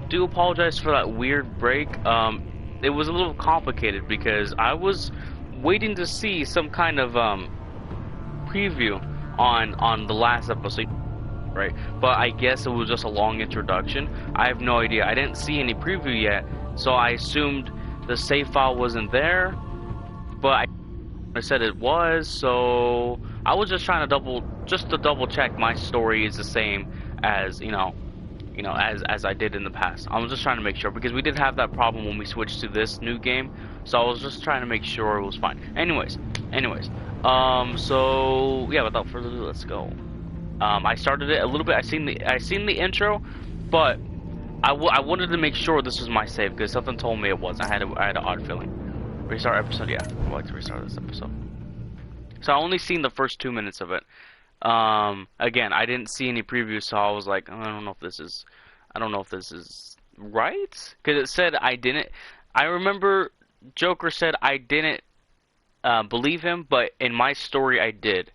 do apologize for that weird break. It was a little complicated because I was waiting to see some kind of preview on the last episode, right? But I guess it was just a long introduction. I have no idea. I didn't see any preview yet, so I assumed the save file wasn't there. But I said it was, so I was just trying to double check my story is the same as as I did in the past. I was just trying to make sure because we did have that problem when we switched to this new game, so I was just trying to make sure it was fine. Anyways, so yeah, without further ado, let's go. I started it a little bit. I seen the intro, but I wanted to make sure this was my save because something told me it was. I had an odd feeling. Restart episode, yeah. I'd like to restart this episode. So I only seen the first 2 minutes of it. Again, I didn't see any previews, so I was like, I don't know if this is right, because it said I didn't. I remember Joker said I didn't believe him, but in my story I did,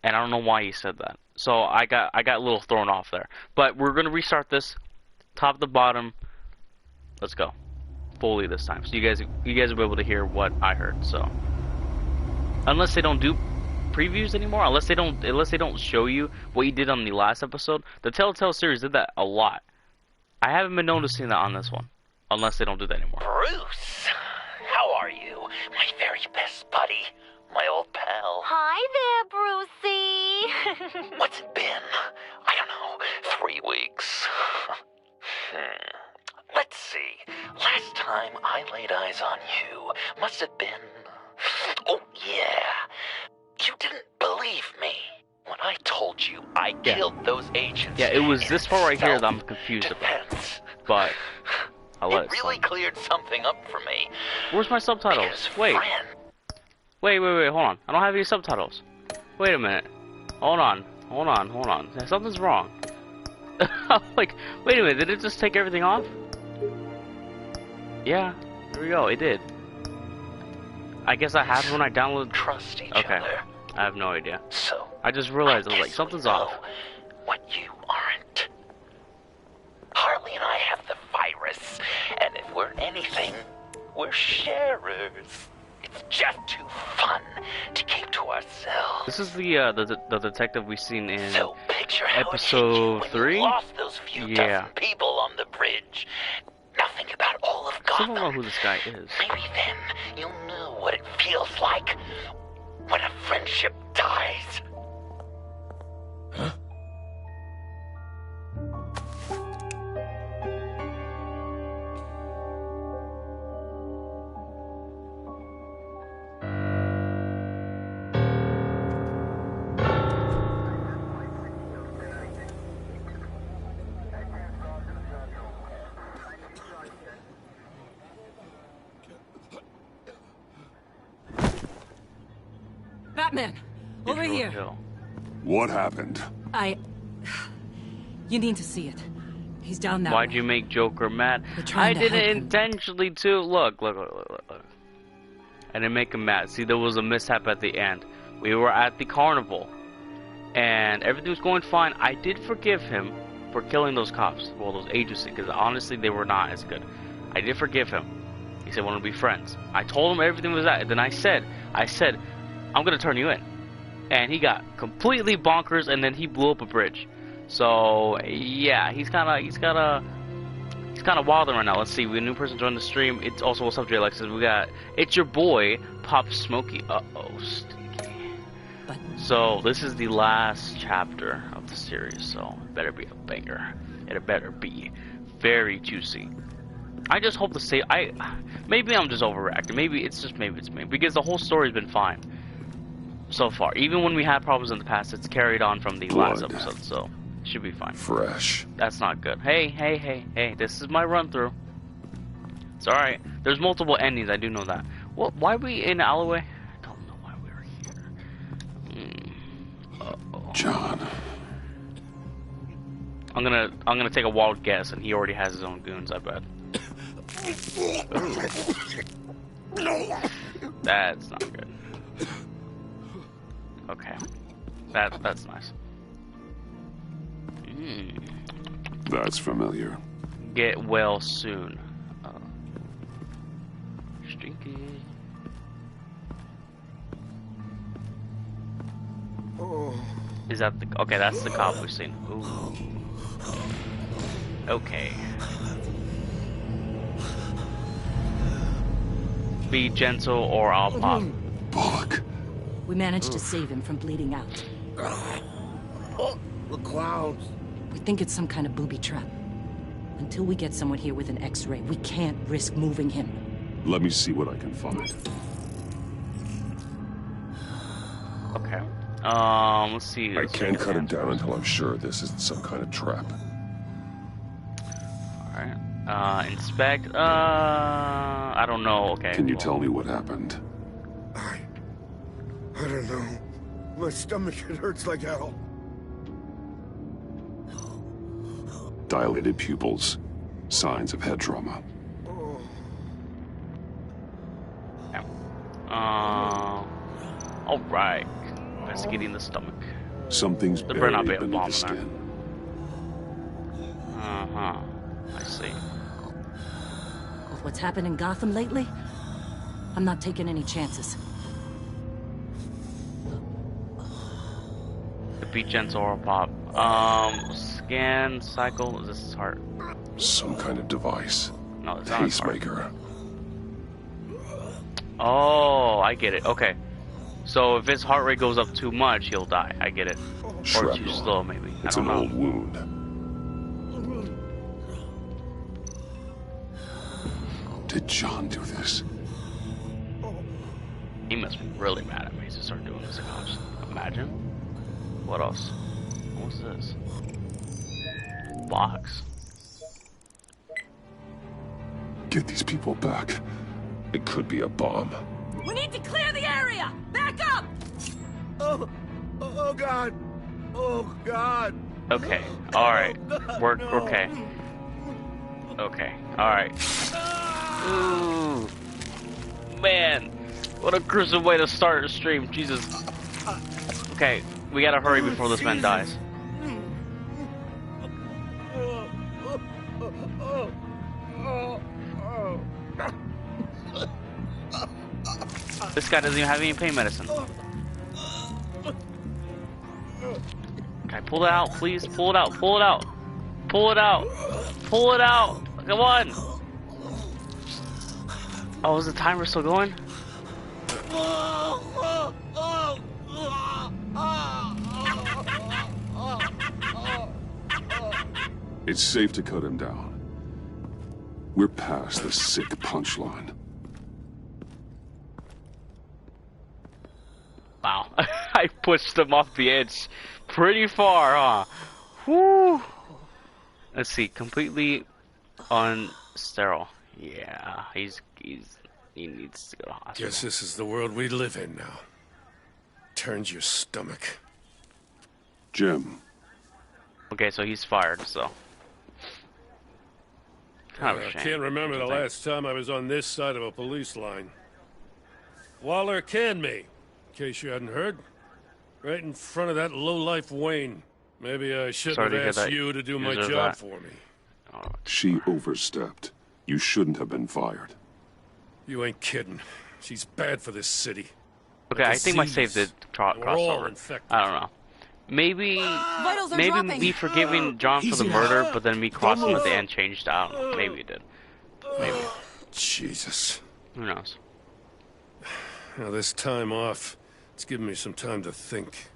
and I don't know why he said that. So I got a little thrown off there. But we're gonna restart this, top to bottom. Let's go, fully this time, so you guys will be able to hear what I heard. So unless they don't do previews anymore, unless they don't show you what you did on the last episode. The Telltale series did that a lot. I haven't been noticing that on this one, unless they don't do that anymore. Bruce, how are you? My very best buddy, my old pal. Hi there, Brucey. What's it been? I don't know, 3 weeks. Let's see. Last time I laid eyes on you must have been... Oh, yeah. You didn't believe me when I told you I killed those agents. Yeah, it was this part right here that I'm confused about. But I'll let it really cleared something up for me. Where's my subtitles? Wait, hold on. I don't have any subtitles. Wait a minute. Hold on. Something's wrong. I'm like, wait a minute. Did it just take everything off? Yeah, there we go. It did. I guess I have when I download. Trust each other. I have no idea. So I just realized I was like, something's off. What you aren't. Harley and I have the virus, and if we're anything, we're sharers. It's just too fun to keep to ourselves. This is the detective we seen in so picture episode 3. Lost those few dozen people on the bridge. Nothing about all of Gotham. I don't know who this guy is. Maybe then you'll know what it feels like when a friendship dies. Huh? Batman! Over here! What happened? You need to see it. He's down that Why'd way. you make Joker mad? I didn't intentionally too. Look. I didn't make him mad. See, there was a mishap at the end. We were at the carnival, and everything was going fine. I did forgive him for killing those cops, well, those agents, because honestly, they were not as good. I did forgive him. He said, "Want to be friends." I told him everything was that. And then I said, "I'm gonna turn you in," and he got completely bonkers, and then he blew up a bridge. So yeah, he's kind of wilding right now. Let's see, we have a new person joined the stream. It's also what's up, Jay Alexis. We got it's your boy Pop Smokey. Stinky. So this is the last chapter of the series. So it better be a banger. It better be very juicy. I just hope to say maybe I'm just overreacting. Maybe it's me because the whole story's been fine so far. Even when we had problems in the past, it's carried on from the last episode, so it should be fine. Fresh. That's not good. Hey, this is my run through. It's alright. There's multiple endings, I do know that. Well, why are we in the alleyway? I don't know why we were here. Uh-oh. John. I'm gonna take a wild guess, and he already has his own goons, I bet. That's not good. Okay. That's nice. That's familiar. get well soon. Stinky. Is that the... Okay, that's the cop we've seen. Ooh. Okay. Be gentle or I'll pop. Fuck. We managed to save him from bleeding out. The clouds. We think it's some kind of booby trap. Until we get someone here with an X-ray, we can't risk moving him. Let me see what I can find. Okay. Let's see. I can't cut him down until I'm sure this isn't some kind of trap. Alright. Inspect. I don't know. Okay. Can you tell me what happened? I don't know. My stomach, it hurts like hell. Dilated pupils. Signs of head trauma. Alright. Investigating the stomach. Something's There better not buried be a beneath bomb the in there. skin. I see. With what's happened in Gotham lately, I'm not taking any chances. Be gentle or pop. Scan, cycle. Is this his heart? Some kind of device. No, it's not his heart. Pacemaker. Oh, I get it. Okay. So if his heart rate goes up too much, he'll die. I get it. Or too Shrapnel. slow, maybe. It's I an don't know. old wound. Did John do this? He must be really mad at me to start doing this. Imagine. What else? What's this? Box. Get these people back. It could be a bomb. We need to clear the area! Back up! Oh God! Oh God! Okay. Alright. God, We're no. okay. Okay. Alright. Ooh. Man. What a gruesome way to start a stream. Jesus. Okay. We gotta hurry before this man dies. This guy doesn't even have any pain medicine. Okay, pull it out, please. Pull it out. Pull it out. Pull it out. Pull it out. Come on. Oh, is the timer still going? It's safe to cut him down. We're past the sick punchline. Wow. I pushed him off the edge pretty far, huh? Whew. Let's see. Completely unsterile. Yeah, he needs to go to hospital. Guess this is the world we live in now. Turns your stomach. Jim, Okay, so he's fired, so. Kind of a I shame. can't remember the last time I was on this side of a police line. Waller canned me, in case you hadn't heard. Right in front of that lowlife Wayne. Maybe I shouldn't Sorry to have hear asked that. you to do You my deserve job that. for me. Oh, she overstepped. You shouldn't have been fired. You ain't kidding. She's bad for this city. okay, I think my save did We're all crossover. infected. I don't know. Maybe Vitals are maybe dropping. me forgiving John for the Easy murder, now. but then me crossing at the end changed. I don't know. Maybe it did. Maybe. Jesus. Who knows? Now, this time off, it's given me some time to think.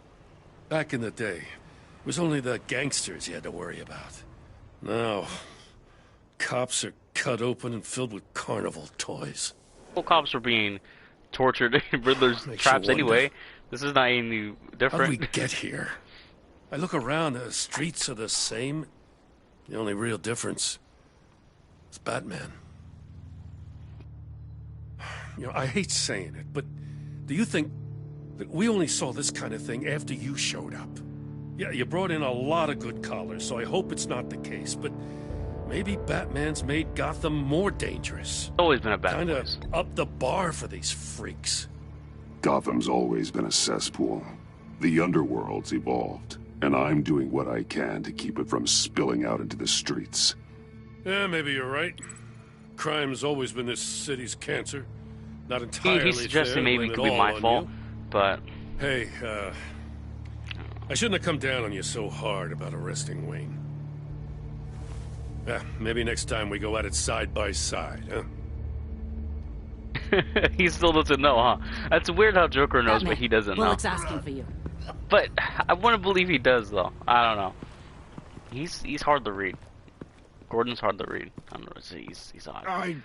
Back in the day, it was only the gangsters you had to worry about. Now, cops are cut open and filled with carnival toys. Well, cops were being tortured in Riddler's Makes traps you wonder. anyway. This is not any How different. did we get here? I look around, the streets are the same. The only real difference is Batman. You know, I hate saying it, but do you think that we only saw this kind of thing after you showed up? Yeah, you brought in a lot of good callers, so I hope it's not the case, but maybe Batman's made Gotham more dangerous. It's always been a bad Kind of place. up the bar for these freaks. Gotham's always been a cesspool. The underworld's evolved, and I'm doing what I can to keep it from spilling out into the streets. Yeah, maybe you're right. Crime's always been this city's cancer. Not entirely He suggested fair, maybe blame it it could be all my on fault, you. but... Hey, I shouldn't have come down on you so hard about arresting Wayne. Yeah, maybe next time we go at it side by side, huh? He still doesn't know, huh? That's weird how Joker knows, Batman, but he doesn't know. Bullock's asking for you. But I want to believe he does, though. I don't know. He's hard to read. Gordon's hard to read. I don't know. He's odd. I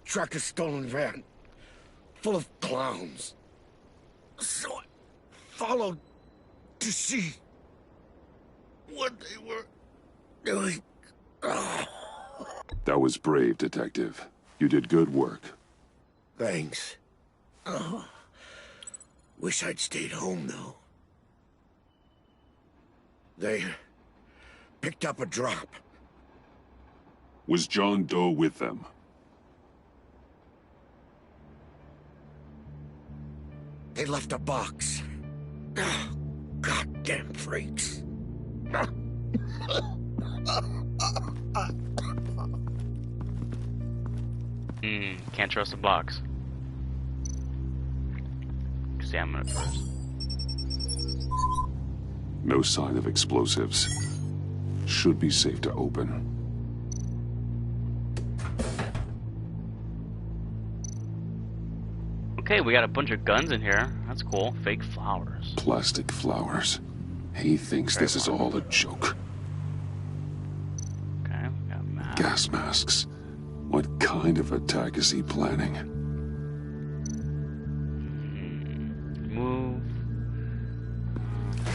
tracked a stolen van full of clowns. So I followed to see what they were doing. That was brave, Detective. You did good work. Thanks. Wish I'd stayed home, though. They picked up a drop. Was John Doe with them? They left a box. Goddamn freaks. Can't trust a box. Examine it first. No sign of explosives. Should be safe to open. Okay, we got a bunch of guns in here. That's cool. Fake flowers. Plastic flowers. He thinks this is all a joke. Okay, we got maps. Gas masks. What kind of attack is he planning? Move.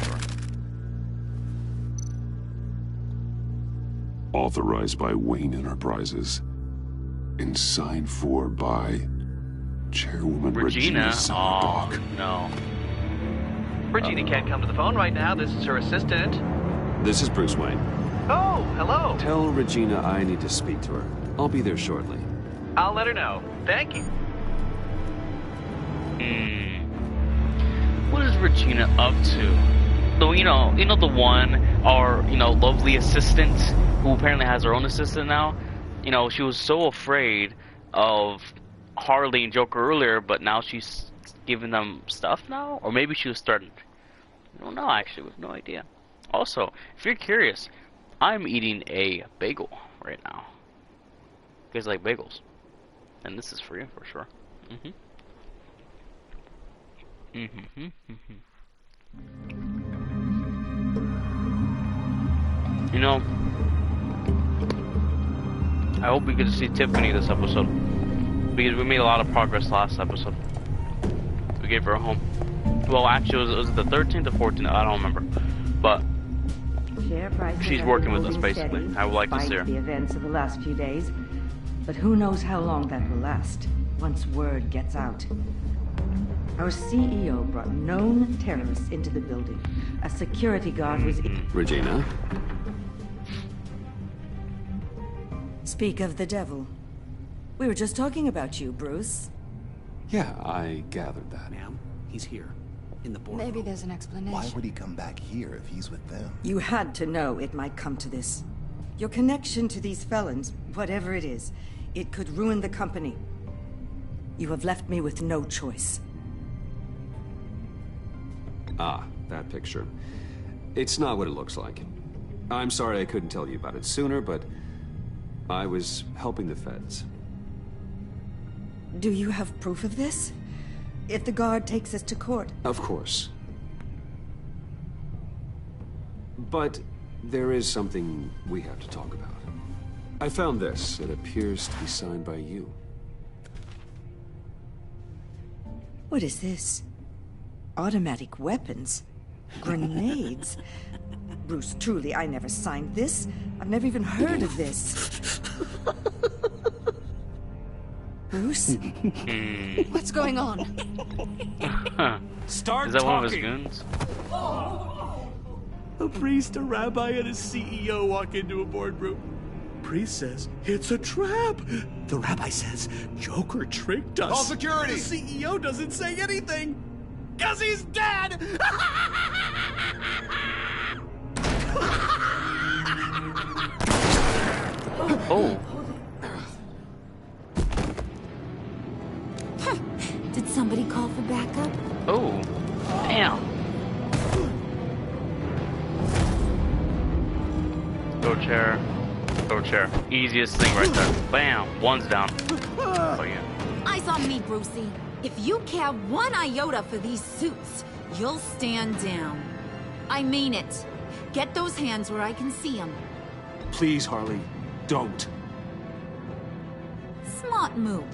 Sure. Authorized by Wayne Enterprises. And signed for by Chairwoman Regina Oh, Summerdock. no. Regina can't come to the phone right now. This is her assistant. This is Bruce Wayne. Oh, hello. Tell Regina I need to speak to her. I'll be there shortly. I'll let her know. Thank you. What is Regina up to? So, you know the one, our, lovely assistant, who apparently has her own assistant now? You know, she was so afraid of Harley and Joker earlier, but now she's giving them stuff now? Or maybe she was starting... I don't know, actually. We have no idea. Also, if you're curious, I'm eating a bagel right now. You guys like bagels? And this is free, for sure. You know, I hope we get to see Tiffany this episode, because we made a lot of progress last episode. We gave her a home. Well, actually, it was the 13th or 14th, I don't remember. But she's working with us, basically. I would like to see her. The events of the last few days, but who knows how long that will last once word gets out. Our CEO brought known terrorists into the building. A security guard was... Regina? Speak of the devil. We were just talking about you, Bruce. Yeah, I gathered that. Ma'am, he's here. In the boardroom. Maybe there's an explanation. Why would he come back here if he's with them? You had to know it might come to this. Your connection to these felons, whatever it is, it could ruin the company. You have left me with no choice. Ah, that picture. It's not what it looks like. I'm sorry I couldn't tell you about it sooner, but I was helping the feds. Do you have proof of this? If the guard takes us to court? Of course. But there is something we have to talk about. I found this. It appears to be signed by you. What is this? Automatic weapons? Grenades? Bruce, truly, I never signed this. I've never even heard of this. Bruce? What's going on? Start Is that talking. one of his goons? A priest, a rabbi, and a CEO walk into a boardroom. Priest says, it's a trap. The rabbi says, Joker tricked us. Call security. The CEO doesn't say anything. Because he's dead! Oh. somebody call for backup? Oh, damn. Throw chair. Throw chair. Easiest thing right there. Bam. One's down. Oh, yeah. Eyes on me, Brucey. If you care one iota for these suits, you'll stand down. I mean it. Get those hands where I can see them. Please, Harley, don't. Smart move.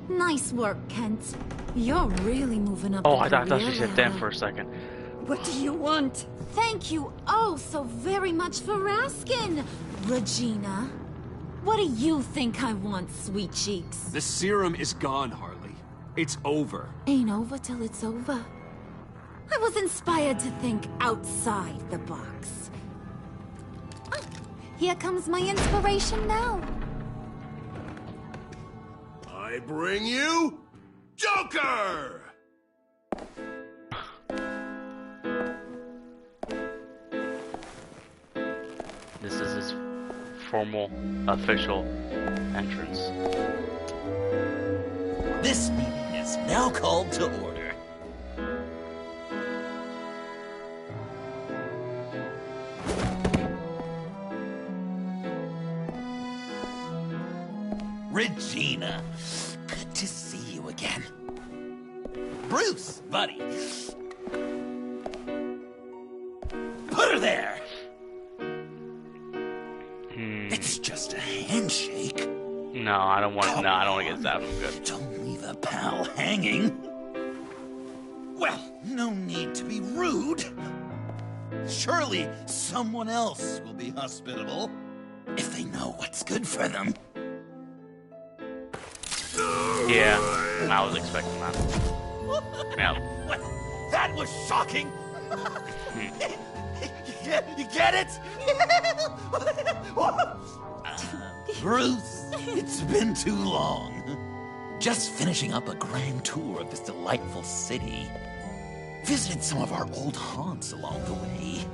Nice work, Kent. You're really moving up. Oh, I thought she said them for a second. What do you want? Thank you oh so very much for asking, Regina. What do you think I want, sweet cheeks? The serum is gone, Harley. It's over. Ain't over till it's over. I was inspired to think outside the box. Oh, here comes my inspiration now. I bring you Joker! This is his formal, official entrance. This meeting is now called to order. Regina, good to see you again. Bruce, buddy. Put her there. It's just a handshake. No, I don't want. No, I don't want to get that one good. Don't leave a pal hanging. Well, no need to be rude. Surely someone else will be hospitable if they know what's good for them. Yeah, I was expecting that. Yeah. What? That was shocking. You get it? Bruce, it's been too long. Just finishing up a grand tour of this delightful city. Visited some of our old haunts along the way.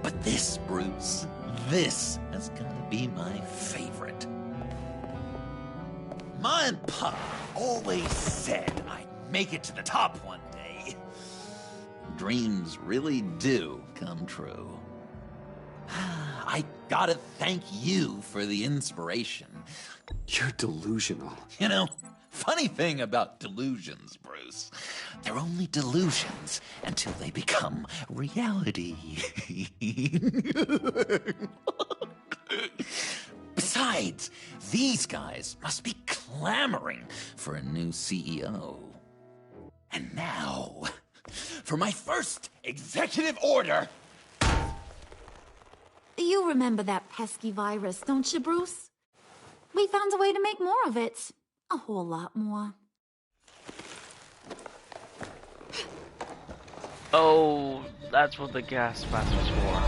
But this, Bruce, this has got to be my favorite. Ma and Pa always said I'd make it to the top one day. Dreams really do come true. I gotta thank you for the inspiration. You're delusional. You know, funny thing about delusions, Bruce. They're only delusions until they become reality. Besides, these guys must be clamoring for a new CEO. And now, for my first executive order. You remember that pesky virus, don't you, Bruce? We found a way to make more of it. A whole lot more. Oh, that's what the gas mask was for.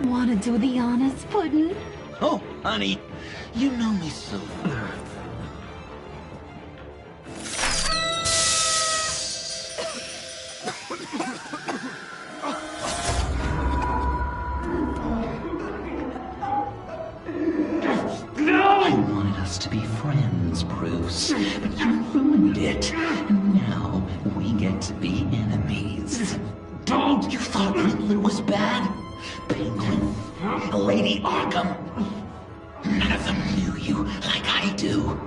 Wanna do the honors, Puddin'? Oh, honey, you know me so well. I wanted us to be friends, Bruce, but you ruined it. And now we get to be enemies. Don't! You thought Riddler was bad? Penguin, Lady Arkham. None of them knew you like I do.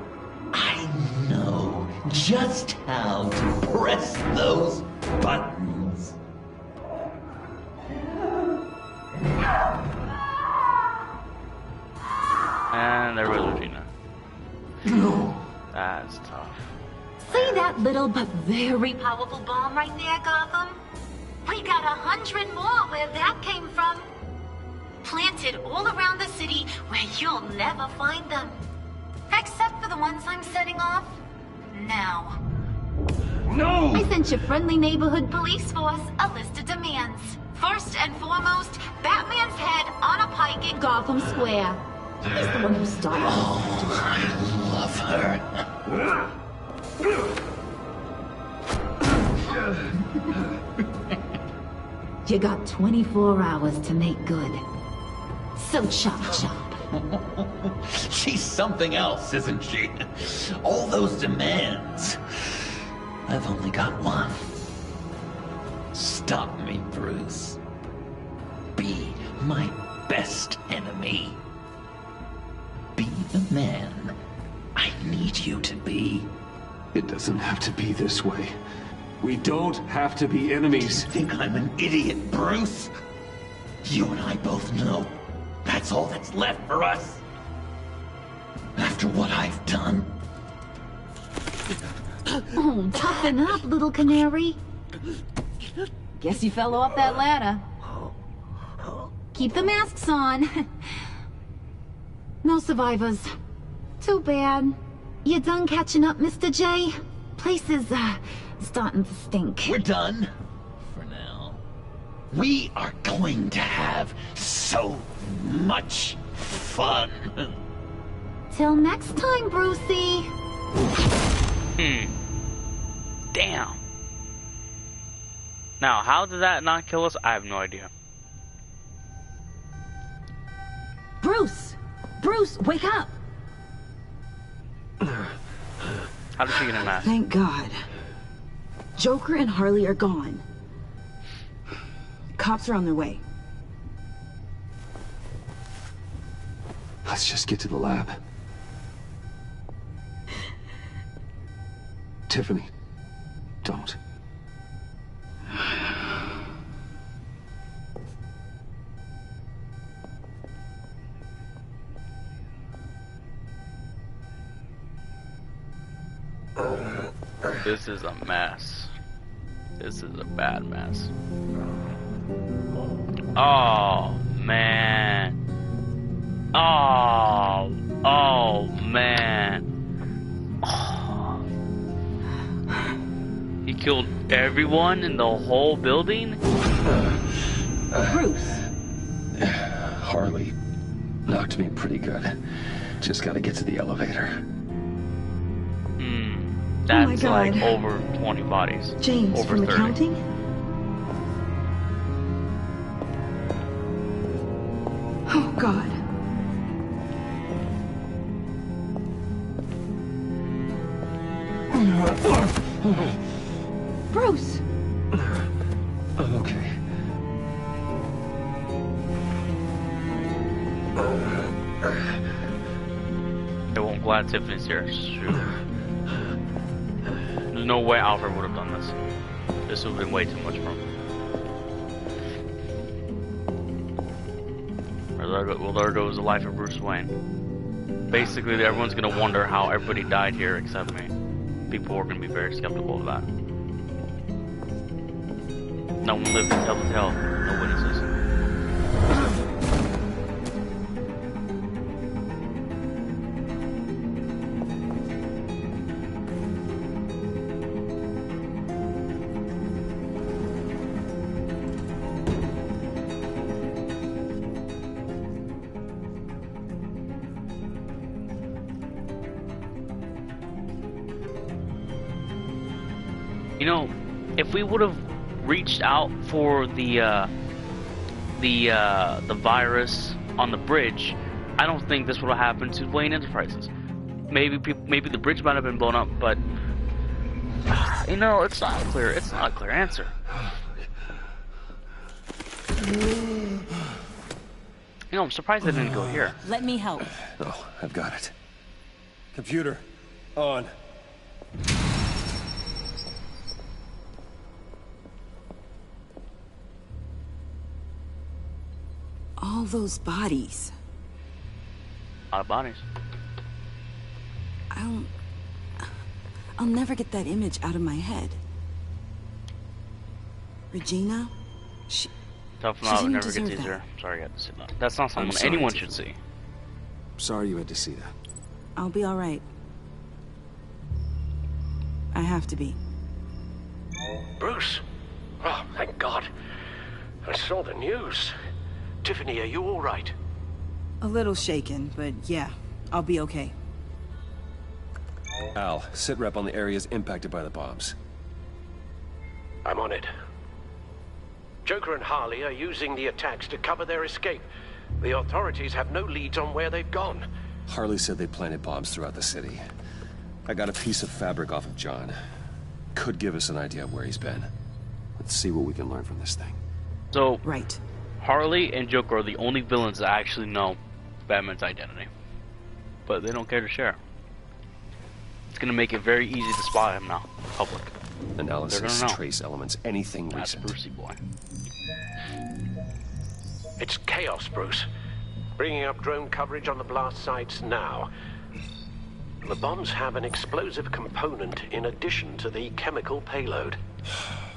I know just how to press those buttons. And there was Regina. That's tough. See that little but very powerful bomb right there, Gotham? We got 100 more where that came from. Planted all around the city where you'll never find them. Except for the ones I'm setting off now. No! I sent your friendly neighborhood police force a list of demands. First and foremost, Batman's head on a pike in Gotham Square. He's the one who started. Oh, I love her. You got 24 hours to make good. So chop chop. She's something else, isn't she? All those demands. I've only got one. Stop me, Bruce. Be my best enemy. Be the man I need you to be. It doesn't have to be this way. We don't have to be enemies. You think I'm an idiot, Bruce? You and I both know that's all that's left for us. After what I've done. Oh, toughen up, little canary. Guess you fell off that ladder. Keep the masks on. No survivors. Too bad. You done catching up, Mr. J? Place is, starting to stink. We're done. For now. We are going to have so much fun. Till next time, Brucey. Damn. Now, how did that not kill us? I have no idea. Bruce! Bruce, wake up! How did she get a mask? Thank God. Joker and Harley are gone. Cops are on their way. Let's just get to the lab. Tiffany, don't. This is a mess. This is a bad mess. Oh, man. Oh, man. Oh. He killed everyone in the whole building? Bruce. Harley knocked me pretty good. Just gotta get to the elevator. That's like over 20 bodies. James, over from 30. accounting? Oh, God. Bruce! I'm okay. I'm glad Tiffany's here. Shoot. There's no way Alfred would have done this. This would have been way too much for him. Well, there goes the life of Bruce Wayne. Basically, everyone's gonna wonder how everybody died here except me. People are gonna be very skeptical of that. No one lived to tell the tale. No witnesses. You know, if we would have reached out for the virus on the bridge, I don't think this would have happened to Wayne Enterprises. Maybe the bridge might have been blown up, but you know, it's not clear. It's not a clear answer. You know, I'm surprised they didn't go here. Let me help. Oh, I've got it. Computer, on. All those bodies. A lot of bodies. I'll never get that image out of my head. Regina, Tough love never gets easier. Sorry you had to see that. That's not something anyone should see. Sorry you had to see that. I'll be all right. I have to be. Bruce? Oh, thank God. I saw the news. Tiffany, are you all right? A little shaken, but yeah, I'll be okay. Al, sit rep on the areas impacted by the bombs. I'm on it. Joker and Harley are using the attacks to cover their escape. The authorities have no leads on where they've gone. Harley said they planted bombs throughout the city. I got a piece of fabric off of John. Could give us an idea of where he's been. Let's see what we can learn from this thing. So, right. Harley and Joker are the only villains that actually know Batman's identity. But they don't care to share. It's gonna make it very easy to spot him now, public. Analysis, trace elements, anything That's recent. Brucey boy. It's chaos, Bruce. Bringing up drone coverage on the blast sites now. The bombs have an explosive component in addition to the chemical payload.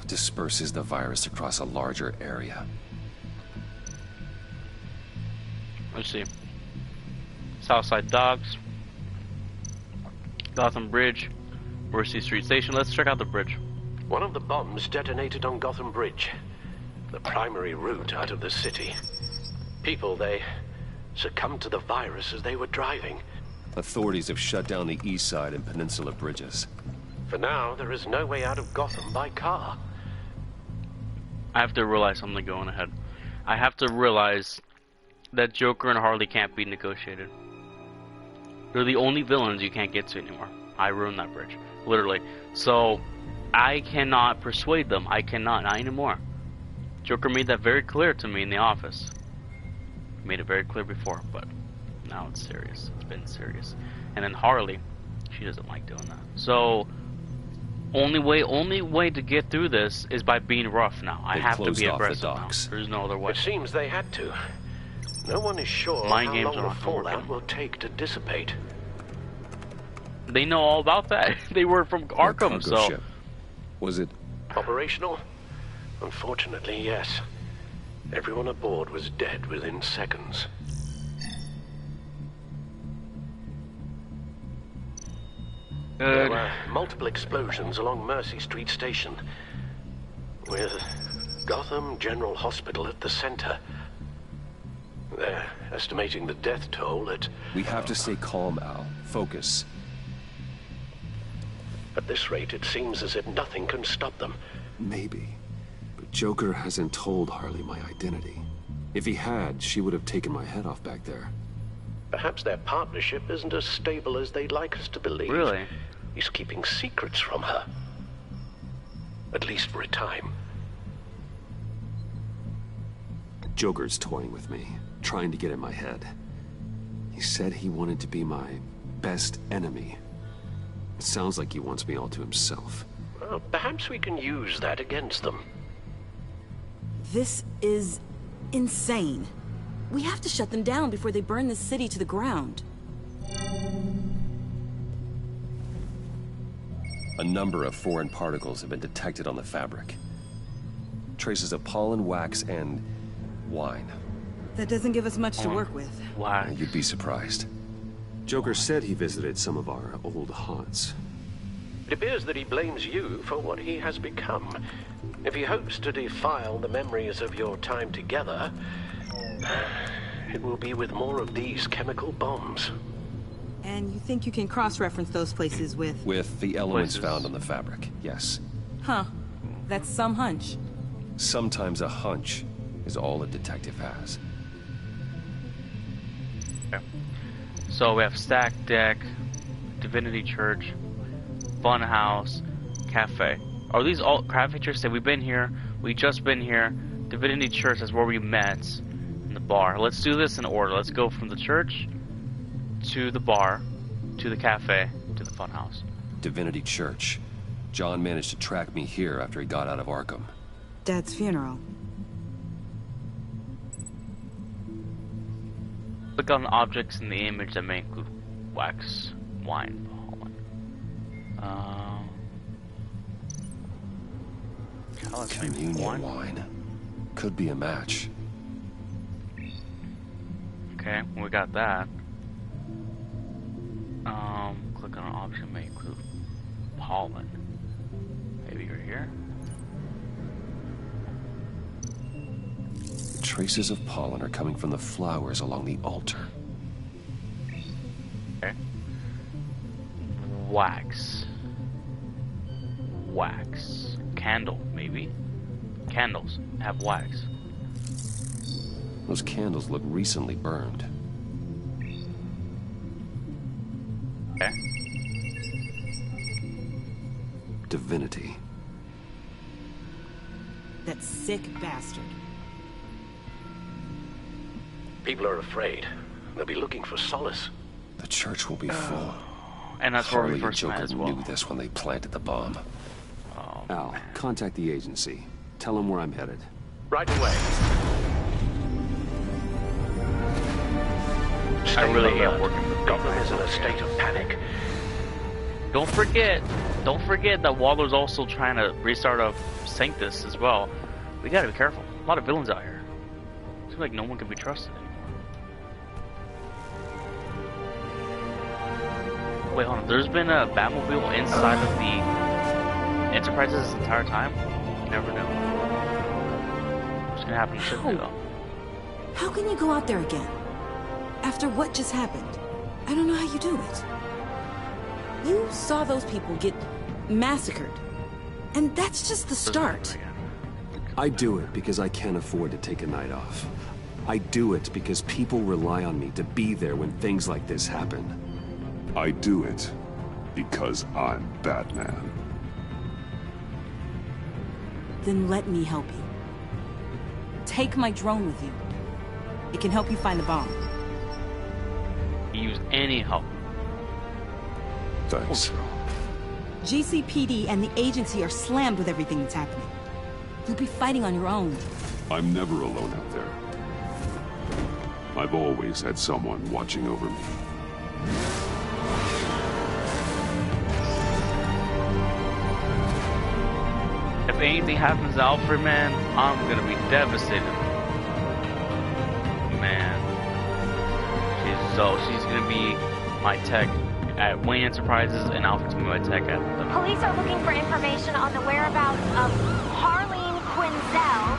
Disperses the virus across a larger area. Let's see. Southside Docks, Gotham Bridge, Mercy Street Station. Let's check out the bridge. One of the bombs detonated on Gotham Bridge, the primary route out of the city. People, they succumbed to the virus as they were driving. Authorities have shut down the east side and peninsula bridges. For now, there is no way out of Gotham by car. I have to realize something going ahead. I have to realize that Joker and Harley can't be negotiated. They're the only villains you can't get to anymore. I ruined that bridge. Literally. So, I cannot persuade them. I cannot. Not anymore. Joker made that very clear to me in the office. Made it very clear before, but now it's serious. It's been serious. And then Harley, she doesn't like doing that. So, only way to get through this is by being rough now. I have to be aggressive now. There's no other way. It seems they had to. No one is sure how long the fallout will take to dissipate. They know all about that. They were from Arkham, so... Ship. Was it... operational? Unfortunately, yes. Everyone aboard was dead within seconds. There were multiple explosions along Mercy Street Station, with Gotham General Hospital at the center. They're estimating the death toll at... We have to stay calm, Al. Focus. At this rate, it seems as if nothing can stop them. Maybe. But Joker hasn't told Harley my identity. If he had, she would have taken my head off back there. Perhaps their partnership isn't as stable as they'd like us to believe. Really? He's keeping secrets from her. At least for a time. Joker's toying with me, trying to get in my head. He said he wanted to be my best enemy. It sounds like he wants me all to himself. Well, perhaps we can use that against them. This is insane. We have to shut them down before they burn the city to the ground. A number of foreign particles have been detected on the fabric. Traces of pollen, wax, and wine. That doesn't give us much to work with. Why? You'd be surprised. Joker said he visited some of our old haunts. It appears that he blames you for what he has become. If he hopes to defile the memories of your time together, it will be with more of these chemical bombs. And you think you can cross-reference those places with... With the elements found on the fabric, yes. Huh. That's some hunch. Sometimes a hunch is all a detective has. Okay. So we have Stack Deck, Divinity Church, Funhouse, Cafe. Are these all cafe churches? We've been here. We just been here. Divinity Church is where we met in the bar. Let's do this in order. Let's go from the church to the bar, to the cafe, to the funhouse. Divinity Church. John managed to track me here after he got out of Arkham. Dad's funeral. Click on objects in the image that may include wax, wine, pollen. Communion wine. Could be a match. Okay, we got that. Click on an option that may include pollen. Maybe you're here. Traces of pollen are coming from the flowers along the altar. Okay. Wax. Wax. Candle, maybe. candles have wax. Those candles look recently burned. Okay. Divinity. That sick bastard. People are afraid. They'll be looking for solace. The church will be full. And that's where we Harley and first met Joker as well. knew this when they planted the bomb. Oh, Al, contact the agency. Tell them where I'm headed. Right away. I really hate working with Gotham is in a state of panic. Don't forget that Waller's also trying to restart up Sanctus as well. We gotta be careful. A lot of villains out here. Seems like no one can be trusted anymore. Wait, hold on. There's been a Batmobile inside of the Enterprise this entire time? You never knew. What's gonna happen to ship though? How can you go out there again? After what just happened? I don't know how you do it. You saw those people get massacred. And that's just the start. I do it because I can't afford to take a night off. I do it because people rely on me to be there when things like this happen. I do it because I'm Batman. Then let me help you. Take my drone with you. It can help you find the bomb. Use any help. Thanks. GCPD and the agency are slammed with everything that's happening. You'll be fighting on your own. I'm never alone out there. I've always had someone watching over me. If anything happens to Alfred, man, I'm gonna be devastated. Man. She's gonna be my tech at Wayne Enterprises, and Alfred's gonna be my tech at the... Police are looking for information on the whereabouts of Harleen Quinzel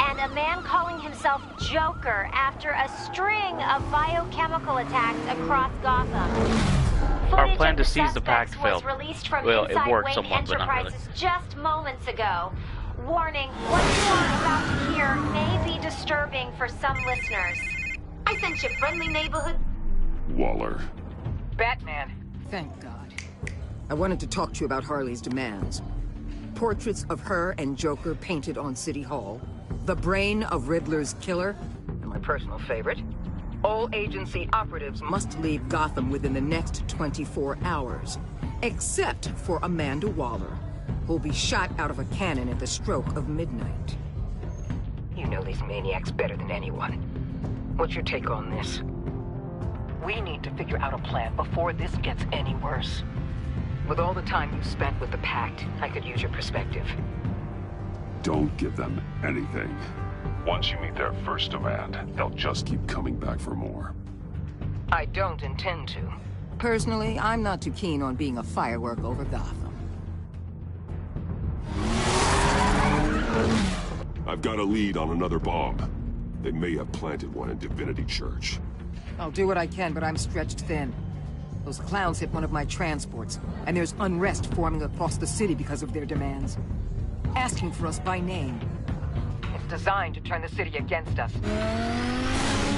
and a man calling himself Joker after a string of biochemical attacks across Gotham. Our plan to seize the pact failed. Released from Well, it inside worked Wayne somewhat, but not really. Enterprises just moments ago. Warning, what you are about to hear may be disturbing for some listeners. I sent you friendly neighborhood... Waller. Batman. Thank God. I wanted to talk to you about Harley's demands. Portraits of her and Joker painted on City Hall. The brain of Riddler's killer. And my personal favorite. All agency operatives must leave Gotham within the next 24 hours. Except for Amanda Waller, who'll be shot out of a cannon at the stroke of midnight. You know these maniacs better than anyone. What's your take on this? We need to figure out a plan before this gets any worse. With all the time you spent with the Pact, I could use your perspective. Don't give them anything. Once you meet their first demand, they'll just keep coming back for more. I don't intend to. Personally, I'm not too keen on being a firework over Gotham. I've got a lead on another bomb. They may have planted one in Divinity Church. I'll do what I can, but I'm stretched thin. Those clowns hit one of my transports, and there's unrest forming across the city because of their demands. Asking for us by name. It's designed to turn the city against us.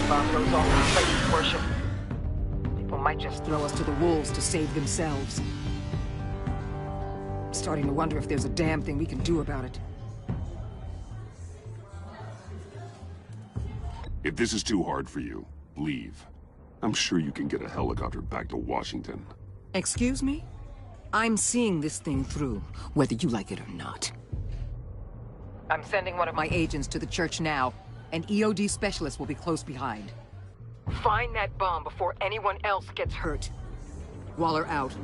Bomb goes off in places worship. People might just Throw us to the wolves to save themselves. I'm starting to wonder if there's a damn thing we can do about it. If this is too hard for you, leave. I'm sure you can get a helicopter back to Washington. Excuse me? I'm seeing this thing through, whether you like it or not. I'm sending one of my agents to the church now. An EOD specialist will be close behind. Find that bomb before anyone else gets hurt. Waller out.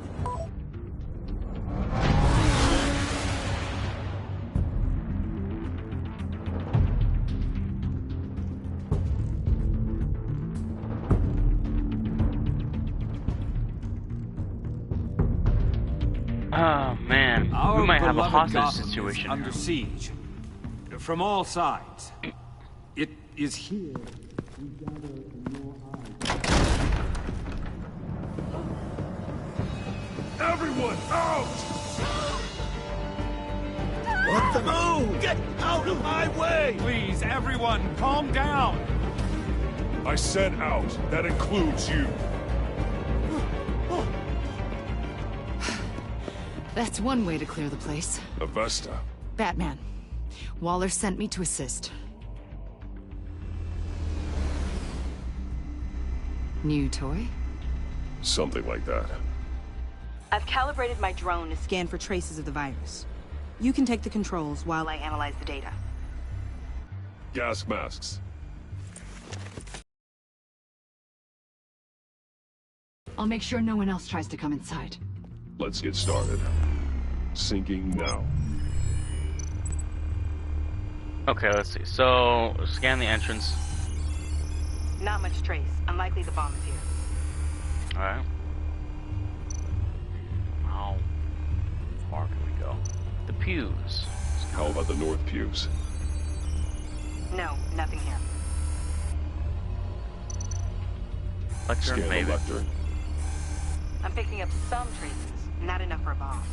Oh man, Our we might have a beloved hostage Gotham situation is under here. siege from all sides. It is here we gather in your eyes. Everyone, out! What the? Move! Get out of my way! Please, everyone, calm down. I said out. That includes you. That's one way to clear the place. Avesta. Batman. Waller sent me to assist. New toy? Something like that. I've calibrated my drone to scan for traces of the virus. You can take the controls while I analyze the data. Gas masks. I'll make sure no one else tries to come inside. Let's get started. Syncing now. Okay, let's see. So, scan the entrance. Not much trace. Unlikely the bomb is here. Alright. How far can we go? The pews. How about the north pews? No, nothing here. Lectern, Scan maybe. the lectern. I'm picking up some traces. Not enough for a bomb.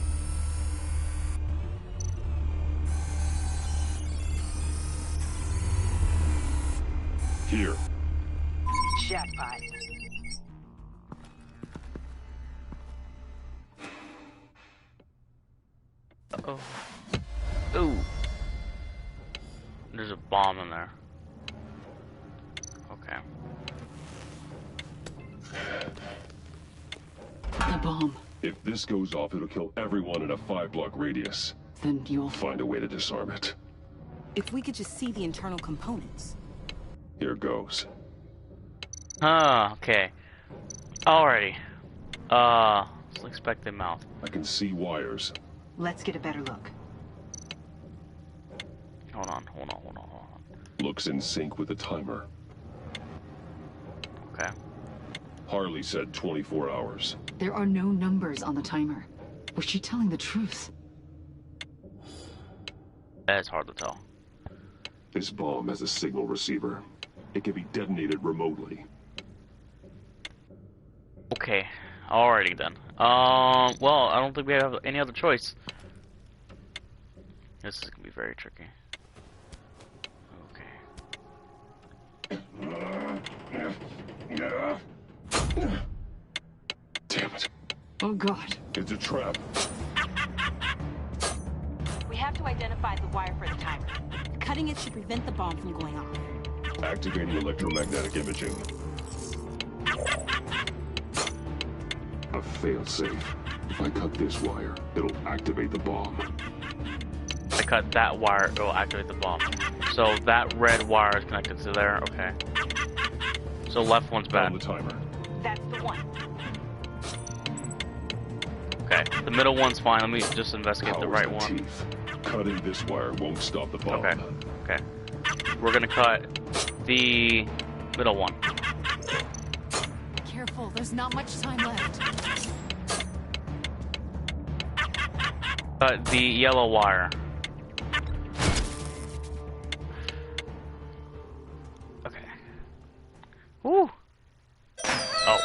Here. Jackpot. Oh. Ooh. There's a bomb in there. Okay. The bomb. If this goes off, it'll kill everyone in a 5-block radius. Then you'll find a way to disarm it. If we could just see the internal components. Here goes. Ah, okay. Alrighty. Let's expect them out. I can see wires. Let's get a better look. Hold on. Looks in sync with the timer. Okay. Harley said 24 hours. There are no numbers on the timer. Was she telling the truth? That's hard to tell. This bomb has a signal receiver. It can be detonated remotely. Okay. Alrighty then. Well, I don't think we have any other choice. This is gonna be very tricky. Damn it. Oh God. It's a trap. We have to identify the wire for the timer. Cutting it should prevent the bomb from going off. Activating electromagnetic imaging. A failsafe. If I cut this wire, it'll activate the bomb. I cut that wire, it'll activate the bomb. So that red wire is connected to there, okay. So left one's bad. On the timer. That's the one. Okay, the middle one's fine. Let me just investigate the right one. Teeth. Cutting this wire won't stop the bomb. Okay. We're gonna cut the middle one. Careful, there's not much time left. Cut the yellow wire. Okay. Woo! Oh.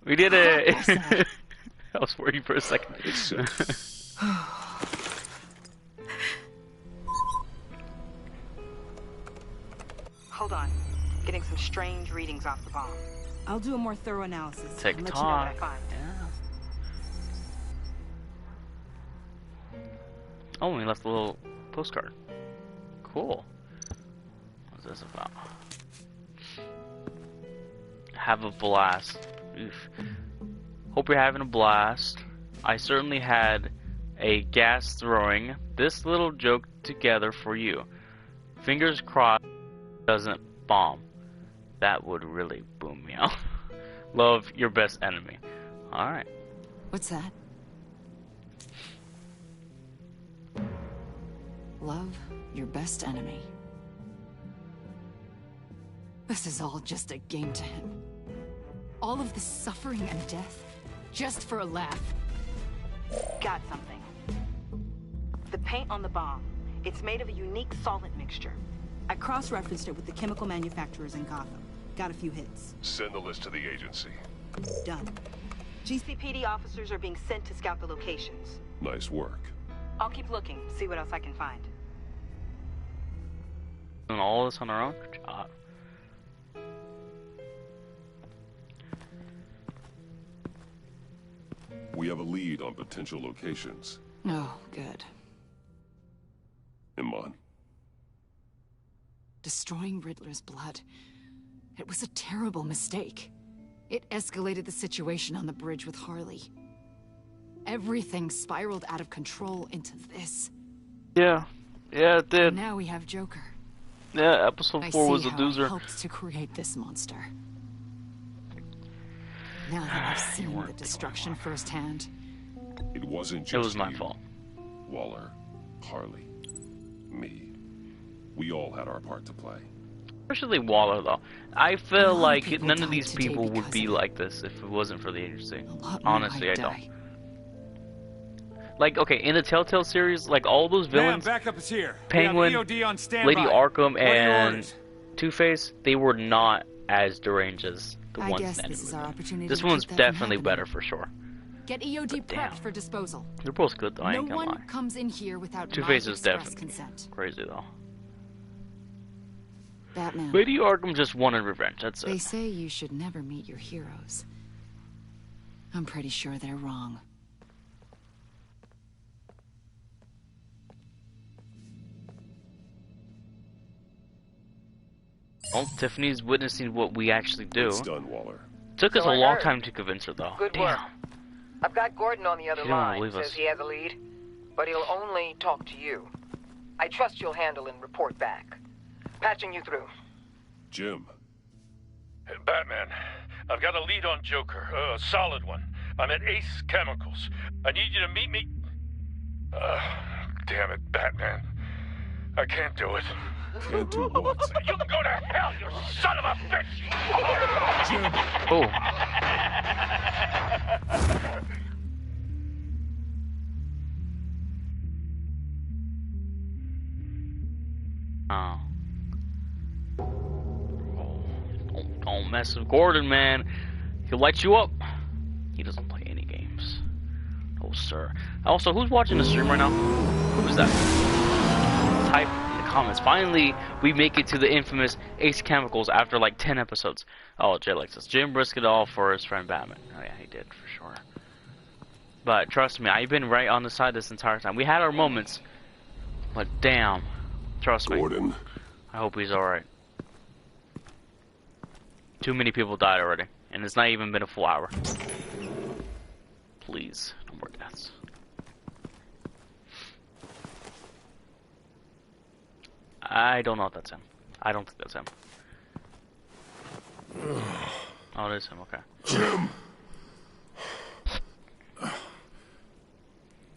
We did it! I was worried for a second. Hold on. Getting some strange readings off the bomb. I'll do a more thorough analysis. Tick and let you know what I tock. find. Yeah. Oh, we left a little postcard. Cool. What's this about? Have a blast. Oof. Hope you're having a blast. I certainly had a gas throwing this little joke together for you. Fingers crossed it doesn't bomb. That would really boom me out. Love, your best enemy. Alright. What's that? Love, your best enemy. This is all just a game to him. All of this suffering and death, just for a laugh. Got something. The paint on the bomb. It's made of a unique solvent mixture. I cross-referenced it with the chemical manufacturers in Gotham. Got a few hits. Send the list to the agency. Done. GCPD officers are being sent to scout the locations. Nice work. I'll keep looking, see what else I can find. Doing all this on our own? Good job. We have a lead on potential locations. Oh, good. Iman. Destroying Riddler's blood. It was a terrible mistake. It escalated the situation on the bridge with Harley. Everything spiraled out of control into this. Yeah. Yeah, it did. And now we have Joker. Yeah, episode 4 was a doozer. I helped to create this monster. Now that I've seen the destruction firsthand. It wasn't just It was my fault. Waller, Harley, me. We all had our part to play. Especially Waller, though. I feel like none of these people would be like this if it wasn't for the agency. Honestly, I don't. Like, okay, in the Telltale series, like all those villains, backup is here. Penguin, EOD on standby. Lady Arkham, What are your and orders? Two-Face, they were not as deranged as the I ones guess in this is our opportunity. This to one's keep that from definitely happening. better for sure. Get EOD prepped for disposal. They're both good though, I No ain't gonna one lie. comes in here without my Two-Face is express definitely consent. crazy though. Batman. Lady Arkham just wanted revenge, that's They it. say you should never meet your heroes. I'm pretty sure they're wrong. Well, Tiffany's witnessing what we actually do. It's done, Waller. Took us So a I long heard. time to convince her though. Good Damn. work. I've got Gordon on the other She don't wanna line. believe Says us. he has a lead, but he'll only talk to you. I trust you'll handle and report back. Patching you through. Jim. Hey, Batman, I've got a lead on Joker, a solid one. I'm at Ace Chemicals. I need you to meet me... damn it, Batman. I can't do it. Can't do what? You can go to hell, you son of a bitch! Jim. Oh. Oh. Don't mess with Gordon, man. He'll light you up. He doesn't play any games. Oh, sir. Also, who's watching the stream right now? Who is that? Type in the comments. Finally, we make it to the infamous Ace Chemicals after like 10 episodes. Oh, Jay likes this. Jim risked it all for his friend Batman. Oh, yeah, he did, for sure. But trust me, I've been right on the side this entire time. We had our moments, but damn. Trust me. Gordon. I hope he's alright. Too many people died already, and it's not even been a full hour. Please, no more deaths. I don't know if that's him. I don't think that's him. Oh, it is him, okay. Jim!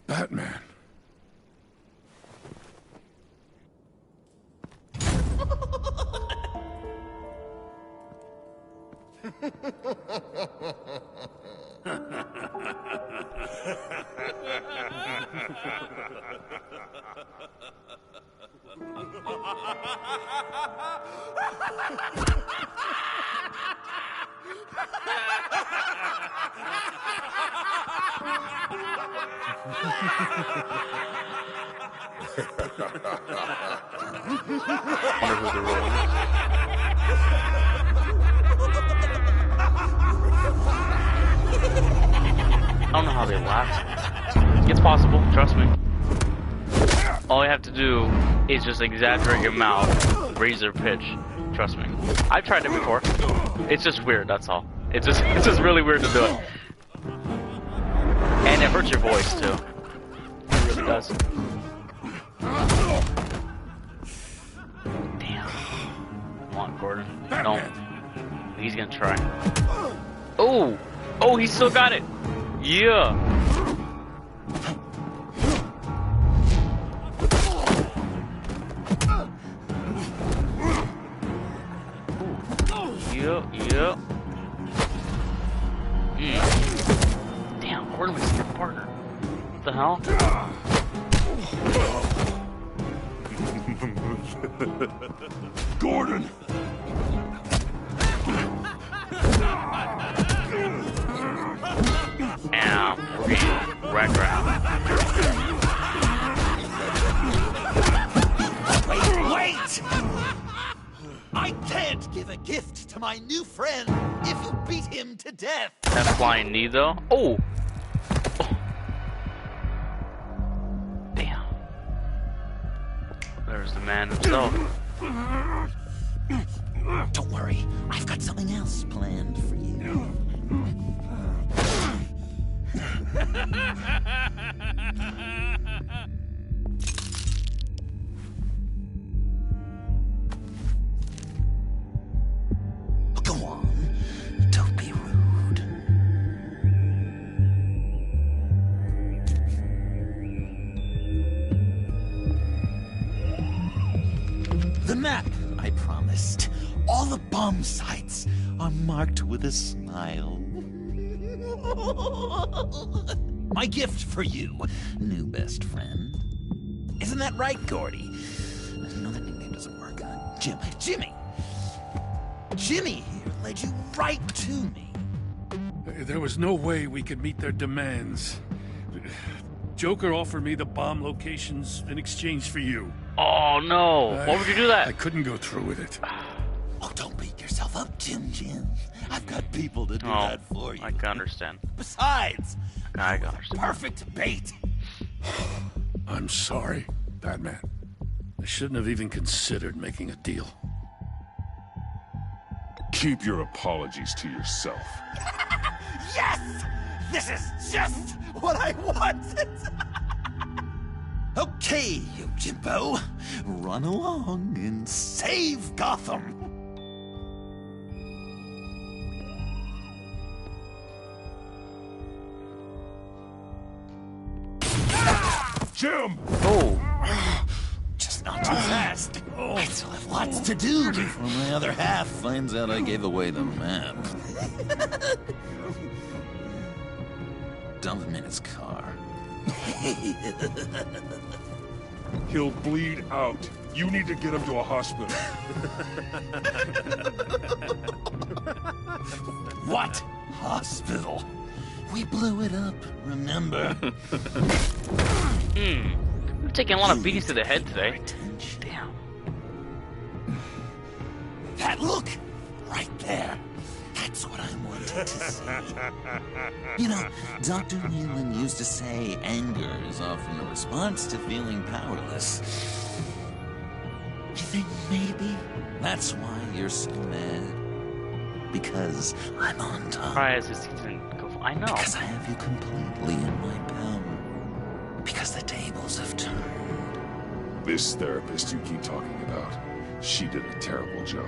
Batman. Wonder who the real one is. I don't know how they laugh. It's possible, trust me. All you have to do is just exaggerate your mouth, raise your pitch. Trust me. I've tried it before. It's just weird, that's all. It's just really weird to do it. And it hurts your voice too. It really does. Damn. Come on, Gordon. No. He's gonna try. Oh! Oh, he still got it! Yeah! Yeah. Damn, Gordon was your partner. What the hell? Gordon! And we're getting wrecked around. Wait! I can't give a gift to my new friend if you beat him to death. That flying knee though. Oh! Damn. There's the man himself. Don't worry, I've got something else planned for you. Go on, don't be rude. The map I promised. All the bomb sites are marked with a smile. My gift for you, new best friend. Isn't that right, Gordy? No, that nickname doesn't work. Jimmy! Jimmy here led you right to me. There was no way we could meet their demands. Joker offered me the bomb locations in exchange for you. Oh no! Why would you do that? I couldn't go through with it. Oh, don't beat yourself up, Jim. I've got people to do that for you. I can understand. Besides, I can understand. Perfect bait. I'm sorry, Batman. I shouldn't have even considered making a deal. Keep your apologies to yourself. Yes! This is just what I wanted! Okay, you Jimbo. Run along and save Gotham. Jim! Oh. Just not too fast. I still have lots to do before my other half finds out I gave away the map. Dump him in his car. He'll bleed out. You need to get him to a hospital. What hospital? We blew it up, remember? I'm taking a lot of beatings to the head today. Damn. That look! Right there. That's what I wanted to see. You know, Dr. Leland used to say anger is often a response to feeling powerless. You think maybe that's why you're so mad? Because I'm on top. I know. Because I have you completely in my power. Because the tables have turned. This therapist you keep talking about, she did a terrible job.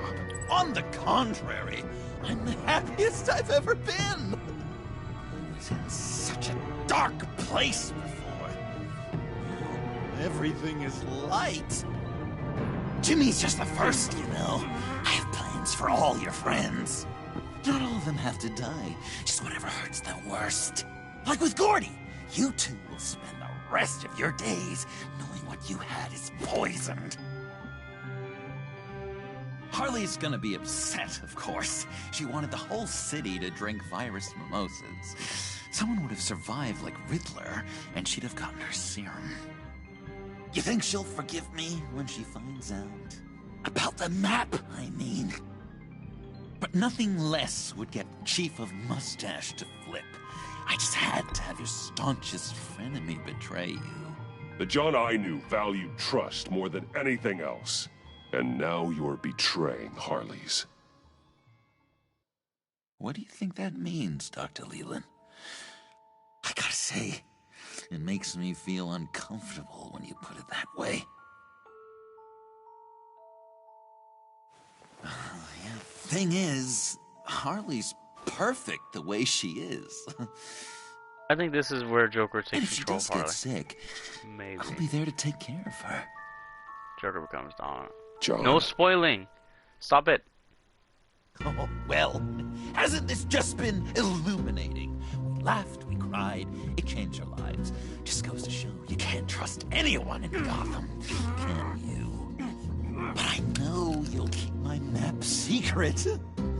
On the contrary, I'm the happiest I've ever been. I was in such a dark place before. Now everything is light. Jimmy's just the first, you know. I have plans for all your friends. Not all of them have to die, just whatever hurts them worst. Like with Gordy, you two will spend the rest of your days knowing what you had is poisoned. Harley's gonna be upset, of course. She wanted the whole city to drink virus mimosas. Someone would have survived like Riddler, and she'd have gotten her serum. You think she'll forgive me when she finds out? About the map, I mean. But nothing less would get Chief of Mustache to flip. I just had to have your staunchest frenemy betray you. The John I knew valued trust more than anything else. And now you're betraying Harley's. What do you think that means, Dr. Leland? I gotta say, it makes me feel uncomfortable when you put it that way. Thing is, Harley's perfect the way she is. I think this is where Joker takes And if she control does of Harley. get sick, Maybe. I'll be there to take care of her. Joker becomes dominant. John. No spoiling. Stop it. Oh, well, hasn't this just been illuminating? We laughed, we cried, it changed our lives. Just goes to show you can't trust anyone in Gotham, can you? But I know you'll keep my map secret.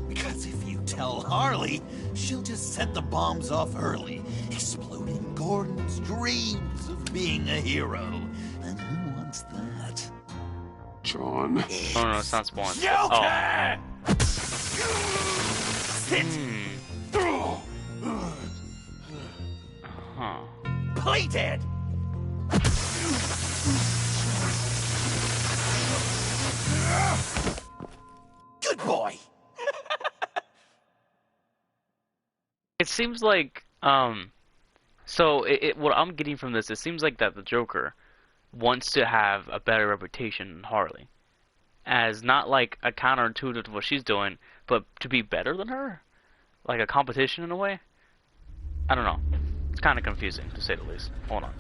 Because if you tell Harley, she'll just set the bombs off early, exploding Gordon's dreams of being a hero. And who wants that? John. Oh no, it's not Spawn. Joker! Sit! Huh. Play dead! Good boy! It seems like, so what I'm getting from this, it seems like that the Joker wants to have a better reputation than Harley. As not like a counterintuitive to what she's doing, but to be better than her? Like a competition in a way? I don't know. It's kind of confusing, to say the least. Hold on.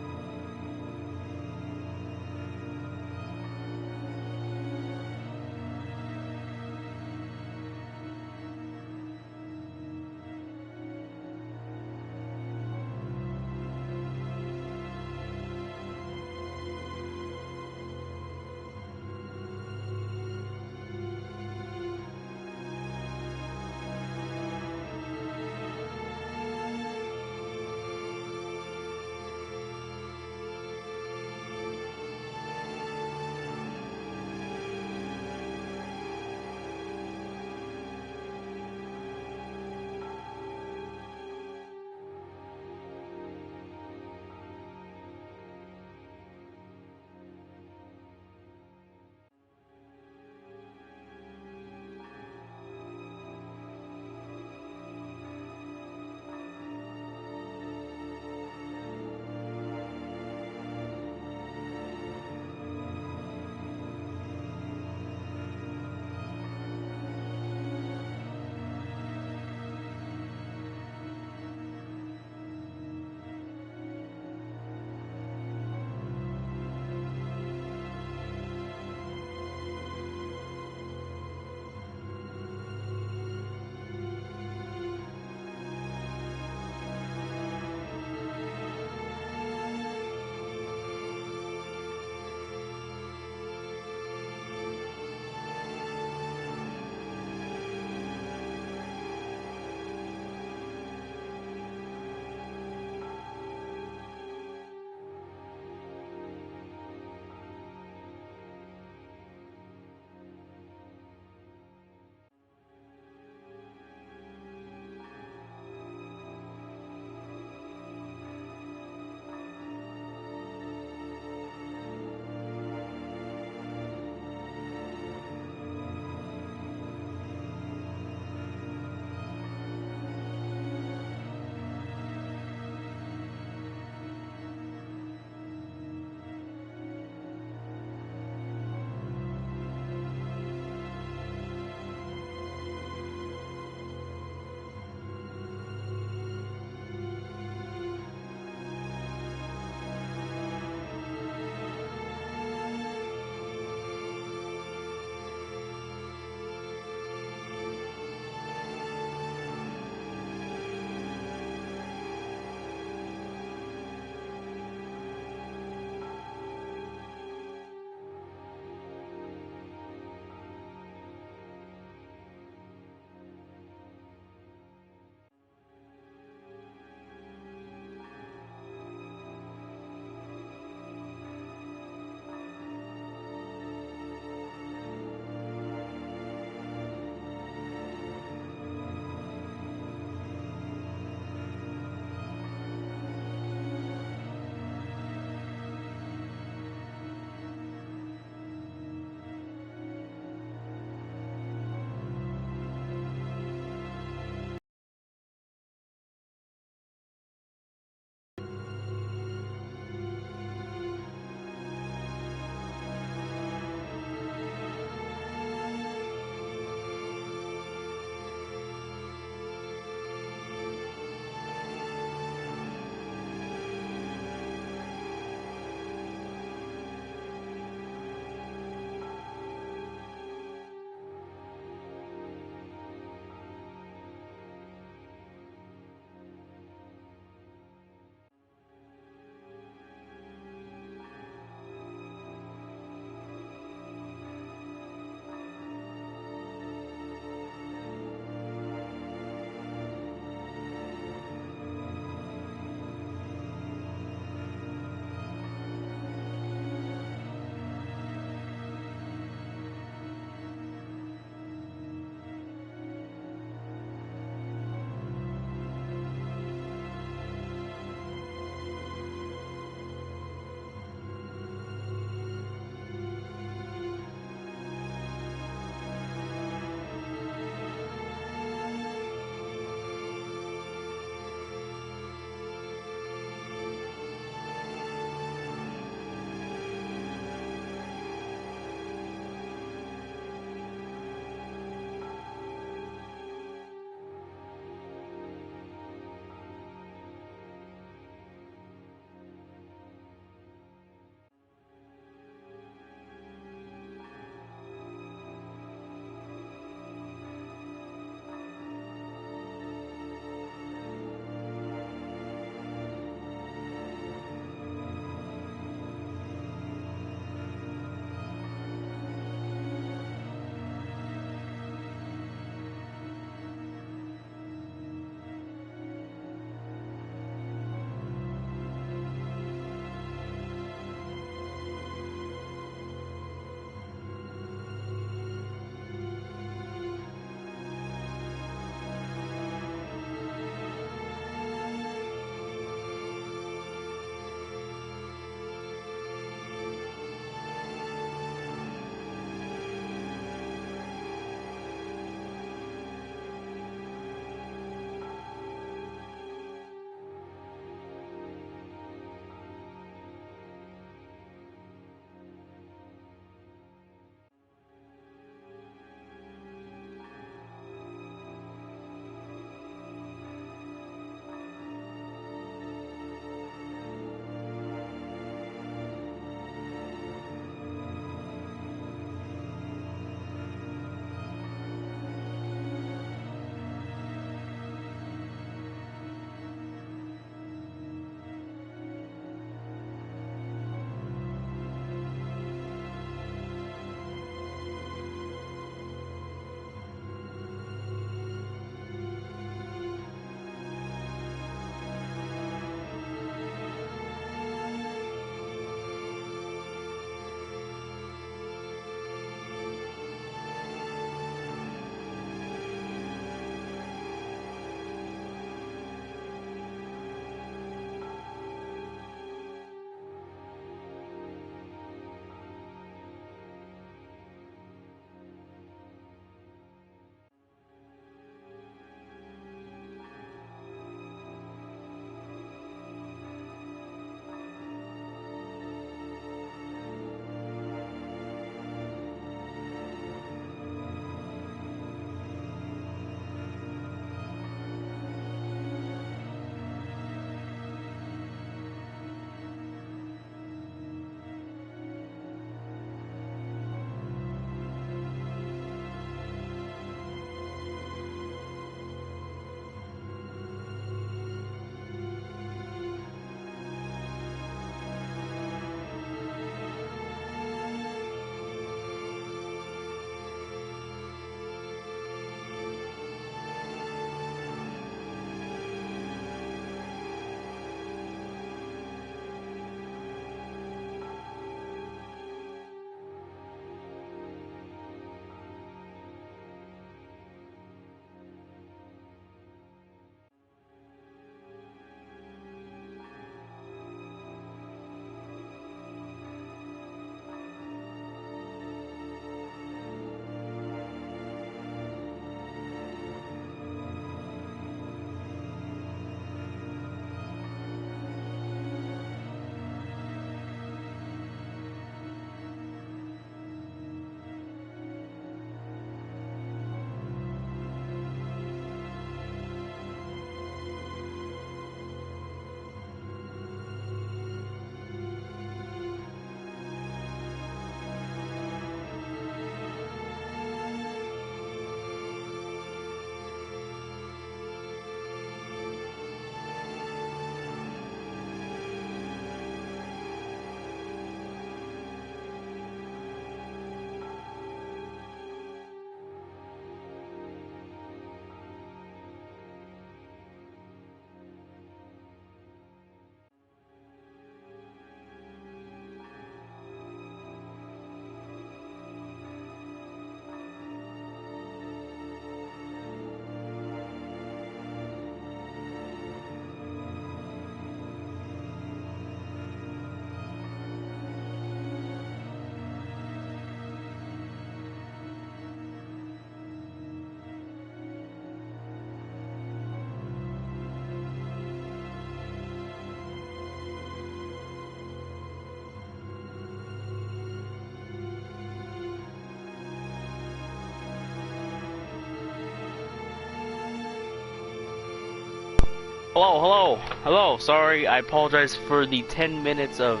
Hello. Sorry, I apologize for the 10 minutes of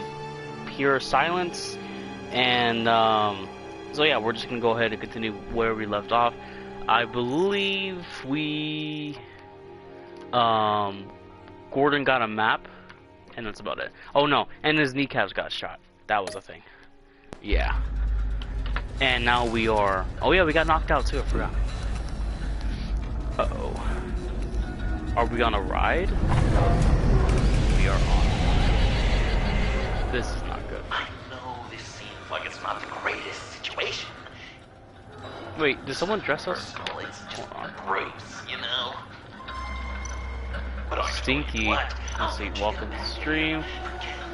pure silence. And, so yeah, we're just gonna go ahead and continue where we left off. I believe we, Gordon got a map, and that's about it. Oh no, and his kneecaps got shot. That was a thing. Yeah. And now we are, oh yeah, we got knocked out too, I forgot. Uh-oh. Are we on a ride? We are on. This is not good. I know this seems like it's not the greatest situation. Wait, did someone dress us? Personally, it's just a bruise, you know? But Stinky. Let's see, welcome to the stream.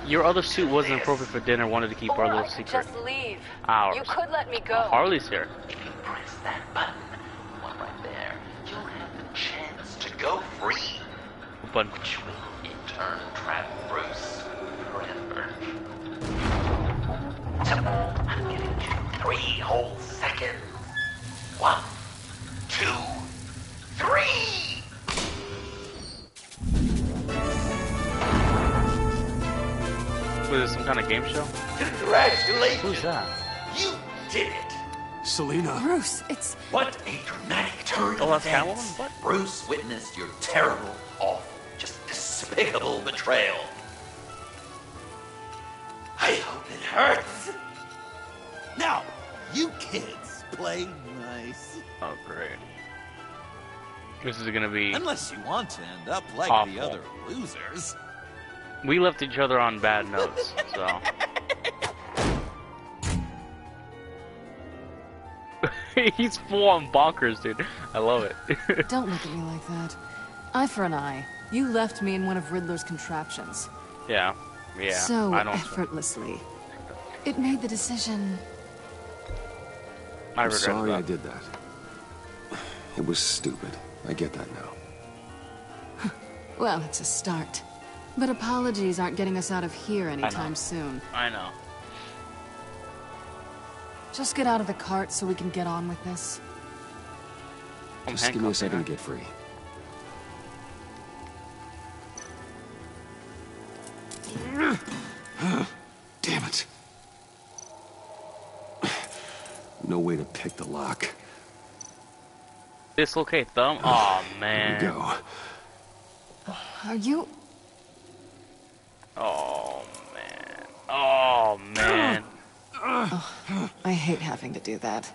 Your other suit wasn't appropriate for dinner, wanted to keep our little secret. Just leave. Ours. You could let me go. Harley's here. If you press that button, one right there, you'll have the chance to go free. But which will in turn trap Bruce forever. So, I'm giving you 3 whole seconds. 1, 2, 3! Was this some kind of game show? Congratulations! Who's that? You did it! Selena. Bruce, it's... What a dramatic turn Oh, of that's Catwoman? events. What? Bruce witnessed your terrible, awful, just despicable betrayal. I hope it hurts. Now, you kids play nice. Oh, great. This is gonna be Unless you want to end up like awful. the other losers. We left each other on bad notes, so. He's full on bonkers, dude. I love it. Don't look at me like that. Eye for an eye. You left me in one of Riddler's contraptions. Yeah. So I don't. effortlessly. It made the decision. I I'm regret sorry that. I did that. It was stupid. I get that now. Well, it's a start. But apologies aren't getting us out of here anytime soon. I know. Just get out of the cart so we can get on with this. Just give me a second to get free. Damn it. No way to pick the lock. Dislocate thumb? Oh man. There we go. Are you... Oh man. Oh man. Oh, I hate having to do that.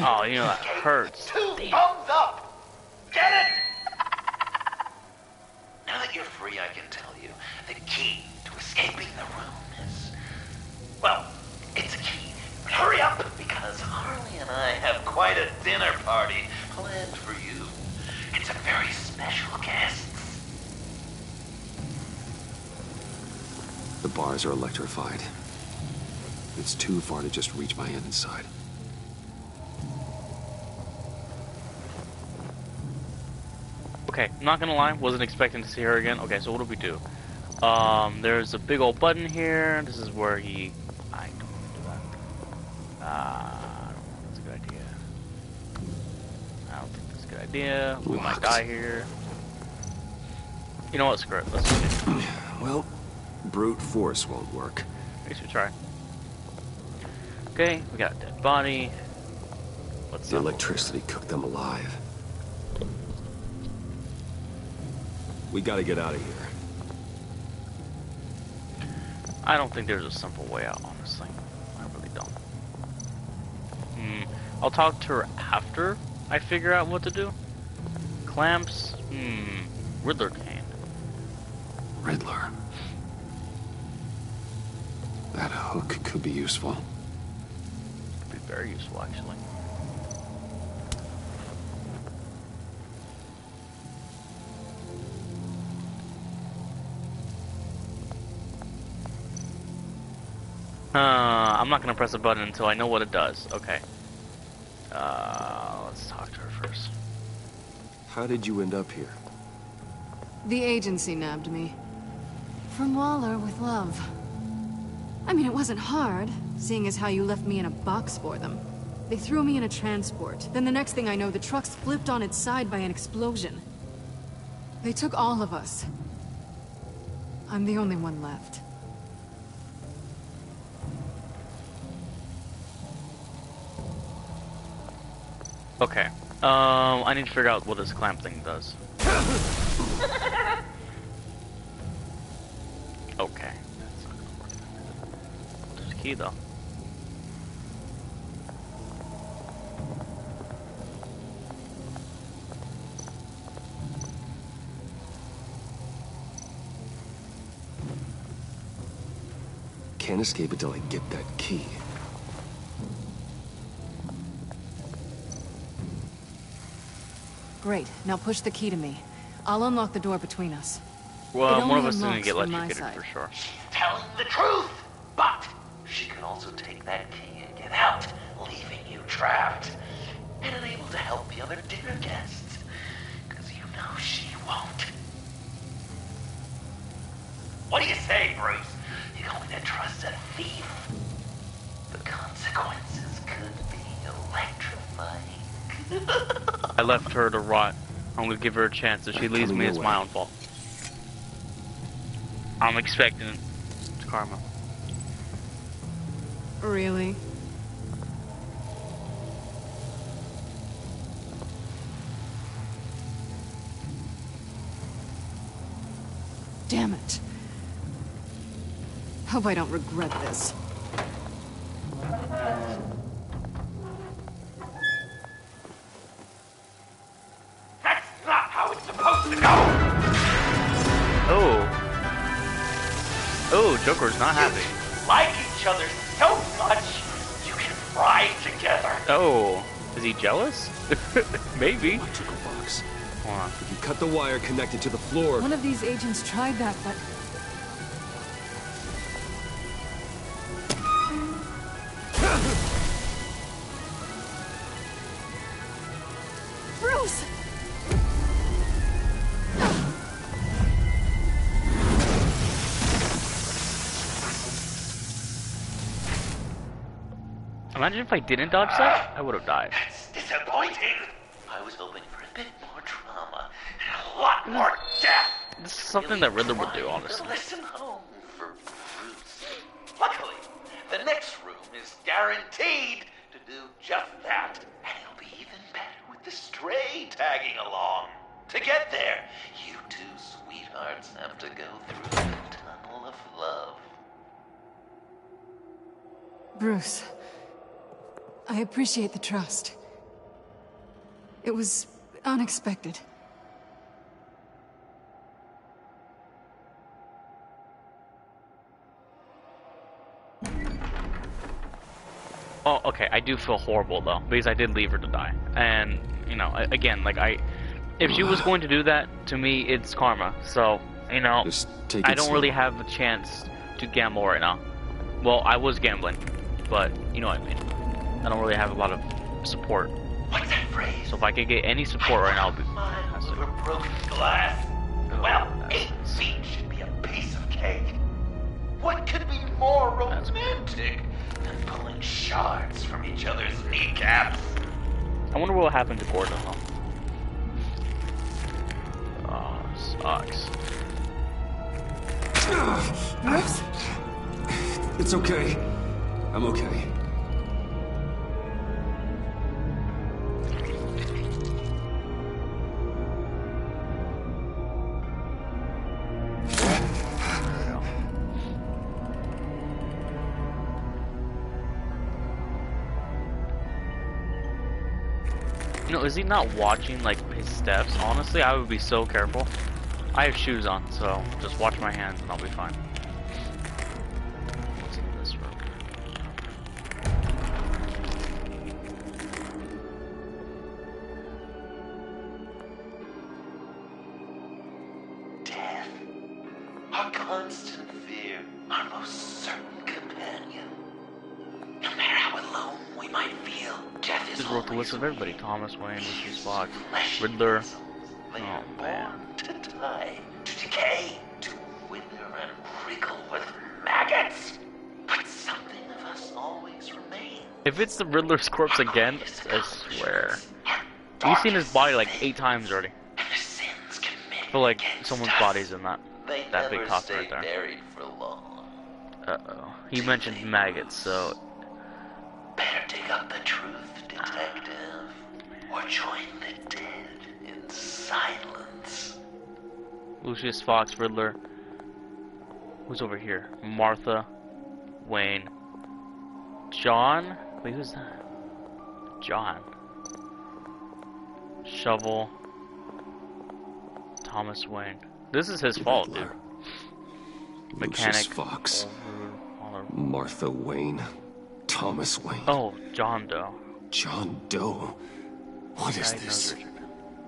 Oh, you know that hurts. 2 thumbs up! Get it? Now that you're free, I can tell you the key to escaping the room is... Well, it's a key. But hurry up, because Harley and I have quite a dinner party planned for you. It's a very special guest. The bars are electrified. It's too far to just reach my hand inside. Okay, I'm not gonna lie, wasn't expecting to see her again. Okay, so what do we do? There's a big old button here. This is where he... I don't want to do that. I don't think that's a good idea. I don't think that's a good idea. We might die here. You know what, screw it. Let's do it. Well, brute force won't work. At least we try. Okay, we got a dead body. What's The electricity cooked them alive. We gotta get out of here. I don't think there's a simple way out, honestly. I really don't. I'll talk to her after I figure out what to do. Clamps? Riddler cane. Riddler. That hook could be useful. Could be very useful, actually. I'm not gonna press a button until I know what it does. Okay. Let's talk to her first. How did you end up here? The agency nabbed me. From Waller with love. I mean, it wasn't hard, seeing as how you left me in a box for them. They threw me in a transport. Then the next thing I know, the truck's flipped on its side by an explosion. They took all of us. I'm the only one left. Okay. I need to figure out what this clamp thing does. Okay. That's not gonna work. There's a key though. Can't escape until I get that key. Great. Now push the key to me. I'll unlock the door between us. Well, one of us is gonna get electrocuted for sure. Telling the truth, but she could also take that key and get out, leaving you trapped, and unable to help the other dinner guests, because you know she won't. What do you say, Bruce? You're going to trust a thief? The consequences could be electrifying. I left her to rot. I'm gonna give her a chance. If she leaves me, it's my own fault. I'm expecting it. It's karma. Really? Damn it. Hope I don't regret this. That's not how it's supposed to go! Oh, Joker's not happy. Like each other so much, you can ride together. Oh, is he jealous? Maybe. Electrical box. Hold on. If you cut the wire connected to the floor... One of these agents tried that, but... Bruce! Imagine if I didn't dodge that, I would have died. That's disappointing. I was hoping for a bit more drama and a lot more death. This is something that Riddler would do, honestly. Listen home for Bruce. Luckily, the next room is guaranteed to do just that. And it'll be even better with the stray tagging along. To get there, you two sweethearts have to go through the tunnel of love. Bruce, I appreciate the trust. It was unexpected. Oh, okay, I do feel horrible though, because I did leave her to die. And, you know, again, like if she was going to do that, to me, it's karma. So, you know, I don't really have a chance to gamble right now. Well, I was gambling, but you know what I mean. I don't really have a lot of support. What's that phrase? So if I could get any support right now, I'll be fantastic. Over broken glass. Well, 8 feet should be a piece of cake. What could be more romantic than pulling shards from each other's kneecaps? I wonder what happened to Gordon though. Oh, sucks. Bruce? It's okay. I'm okay. You know, is he not watching, like, his steps? Honestly, I would be so careful. I have shoes on, so just watch my hands and I'll be fine. What's in this room? Death. Our constant fear. Our most certain companion. No matter how alone we might feel, death is Just wrote the list of everybody. Thomas Wayne, Lucius Fox, Riddler. Oh man. to die, to decay, to wither and wriggle with maggots. But something of us always remains. If it's the Riddler's corpse again, I swear. We've seen his body like 8 times already. I feel like someone's body's in that big coffin right there. Buried for long. Uh-oh. He mentioned maggots, so... Better dig up the truth, detective. Or join the dead in silence. Lucius Fox, Riddler. Who's over here? Martha, Wayne, John? Wait, who's that? John. Shovel. Thomas Wayne. This is his fault, dude. Mechanic. Lucius Fox. Martha Wayne. Thomas Wayne. Oh, John Doe. John Doe. What is this?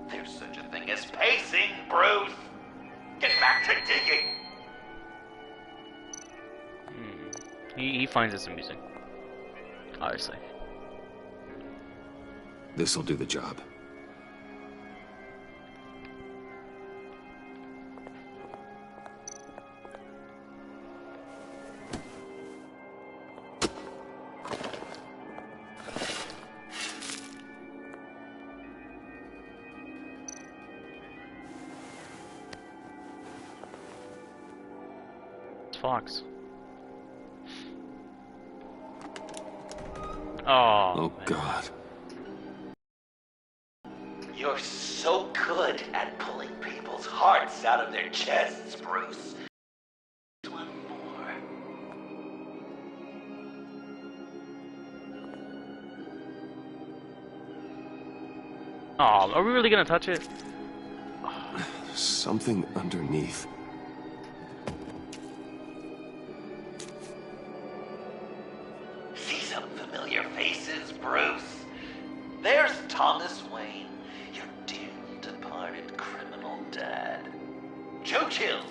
There's such a thing as pacing, Bruce. Get back to digging. He finds this amusing. Obviously. This'll do the job. Fox. Oh God. You're so good at pulling people's hearts out of their chests, Bruce. One more. Oh, are we really gonna touch it? Something underneath. See some familiar faces, Bruce? There's Thomas Wayne, your dear departed criminal dad. Joe Chill,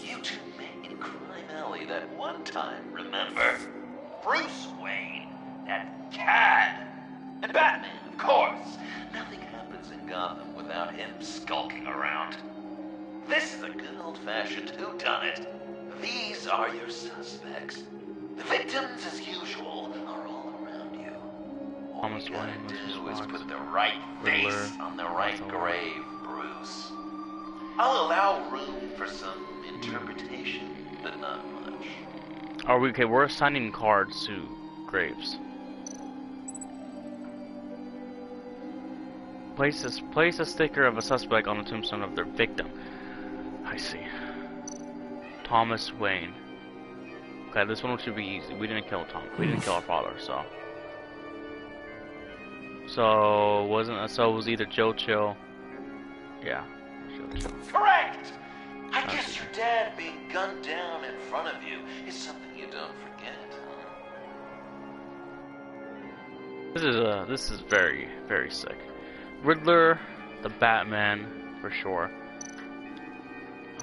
you two met in Crime Alley that one time, remember? Bruce Wayne, that cad. And Batman, of course. Nothing happens in Gotham without him skulking around. This is a good old-fashioned whodunit. These are your suspects. The victims, as usual, are all around you. All you gotta do is put the right face on the right grave, Bruce. I'll allow room for some interpretation, but not much. Are we okay? We're assigning cards to graves. Place a sticker of a suspect on the tombstone of their victim. I see. Thomas Wayne. Okay, this one should be easy. We didn't kill Tom. We didn't kill our father, so. So it was either Joe Chill. Yeah, Joe Chill. Correct! I guess your dad being gunned down in front of you is something you don't forget, huh? This is very, very sick. Riddler, the Batman, for sure.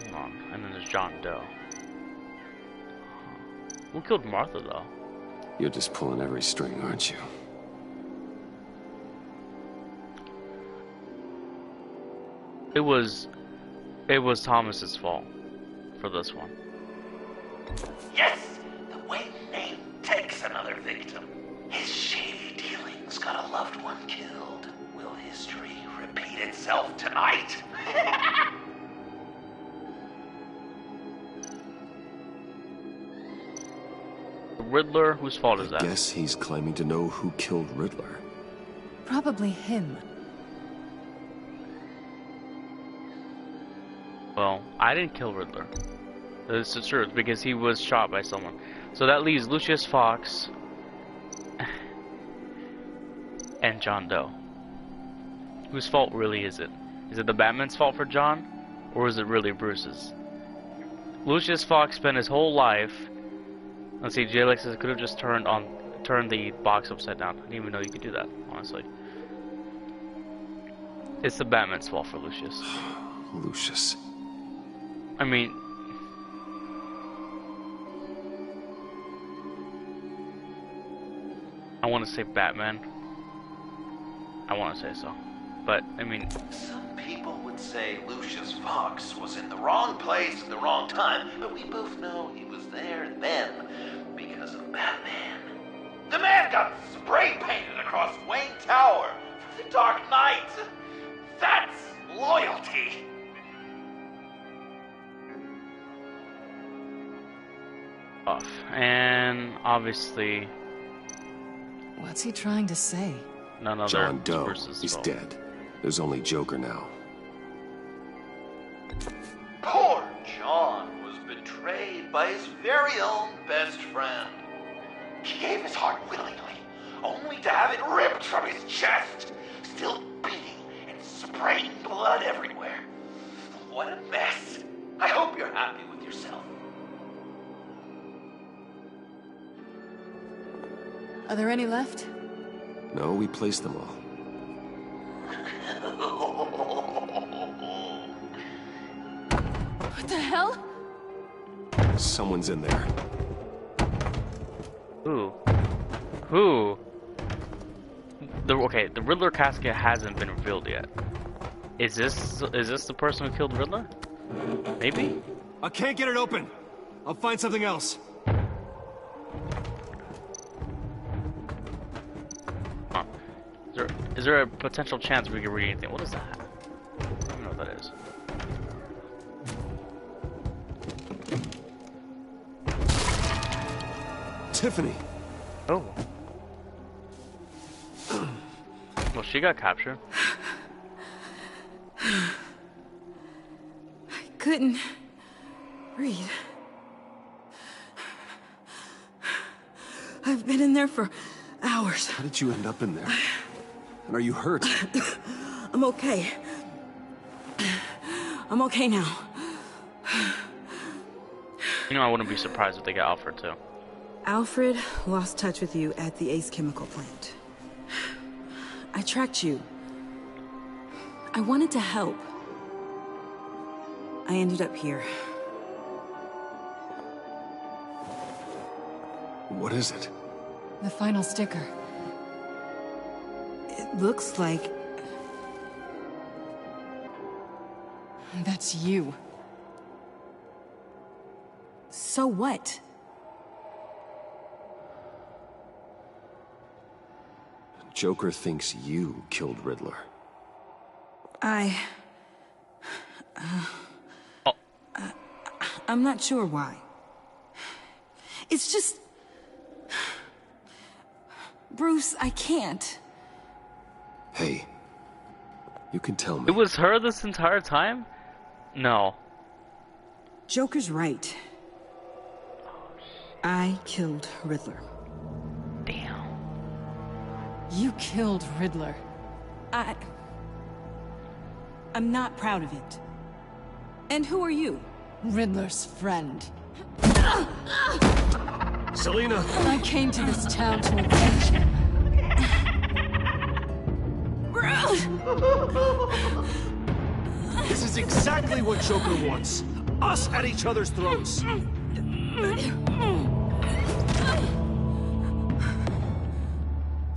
Hold on, and then there's John Doe. Who killed Martha, though? You're just pulling every string, aren't you? It was Thomas's fault for this one. Yes! The Wayne name takes another victim. His shady dealings got a loved one killed. Will history repeat itself tonight? Riddler, whose fault is that? I guess he's claiming to know who killed Riddler. Probably him. Well, I didn't kill Riddler. This is true, because he was shot by someone. So that leaves Lucius Fox and John Doe. Whose fault really is it? Is it the Batman's fault for John? Or is it really Bruce's? Lucius Fox spent his whole life... Let's see, JLX could have just turned the box upside down. I didn't even know you could do that, honestly. It's the Batman's fault for Lucius. Lucius. I mean... I want to say Batman. I want to say so. But, I mean... Some people would would say Lucius Fox was in the wrong place at the wrong time, but we both know he was there then because of Batman. The man got spray painted across Wayne Tower for the Dark Knight. That's loyalty. Off. And obviously... What's he trying to say? None other John Doe versus is Doe. dead. There's only Joker now. Poor John was betrayed by his very own best friend. He gave his heart willingly, only to have it ripped from his chest, still beating and spraying blood everywhere. What a mess. I hope you're happy with yourself. Are there any left? No, we placed them all. What the hell? Someone's in there. Who? Who? The Riddler casket hasn't been revealed yet. Is this the person who killed Riddler? Maybe? I can't get it open. I'll find something else. Huh. Is there a potential chance we can read anything? What is that? I don't know what that is. Tiffany. Oh. Well, she got captured. I couldn't breathe. I've been in there for hours. How did you end up in there? And are you hurt? I'm okay. I'm okay now. You know, I wouldn't be surprised if they got Alfred too. Alfred lost touch with you at the Ace chemical plant. I tracked you. I wanted to help. I ended up here. What is it? The final sticker. It looks like... That's you. So what? Joker thinks you killed Riddler. I'm not sure why. It's just... Bruce, I can't. Hey, you can tell me. It was her this entire time? No. Joker's right. I killed Riddler. Damn. You killed Riddler. I'm not proud of it. And who are you? Riddler's friend. Selina! I came to this town to avenge him. Bruce! This is exactly what Joker wants. Us at each other's throats.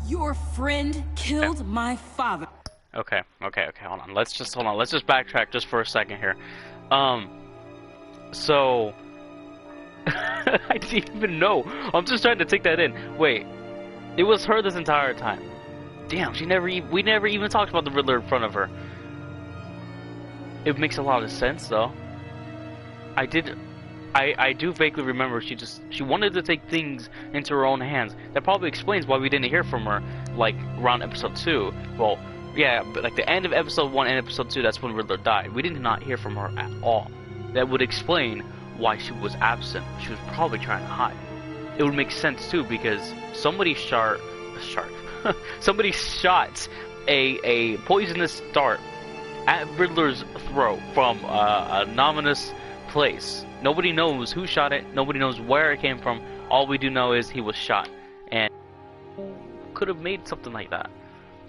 Your friend killed my father. Okay, hold on. Let's just backtrack just for a second here. So I didn't even know. I'm just trying to take that in. Wait, it was her this entire time. Damn, we never even talked about the Riddler in front of her. It makes a lot of sense though. I do vaguely remember she wanted to take things into her own hands. That probably explains why we didn't hear from her like around episode 2. Well, yeah, but like the end of episode 1 and episode 2, that's when Riddler died. We did not hear from her at all. That would explain why she was absent. She was probably trying to hide. It would make sense too because somebody shot a poisonous dart at Riddler's throat from an ominous place. Nobody knows who shot it. Nobody knows where it came from. All we do know is he was shot. And who could have made something like that?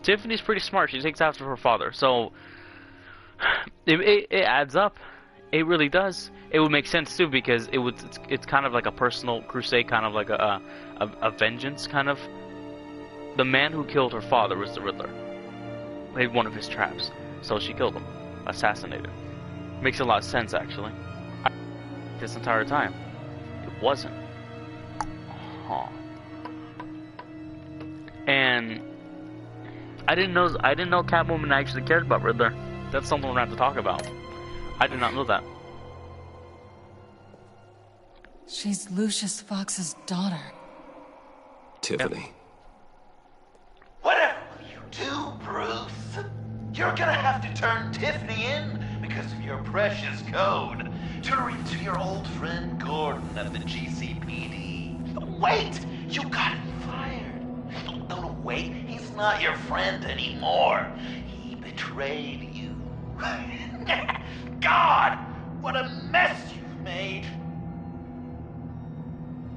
Tiffany's pretty smart. She takes after her father. So it adds up. It really does. It would make sense too because it's kind of like a personal crusade, kind of like a vengeance kind of. The man who killed her father was the Riddler. Made one of his traps, so she killed him. assassinated. Makes a lot of sense, actually. This entire time, it wasn't. Huh. And I didn't know Catwoman actually cared about Riddler. That's something we're gonna have to talk about. I did not know that. She's Lucius Fox's daughter. Tiffany. Whatever will you do, Bruce? You're gonna have to turn Tiffany in because of your precious code. Turn her into your old friend Gordon at the GCPD. Wait! You got him fired. No, wait. He's not your friend anymore. He betrayed you. God! What a mess you've made.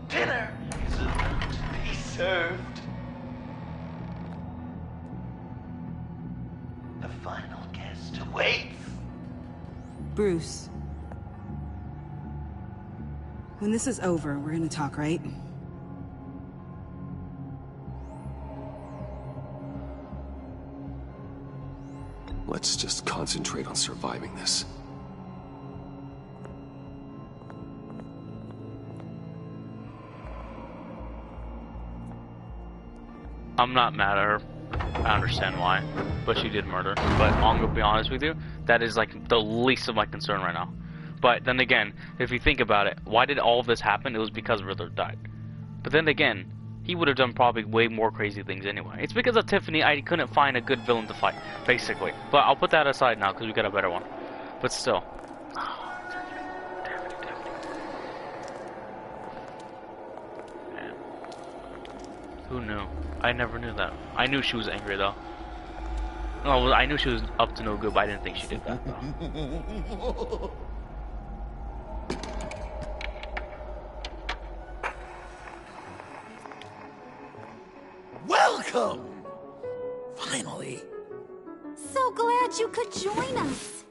Dinner is about to be served. The final guest awaits. Bruce. When this is over, we're gonna talk, right? Let's just concentrate on surviving this. I'm not mad at her. I understand why, but she did murder. But I'm gonna be honest with you, that is like the least of my concern right now. But then again, if you think about it, why did all of this happen? It was because Riddler died. But then again, he would have done probably way more crazy things anyway. It's because of Tiffany I couldn't find a good villain to fight, basically. But I'll put that aside now because we got a better one. But still. Man. Who knew? I never knew that. I knew she was angry though. No, I knew she was up to no good, but I didn't think she did that though. Welcome! Finally. So glad you could join us.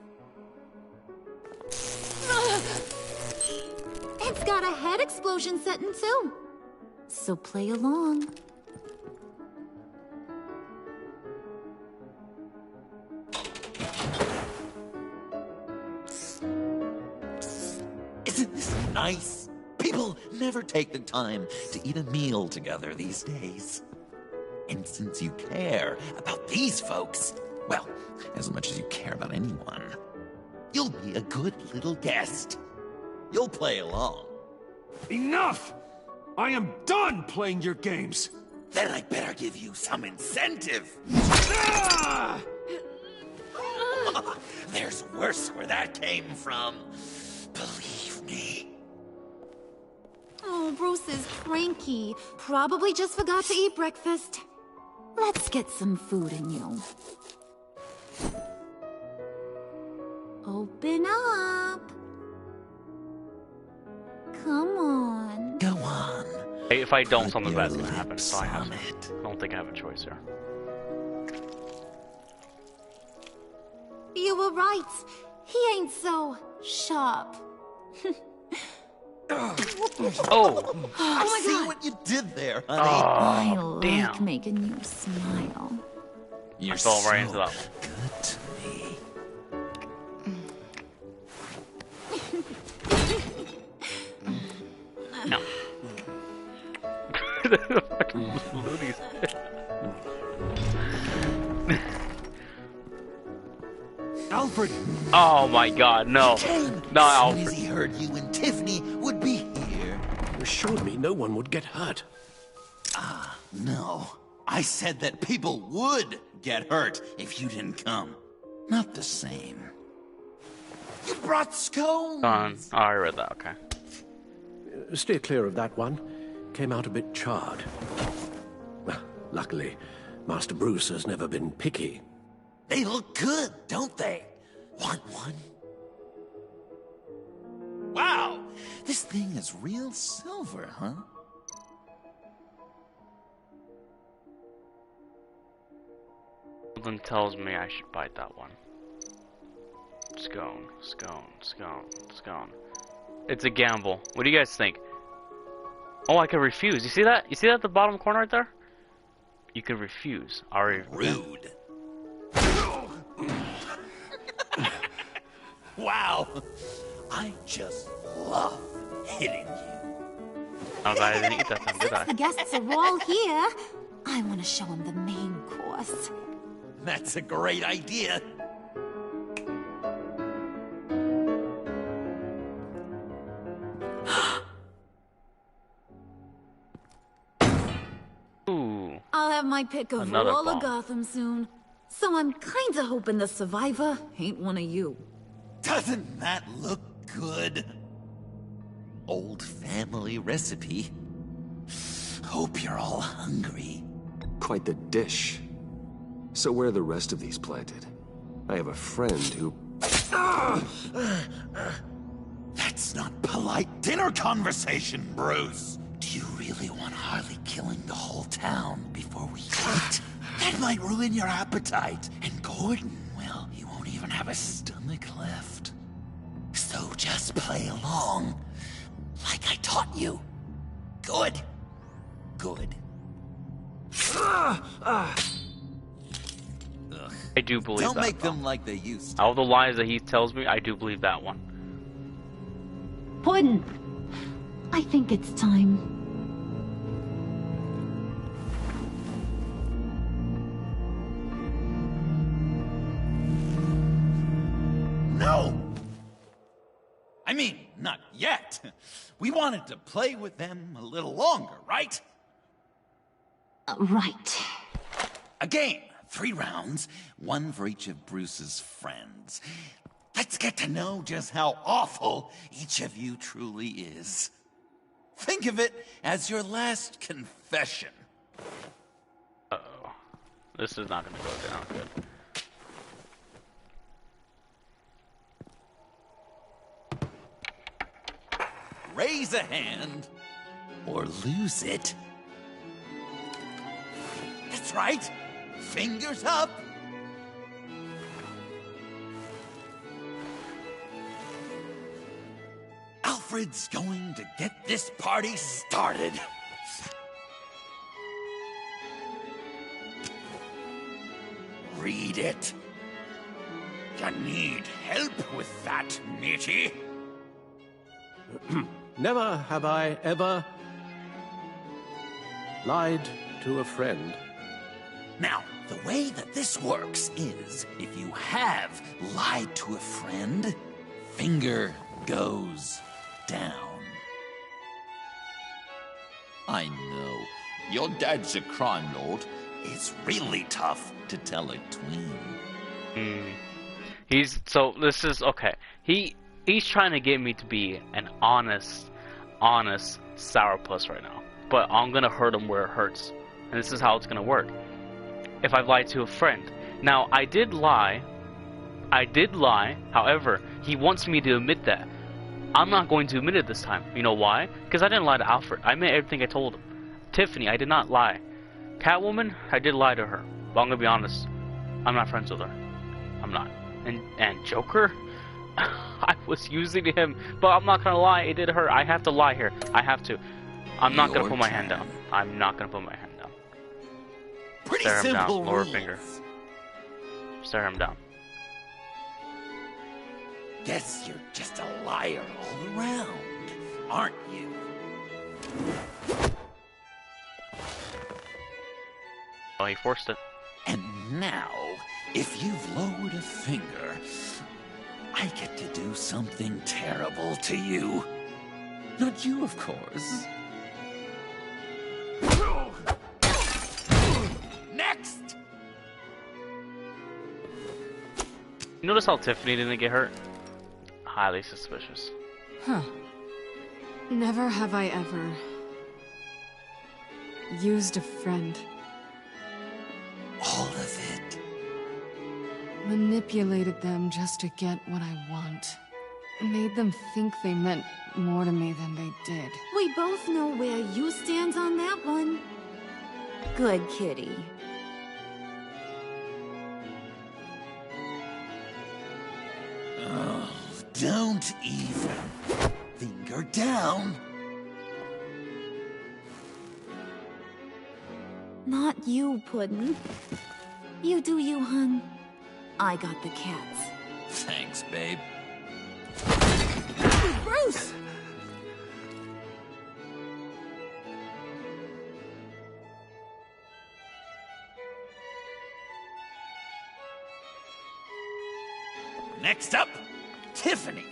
It's got a head explosion setting too. So play along. Isn't this nice? People never take the time to eat a meal together these days. And since you care about these folks, well, as much as you care about anyone, you'll be a good little guest. You'll play along. Enough! I am done playing your games! Then I better give you some incentive. Ah! There's worse where that came from. Believe me. Oh, Bruce is cranky. Probably just forgot to eat breakfast. Let's get some food in you. Open up. Come on. Go on. Hey, if I don't, something bad's gonna happen, so I don't think I have a choice here. You were right. He ain't so sharp. Oh! I see what you did there, honey. I Oh, like damn. making you smile. You're I fell right into so that one. good to me. No. Alfred! Oh my god, no. No, As soon as Alfred. he heard you and Tiffany would be here. You assured me no one would get hurt. No. I said that people would get hurt if you didn't come. Not the same. You brought scones! Oh, I read that, okay. Steer clear of that one. Came out a bit charred. Well, luckily, Master Bruce has never been picky. They look good, don't they? Want one? Wow! This thing is real silver, huh? Something tells me I should bite that one. Scone, scone, scone, scone. It's a gamble. What do you guys think? Oh, I can refuse. You see that? You see that at the bottom corner right there? You can refuse. Rude. Wow. I just love hitting you. Oh, God, I didn't eat that time, did I? The guests are all here. I want to show them the main course. That's a great idea. Ooh. I'll have my pick of Another all bomb. of Gotham soon. So I'm kinda hoping the survivor ain't one of you. Doesn't that look good? Old family recipe. Hope you're all hungry. Quite the dish. So where are the rest of these planted? I have a friend who... That's not polite dinner conversation, Bruce. Do you really want Harley killing the whole town before we eat? That might ruin your appetite. And Gordon, well, he won't even have a stomach left. So just play along, like I taught you. Good. Good. I do believe Don't that. make them like they used to. All the lies that he tells me, I do believe that one. Puddin', I think it's time. No! I mean, not yet. We wanted to play with them a little longer, right? Right. A game. 3 rounds, 1 for each of Bruce's friends. Let's get to know just how awful each of you truly is. Think of it as your last confession. Uh-oh. This is not gonna go down good. Raise a hand, or lose it. That's right. Fingers up. Alfred's going to get this party started. Read it. You need help with that, matey? Never have I ever lied to a friend. Now, the way that this works is, if you have lied to a friend, finger goes down. I know, your dad's a crime lord. It's really tough to tell a tween. So this is okay. He's trying to get me to be an honest sourpuss right now. But I'm gonna hurt him where it hurts. And this is how it's gonna work. If I've lied to a friend. Now, I did lie. However, he wants me to admit that. I'm not going to admit it this time. You know why? Because I didn't lie to Alfred. I meant everything I told him. Tiffany, I did not lie. Catwoman, I did lie to her. But I'm gonna be honest. I'm not friends with her. I'm not. And Joker? I was using him, but I'm not gonna lie, it did hurt. I have to lie here. I have to. I'm not gonna put my hand down. I'm not gonna put my hand down. Pretty Stare him down. simple Lower rules. finger. Stare him down. Guess you're just a liar all around, aren't you? Oh, he forced it. And now, if you've lowered a finger, I get to do something terrible to you. Not you, of course. Next! You notice how Tiffany didn't get hurt? Highly suspicious. Huh. Never have I ever used a friend. All of it. Manipulated them just to get what I want. Made them think they meant more to me than they did. We both know where you stand on that one. Good kitty. Oh, don't even. Finger down. Not you, Puddin'. You do you, hun. I got the cats. Thanks, babe. Next up, Tiffany.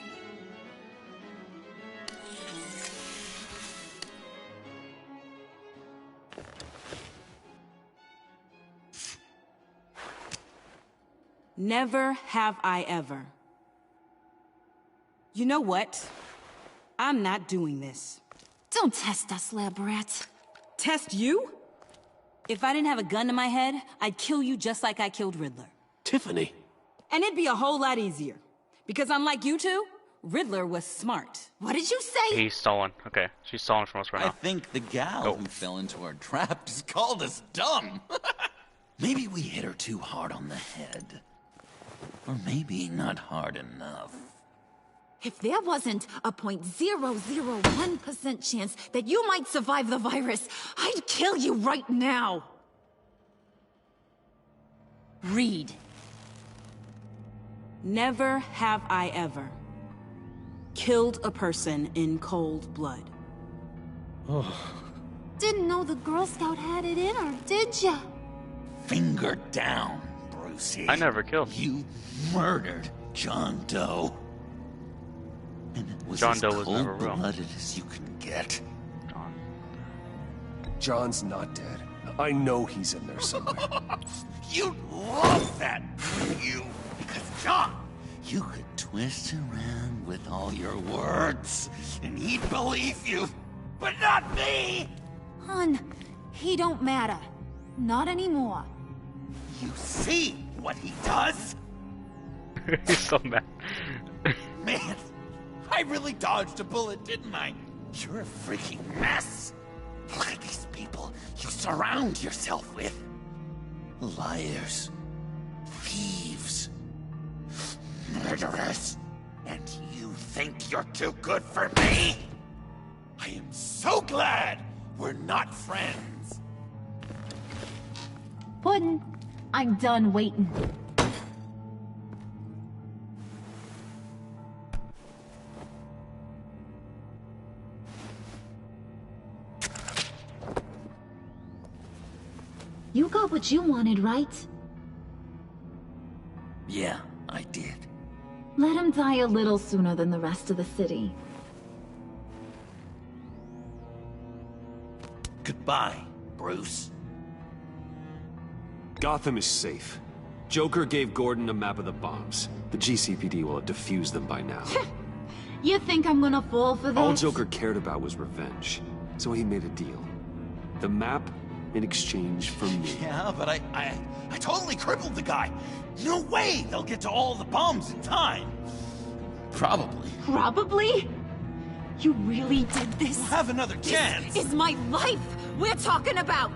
Never have I ever. You know what? I'm not doing this. Don't test us, lab rat. Test you? If I didn't have a gun to my head, I'd kill you just like I killed Riddler. Tiffany. And it'd be a whole lot easier. Because unlike you two, Riddler was smart. What did you say? He's stolen. Okay, she's stolen from us right now. I think the gal who fell into our trap just called us dumb. Maybe we hit her too hard on the head. Or maybe not hard enough. If there wasn't a 0.001% chance that you might survive the virus, I'd kill you right now. Read. Never have I ever killed a person in cold blood. Didn't know the Girl Scout had it in her, did ya? Finger down, Brucey. I never killed. You murdered John Doe. And it was John Doe was never real. cold-blooded as you can get. John's not dead. I know he's in there somewhere. You'd love that, wouldn't you? Because John, you could twist around with all your words, and he'd believe you, but not me! Hun, he don't matter. Not anymore. You see what he does? He's so mad. Man, I really dodged a bullet, didn't I? You're a freaking mess. Look at these people you surround yourself with. Liars. Thieves. Murderers. And you think you're too good for me? I am so glad we're not friends. Puddin', I'm done waiting. You got what you wanted, right? Yeah, I did. Let him die a little sooner than the rest of the city. Goodbye, Bruce. Gotham is safe. Joker gave Gordon a map of the bombs. The GCPD will have defused them by now. You think I'm gonna fall for this? All Joker cared about was revenge, so he made a deal. The map in exchange for me. Yeah, but I totally crippled the guy. No way they'll get to all the bombs in time. Probably. Probably? You really did this? We'll have another chance. This is my life we're talking about.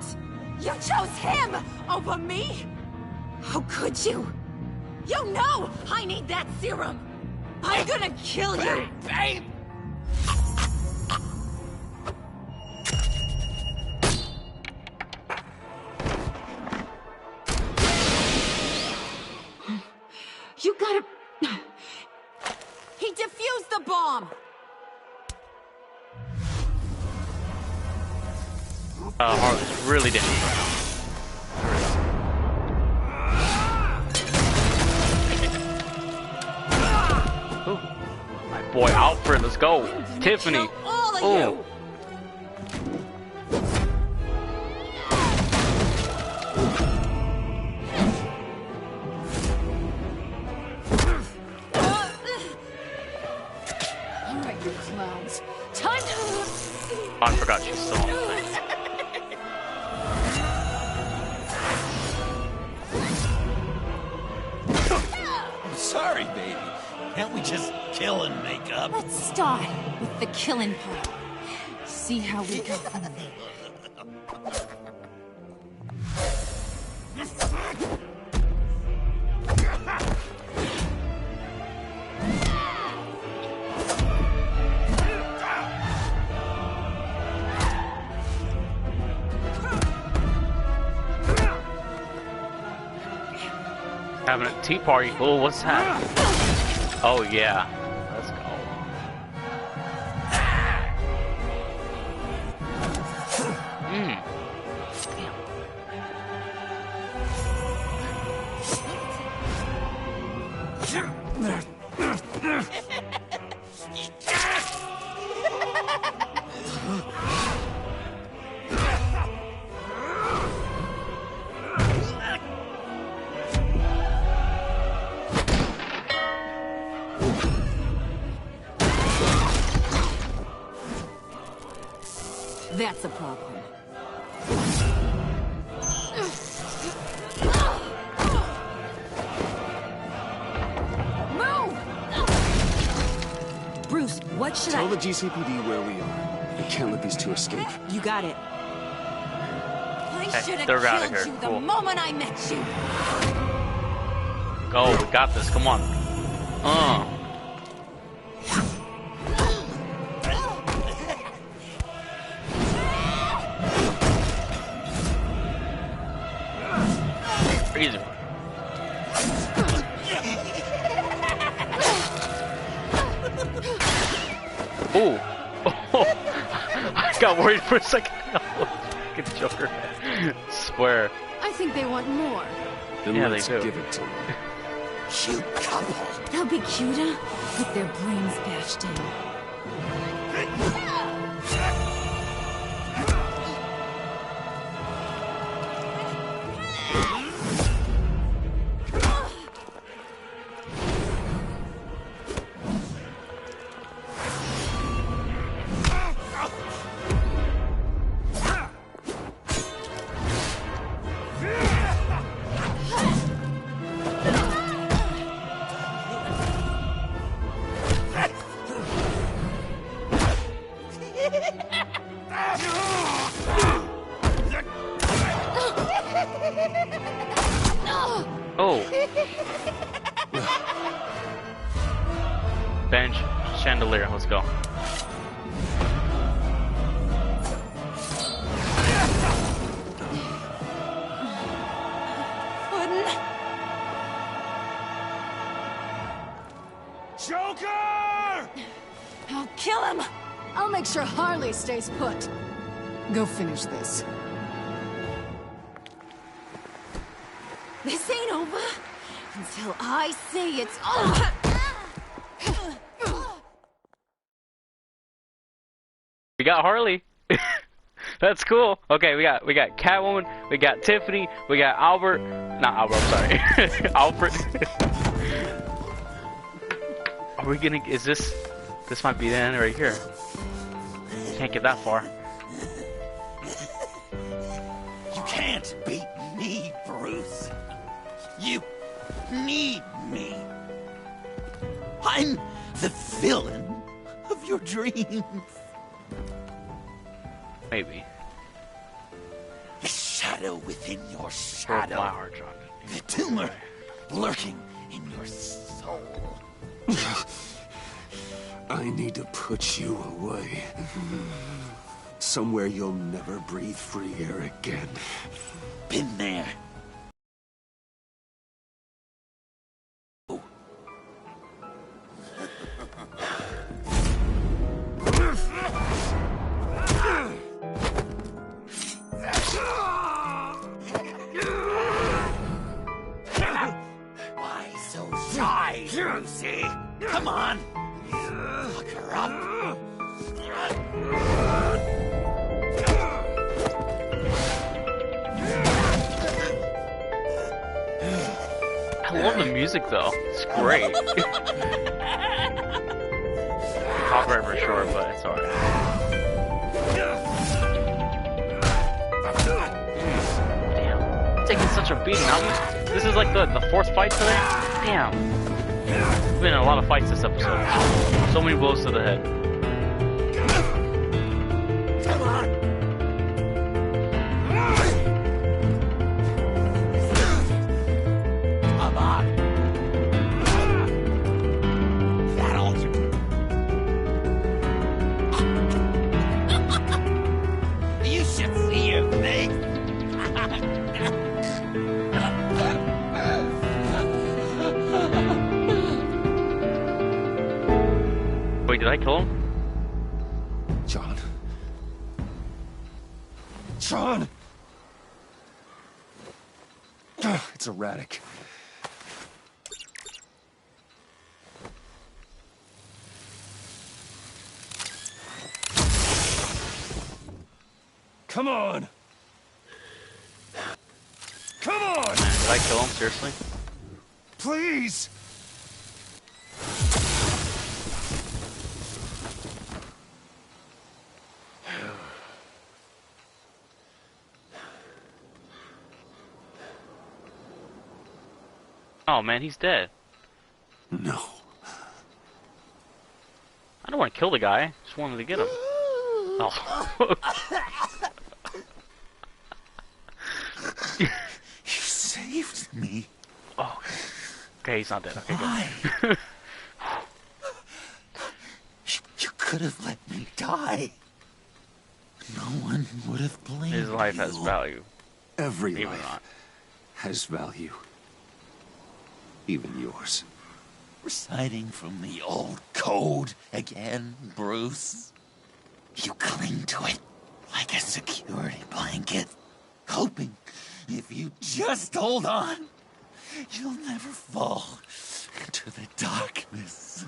You chose him over me? How could you? You know I need that serum. I'm gonna kill you. Babe! You gotta... He defused the bomb! Harley's really dangerous. Ooh. My boy Alfred, let's go. Tiffany. All of you. Alright, you clowns. Time to... Oh, I forgot she's still on the thing. I'm sorry, baby. Can't we just kill and make up? Let's start with the killing part. See how we go from there. Having a tea party. Oh, what's that? Oh yeah. Let's go. That's a problem. Move! Bruce, what should Tell the GCPD where we are. We can't let these two escape. You got it. I should have they're outta killed here. you Cool. the moment I met you. Go, we got this. Come on. Easy. Ooh. I got worried for a second. Fucking Joker. Swear. I think they want more. Then Yeah, let's they do. give it to them. You couple. They'll be cuter with their brains bashed in. Oh. Bench, chandelier, let's go. Joker! I'll kill him! I'll make sure Harley stays put. Go finish this. This ain't over until I say it's over. We got Harley. That's cool. Okay, we got Catwoman, we got Tiffany, we got Albert. Not Albert, I'm sorry. Alfred. Are we gonna? Is this? This might be the end right here. Can't get that far. You can't beat me, Bruce. You need me. I'm the villain of your dreams. Maybe. The shadow within your Broke shadow. my heart, John. The tumor lurking in your soul. I need to put you away. Somewhere you'll never breathe free air again. Been there. Why so shy, Brucey? Come on. Look her up. I love the music though. It's great. Copyright for sure, but it's alright. Damn. Taking such a beating. This is like the fourth fight today? Damn. There's been a lot of fights this episode. So many blows to the head. Come on. Come on. That'll do. You should see your face. Wait, did I kill him? John. John! It's erratic. Come on! Come on! Man, did I kill him? Seriously? Please! Oh man, he's dead. No. I don't want to kill the guy. Just wanted to get him. Oh. You saved me. Oh. Okay, he's not dead. Okay, Why? good. You could have let me die. No one would have blamed His life you. has value. Every Even life not. has value. Even yours. Reciting from the old code again, Bruce. You cling to it like a security blanket, hoping if you just hold on, you'll never fall into the darkness.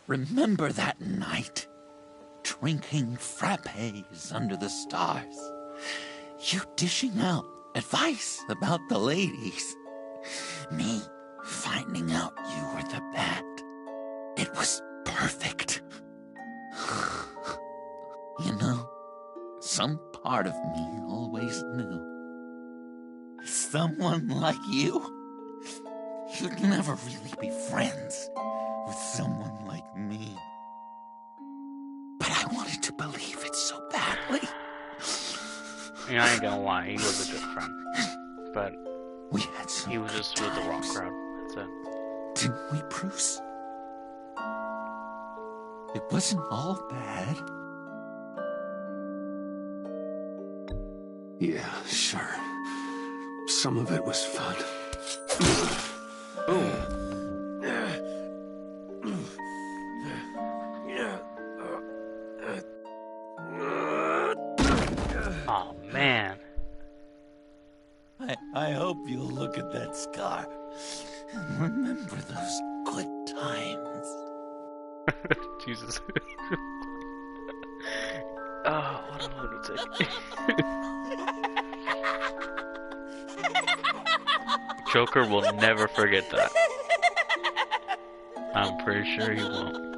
Remember that night? Drinking frappes under the stars. You dishing out advice about the ladies. Me finding out you were the bat. It was perfect. You know, some part of me always knew. Someone like you, you'd never really be friends with someone like me. But I wanted to believe it so badly. Yeah, I ain't gonna lie, he was a good friend. But we had some he was just with the wrong crowd. That's it. Didn't we, Bruce? It wasn't all bad. Yeah, sure. Some of it was fun. Oh man. I hope you'll look at that scar and remember those good times. Jesus. Oh, what a lunatic. Joker will never forget that. I'm pretty sure he won't.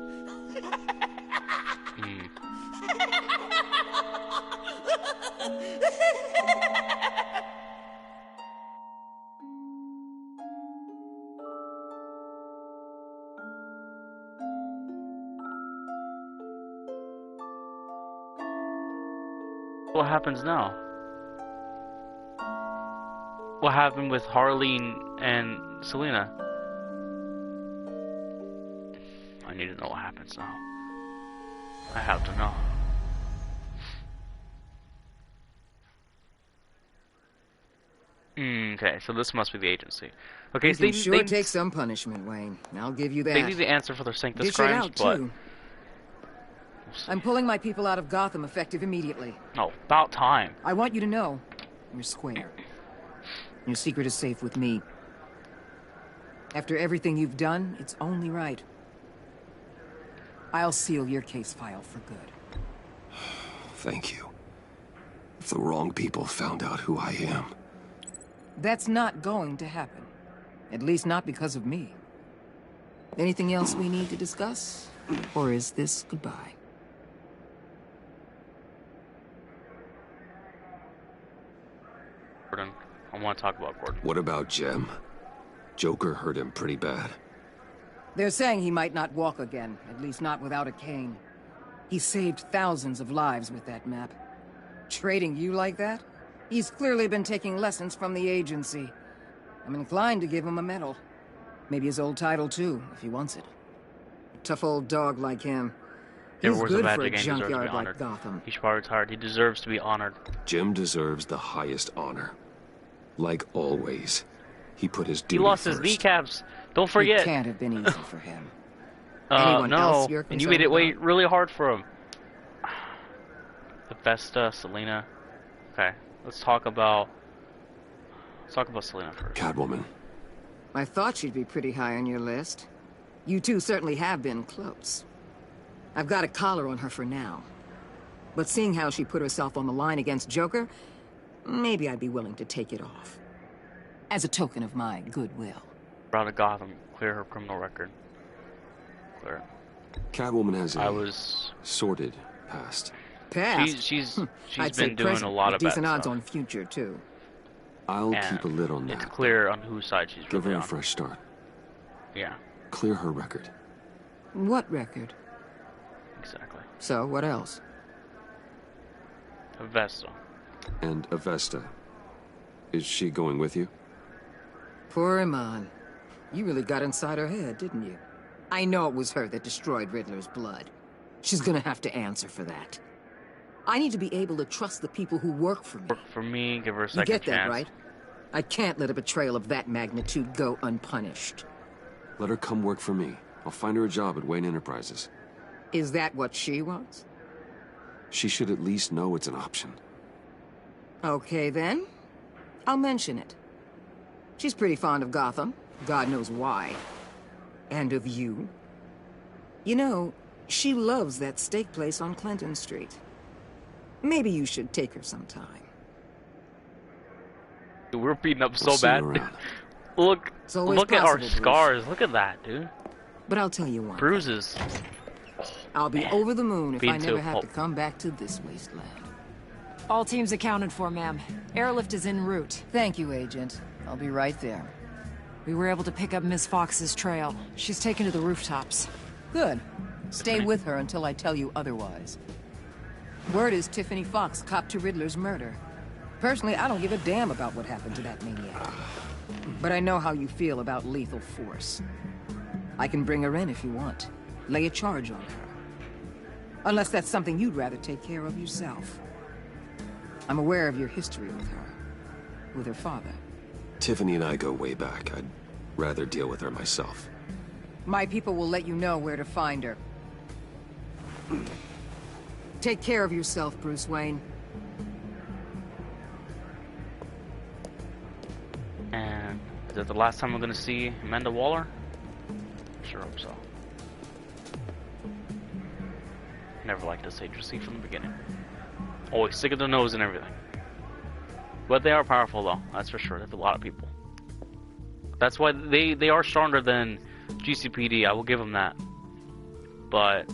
What happens now? What happened with Harley and Selena? I need to know what happens now. I have to know. Okay, so this must be the agency. Okay, You so can sure take some punishment, Wayne. I'll give you that. They need the answer for their Sanctus Dish it crimes, out, but... too. I'm pulling my people out of Gotham effective immediately. Oh, about time. I want you to know, you're square. Your secret is safe with me. After everything you've done, it's only right. I'll seal your case file for good. Thank you. If the wrong people found out who I am... That's not going to happen. At least not because of me. Anything else we need to discuss? Or is this goodbye? Gordon. I want to talk about Gordon. What about Jem? Joker hurt him pretty bad. They're saying he might not walk again, at least not without a cane. He saved thousands of lives with that map. Trading you like that? He's clearly been taking lessons from the agency. I'm inclined to give him a medal. Maybe his old title too, if he wants it. A tough old dog like him. He's good for a junkyard like Gotham. He should probably retire. He deserves to be honored. Jem deserves the highest honor. Like always, he put his duty He lost first. his kneecaps. Don't forget. It can't have been easy for him. Anyone No, else you're and you made it concerned wait about? really hard for him. The Vesta, Selena. Okay, let's talk about Selena first. Catwoman. I thought she'd be pretty high on your list. You two certainly have been close. I've got a collar on her for now. But seeing how she put herself on the line against Joker, maybe I'd be willing to take it off. As a token of my goodwill. Out of Gotham, clear her criminal record. Clear it. Catwoman has a sordid past. Past? She's I'd been say doing present, a lot with of bad decent odds stuff. on future, too. I'll And keep a lid on that. It's clear on whose side she's Give really her a on. fresh start. Yeah, Clear her record. What record? exactly. So, what else? Avesta. And Avesta. Is she going with you? Poor Iman. You really got inside her head, didn't you? I know it was her that destroyed Riddler's blood. She's gonna have to answer for that. I need to be able to trust the people who work for me. Work for me, give her a You second get chance. that, right? I can't let a betrayal of that magnitude go unpunished. Let her come work for me. I'll find her a job at Wayne Enterprises. Is that what she wants? She should at least know it's an option. Okay, then. I'll mention it. She's pretty fond of Gotham. God knows why. And of you. You know, she loves that steak place on Clinton Street. Maybe you should take her sometime. We're beaten up We'll so see you bad. around. Look always at our possible, Bruce. scars. Look at that, dude. But I'll tell you one. Bruises. I'll be over the moon if Being I never too have pulp. to come back to this wasteland. All teams accounted for, ma'am. Airlift is en route. Thank you, Agent. I'll be right there. We were able to pick up Miss Fox's trail. She's taken to the rooftops. Good. Stay with her until I tell you otherwise. Word is Tiffany Fox copped to Riddler's murder. Personally, I don't give a damn about what happened to that maniac. But I know how you feel about lethal force. I can bring her in if you want. Lay a charge on her. Unless that's something you'd rather take care of yourself. I'm aware of your history with her. With her father. Tiffany and I go way back. I'd rather deal with her myself. My people will let you know where to find her. Take care of yourself, Bruce Wayne. And is that the last time we're gonna see Amanda Waller? Sure hope so. Never liked this agency from the beginning. Always sick of the nose and everything. But they are powerful though, that's for sure. They have a lot of people. That's why they are stronger than GCPD, I will give them that. But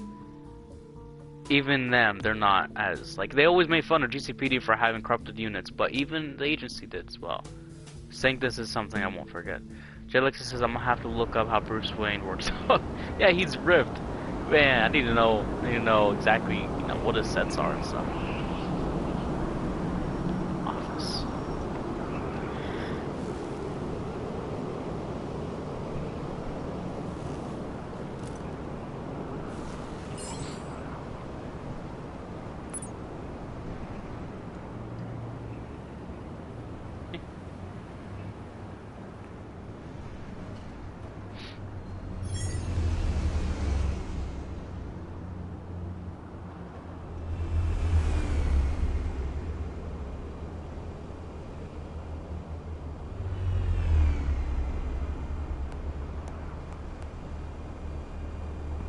even them, they're not as... Like, they always made fun of GCPD for having corrupted units, but even the agency did as well. Saying this is something I won't forget. J. Lexus says I'm gonna have to look up how Bruce Wayne works. Yeah, he's ripped. Man, I need to know exactly, what his sets are and stuff. Office.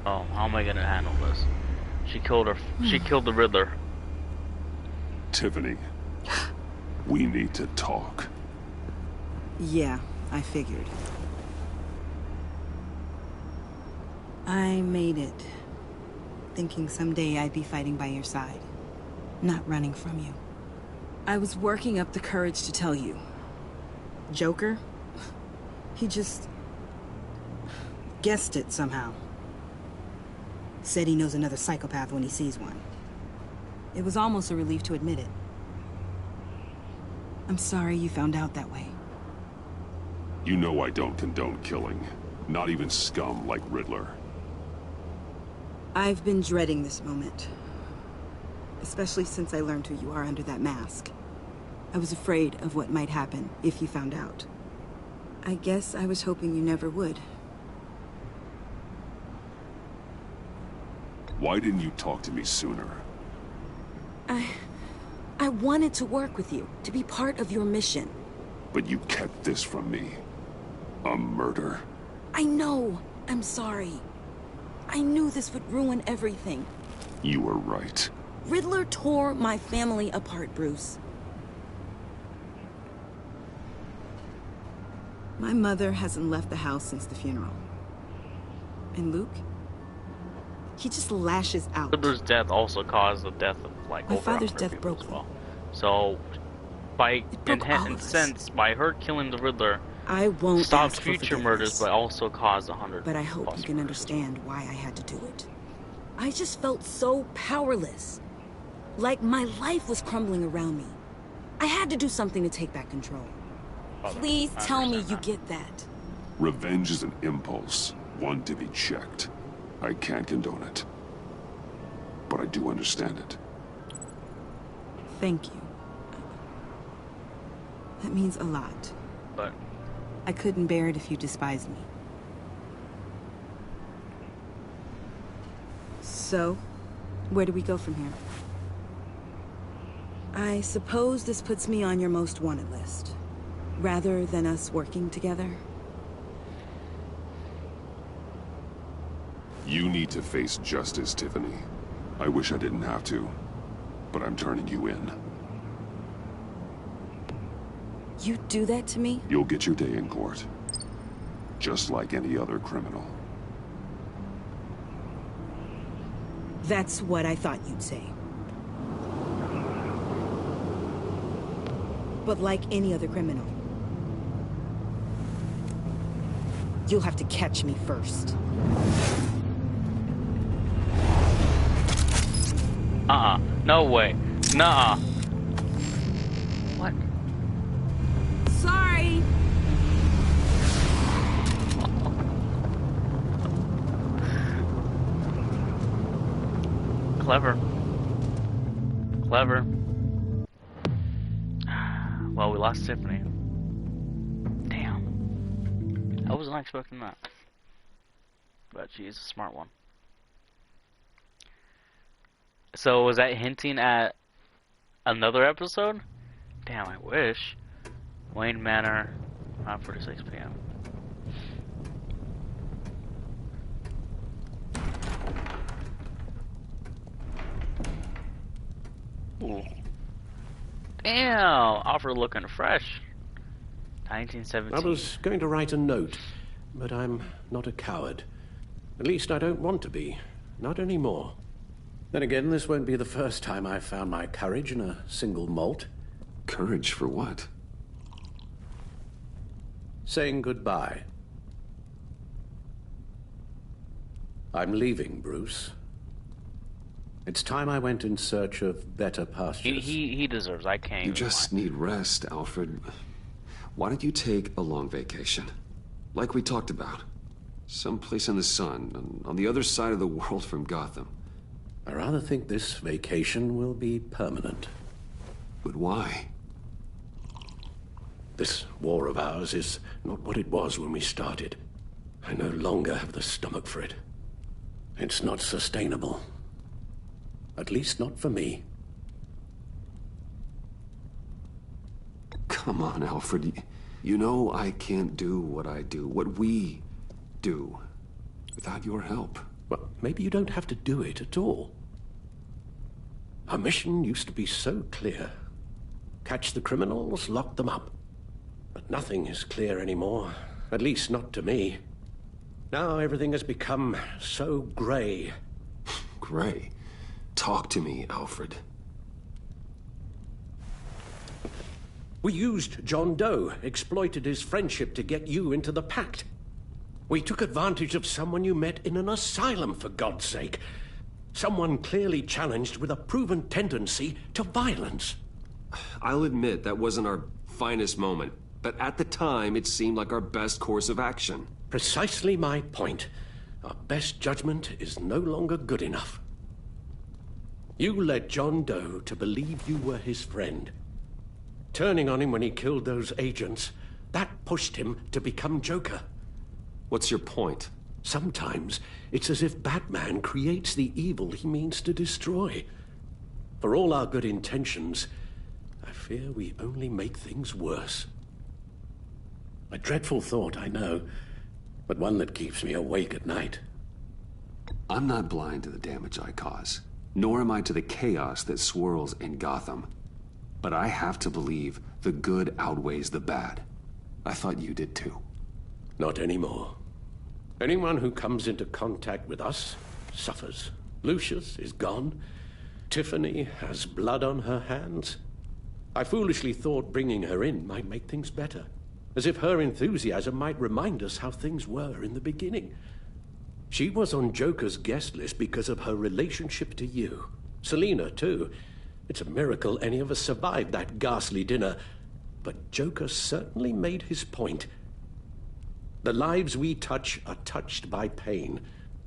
Oh, how am I gonna handle this? She killed her. She killed the Riddler. Tiffany, we need to talk. Yeah, I figured. I made it. Thinking someday I'd be fighting by your side. Not running from you. I was working up the courage to tell you. Joker? He just... guessed it somehow. Said he knows another psychopath when he sees one. It was almost a relief to admit it. I'm sorry you found out that way. You know I don't condone killing. Not even scum like Riddler. I've been dreading this moment. Especially since I learned who you are under that mask. I was afraid of what might happen if you found out. I guess I was hoping you never would. Why didn't you talk to me sooner? I wanted to work with you, to be part of your mission. But you kept this from me. A murder. I know. I'm sorry. I knew this would ruin everything. You were right. Riddler tore my family apart, Bruce. My mother hasn't left the house since the funeral. And Luke? He just lashes out. Riddler's death also caused the death of like My over father's 100 death people broke as well. So, by in sense, by her killing the Riddler, I won't stopped ask for future murders, forgiveness. but also caused 100. But I hope you can understand why I had to do it. I just felt so powerless. Like my life was crumbling around me. I had to do something to take back control. Please tell me you get that. Revenge is an impulse, one to be checked. I can't condone it. But I do understand it. Thank you. That means a lot. But I couldn't bear it if you despised me. So, where do we go from here? I suppose this puts me on your most wanted list, rather than us working together. You need to face justice, Tiffany. I wish I didn't have to, but I'm turning you in. You do that to me? You'll get your day in court, just like any other criminal. That's what I thought you'd say. But like any other criminal, you'll have to catch me first. No way. Nuh-uh. What? Sorry. Clever. Clever. Well, we lost Tiffany. Damn. I wasn't expecting that. But she's a smart one. So, was that hinting at another episode? Damn, I wish. Wayne Manor, 9:46 p.m. Ooh. Damn, Alfred looking fresh. 1917. I was going to write a note, but I'm not a coward. At least I don't want to be. Not anymore. Then again, this won't be the first time I've found my courage in a single malt. Courage for what? Saying goodbye. I'm leaving, Bruce. It's time I went in search of better pastures. He deserves. I can't. You just need rest, Alfred. Why don't you take a long vacation? Like we talked about. Someplace in the sun, on the other side of the world from Gotham. I rather think this vacation will be permanent. But why? This war of ours is not what it was when we started. I no longer have the stomach for it. It's not sustainable. At least not for me. Come on, Alfred. You know I can't do what I do, what we do, without your help. Well, maybe you don't have to do it at all. Our mission used to be so clear. Catch the criminals, lock them up. But nothing is clear anymore. At least not to me. Now everything has become so gray. Gray? Talk to me, Alfred. We used John Doe, exploited his friendship to get you into the pact. We took advantage of someone you met in an asylum, for God's sake. Someone clearly challenged with a proven tendency to violence. I'll admit that wasn't our finest moment, but at the time it seemed like our best course of action. Precisely my point. Our best judgment is no longer good enough. You led John Doe to believe you were his friend. Turning on him when he killed those agents, that pushed him to become Joker. What's your point? Sometimes it's as if Batman creates the evil he means to destroy. For all our good intentions, I fear we only make things worse. A dreadful thought, I know, but one that keeps me awake at night. I'm not blind to the damage I cause, nor am I to the chaos that swirls in Gotham. But I have to believe the good outweighs the bad. I thought you did too. Not anymore. Anyone who comes into contact with us suffers. Lucius is gone. Tiffany has blood on her hands. I foolishly thought bringing her in might make things better, as if her enthusiasm might remind us how things were in the beginning. She was on Joker's guest list because of her relationship to you. Selina, too. It's a miracle any of us survived that ghastly dinner. But Joker certainly made his point. The lives we touch are touched by pain.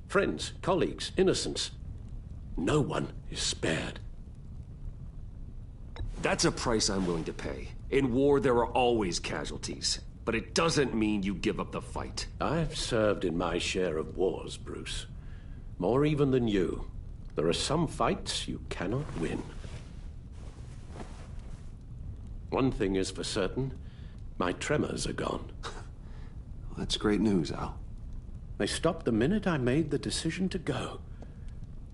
Friends, colleagues, innocents. No one is spared. That's a price I'm willing to pay. In war, there are always casualties. But it doesn't mean you give up the fight. I've served in my share of wars, Bruce. More even than you. There are some fights you cannot win. One thing is for certain. My tremors are gone. That's great news, Al. They stopped the minute I made the decision to go.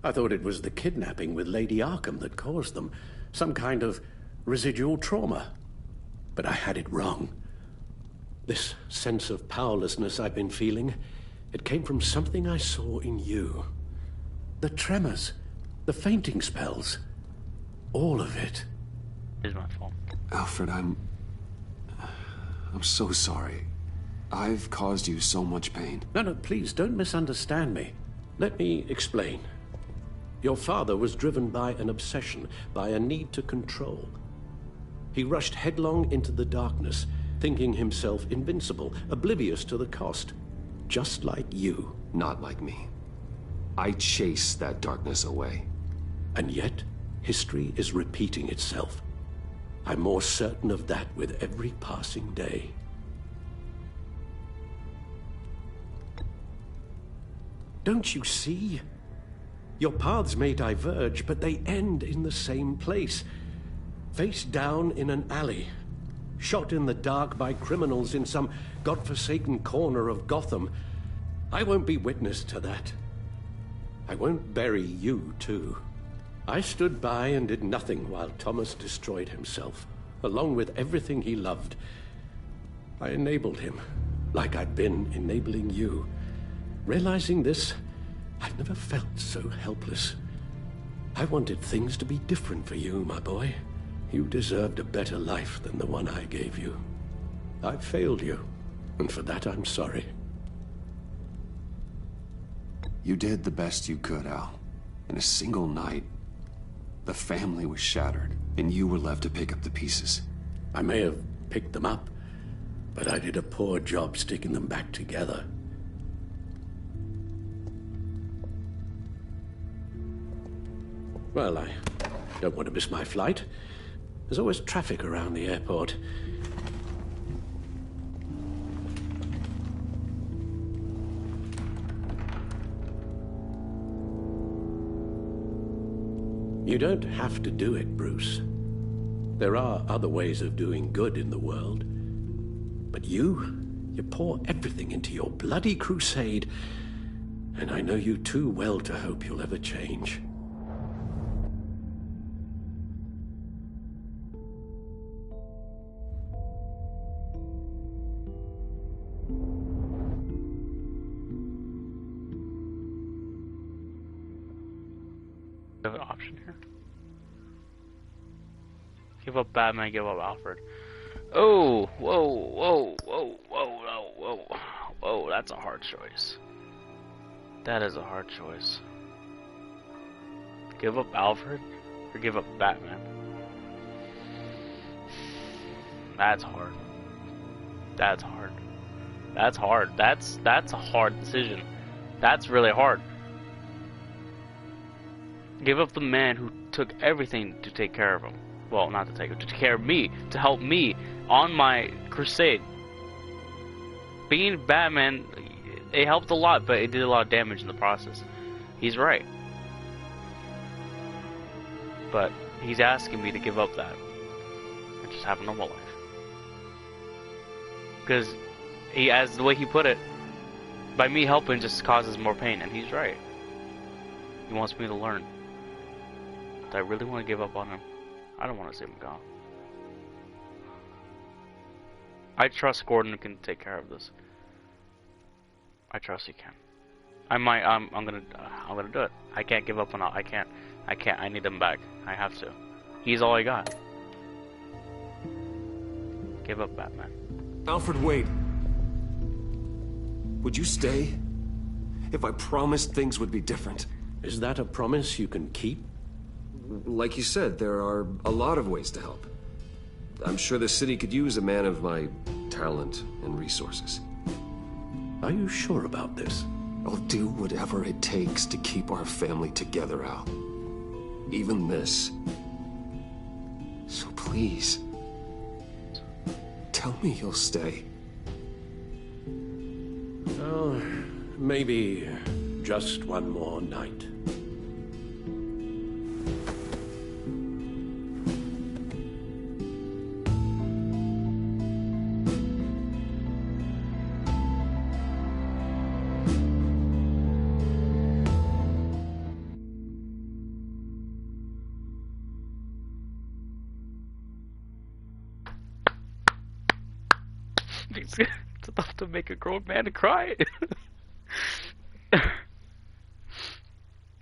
I thought it was the kidnapping with Lady Arkham that caused them. Some kind of residual trauma. But I had it wrong. This sense of powerlessness I've been feeling, it came from something I saw in you. The tremors, the fainting spells, all of it. It's my fault. Alfred, I'm so sorry. I've caused you so much pain. No, please, don't misunderstand me. Let me explain. Your father was driven by an obsession, by a need to control. He rushed headlong into the darkness, thinking himself invincible, oblivious to the cost. Just like you. Not like me. I chase that darkness away. And yet, history is repeating itself. I'm more certain of that with every passing day. Don't you see? Your paths may diverge, but they end in the same place. Face down in an alley. Shot in the dark by criminals in some godforsaken corner of Gotham. I won't be witness to that. I won't bury you, too. I stood by and did nothing while Thomas destroyed himself, along with everything he loved. I enabled him, like I'd been enabling you. Realizing this, I've never felt so helpless. I wanted things to be different for you, my boy. You deserved a better life than the one I gave you. I failed you, and for that I'm sorry. You did the best you could, Al. In a single night, the family was shattered, and you were left to pick up the pieces. I may have picked them up, but I did a poor job sticking them back together. Well, I don't want to miss my flight. There's always traffic around the airport. You don't have to do it, Bruce. There are other ways of doing good in the world. But you pour everything into your bloody crusade, and I know you too well to hope you'll ever change. Have an option here. Give up Batman, give up Alfred. Oh, whoa, that's a hard choice. That is a hard choice. Give up Alfred or give up Batman? That's hard. That's hard. That's hard. That's a hard decision. That's really hard. Give up the man who took everything to take care of him. Well, not to take care of me, to help me on my crusade. Being Batman, it helped a lot, but it did a lot of damage in the process. He's right. But he's asking me to give up that and just have a normal life. Because he, as the way he put it, by me helping just causes more pain, and he's right. He wants me to learn. Do I really want to give up on him? I don't want to see him go. I trust Gordon can take care of this. I trust he can. I might. I'm gonna. I'm gonna do it. I can't give up on I can't. I need him back. I have to. He's all I got. Give up, Batman. Alfred, wait. Would you stay? If I promised things would be different. Is that a promise you can keep? Like you said, there are a lot of ways to help. I'm sure the city could use a man of my talent and resources. Are you sure about this? I'll do whatever it takes to keep our family together, Al. Even this. So please, tell me you'll stay. Oh, maybe just one more night. It's enough to make a grown man cry.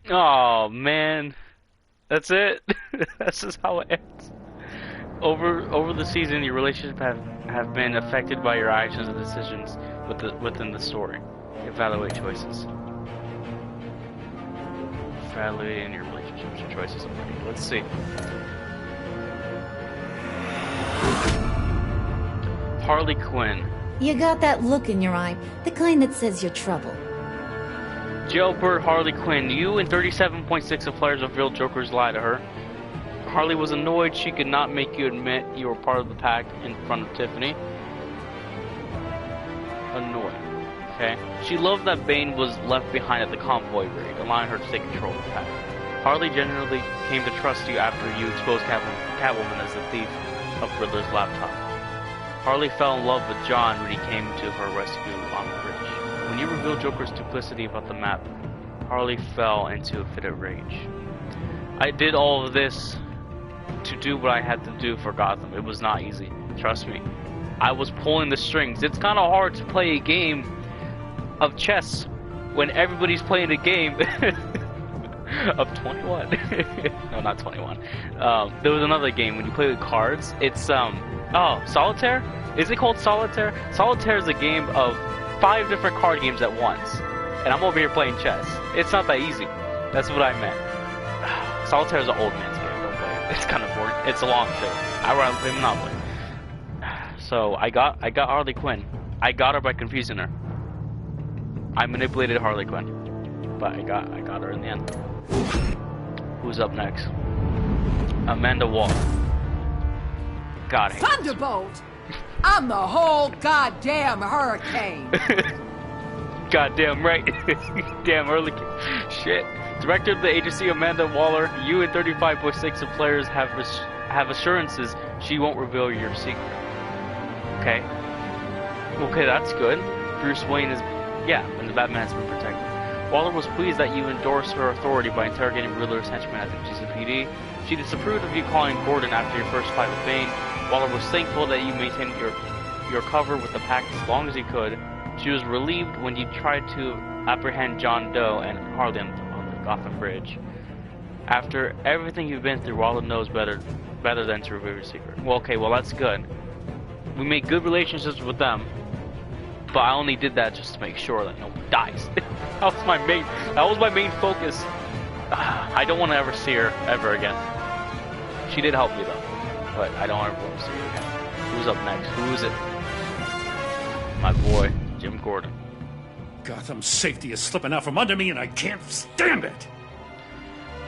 Oh man, that's it. That's just how it ends. Over the season, your relationship have been affected by your actions and decisions within the story. Evaluate choices. Evaluating your relationships and choices already. Let's see. Harley Quinn. You got that look in your eye, the kind that says you're trouble. Jailbird Harley Quinn, you and 37.6 of players of real Jokers lie to her. Harley was annoyed she could not make you admit you were part of the pack in front of Tiffany. Annoyed. Okay. She loved that Bane was left behind at the convoy raid, allowing her to take control of the pack. Harley genuinely came to trust you after you exposed Catwoman as the thief of Riddler's laptop. Harley fell in love with John when he came to her rescue on the bridge. When you revealed Joker's duplicity about the map, Harley fell into a fit of rage. I did all of this to do what I had to do for Gotham. It was not easy. Trust me. I was pulling the strings. It's kind of hard to play a game of chess when everybody's playing a game of 21. No, not 21. There was another game when you play with cards. It's oh, Solitaire? Is it called Solitaire? Solitaire is a game of 5 different card games at once. And I'm over here playing chess. It's not that easy. That's what I meant. Solitaire is an old man's game. Don't play it. It's kind of boring. It's long too. I'd rather play Monopoly. So I got Harley Quinn. I got her by confusing her. I manipulated Harley Quinn. But I got her in the end. Who's up next? Amanda Waller. God, I hate Thunderbolt! I'm the whole goddamn hurricane! Goddamn right. Damn early. Shit. Director of the agency, Amanda Waller, you and 35.6 of players have assurances she won't reveal your secret. Okay. Okay, that's good. Bruce Wayne is... Yeah, and the Batman has been protected. Waller was pleased that you endorsed her authority by interrogating Riddler's henchmen at the GCPD. She disapproved of you calling Gordon after your first fight with Bane. Waller was thankful that you maintained your cover with the pack as long as you could. She was relieved when you tried to apprehend John Doe and Harley on the Gotham Bridge. After everything you've been through, Waller knows better than to reveal your secret. Well, okay, well that's good. We made good relationships with them, but I only did that just to make sure that no one dies. That was my main focus. I don't want to ever see her ever again. She did help me though, but I don't ever want to see her again. Who's up next? Who is it? My boy, Jim Gordon. Gotham's safety is slipping out from under me and I can't stand it!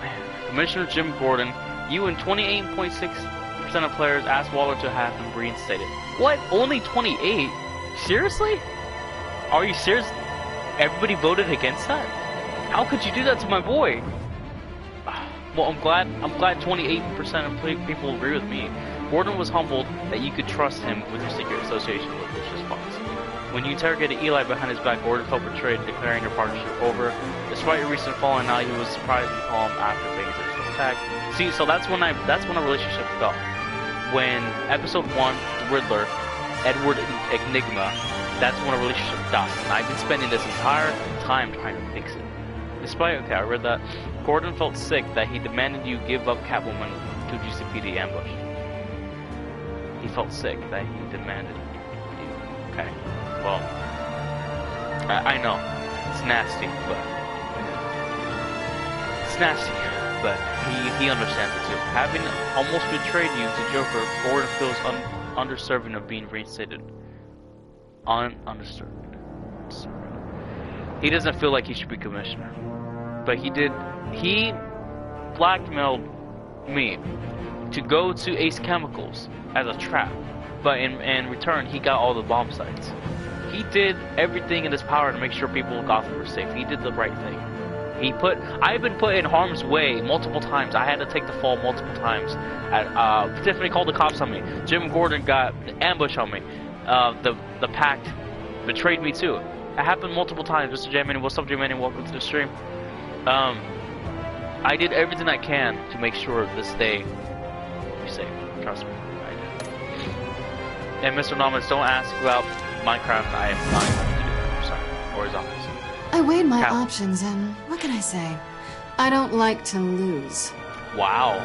Man. Commissioner Jim Gordon, you and 28.6% of players asked Waller to have him reinstated. What? Only 28? Seriously? Are you serious? Everybody voted against that? How could you do that to my boy? Well, I'm glad 28% of people agree with me. Gordon was humbled that you could trust him with your secret association with Lucius Fox. When you interrogated Eli behind his back, Gordon felt betrayed, declaring your partnership over. Despite your recent falling out, he was surprised you called him after Bane's initial attack. See, so that's when a relationship fell. When episode 1, the Riddler, Edward Enigma, that's when a relationship died. And I've been spending this entire time trying to fix it. Despite, okay, I read that. Gordon felt sick that he demanded you give up Catwoman to GCPD ambush. He felt sick that he demanded you. Okay, well, I know it's nasty, but he understands it too. Having almost betrayed you to Joker, Gordon feels undeserving of being reinstated. Undeserving. He doesn't feel like he should be commissioner, but he did. He blackmailed me to go to Ace Chemicals as a trap, but in return he got all the bomb sites. He did everything in his power to make sure people in Gotham were safe. He did the right thing. I've been put in harm's way multiple times. I had to take the fall multiple times. Tiffany called the cops on me. Jim Gordon got ambush on me. The Pact betrayed me too. It happened multiple times. Mr. J-Man, what's up, J-Man? Welcome to the stream. I did everything I can to make sure this day will be safe. Trust me, I did. And Mr. Nomas, don't ask about Minecraft. I am not going to do that. I'm sorry. Or his office. I weighed my options, and what can I say? I don't like to lose. Wow.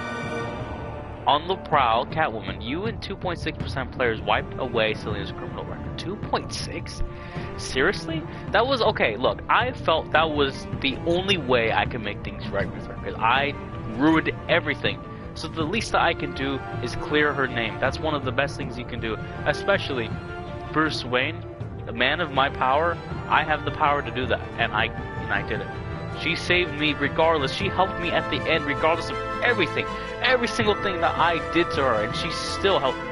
On the prowl, Catwoman, you and 2.6% players wiped away Selina's criminal record. 2.6? Seriously? That was okay. Look, I felt that was the only way I could make things right with her, because I ruined everything. So the least that I can do is clear her name. That's one of the best things you can do, especially Bruce Wayne, the man of my power. I have the power to do that, and I did it. She saved me regardless. She helped me at the end regardless of everything. Every single thing that I did to her, and she still helped me.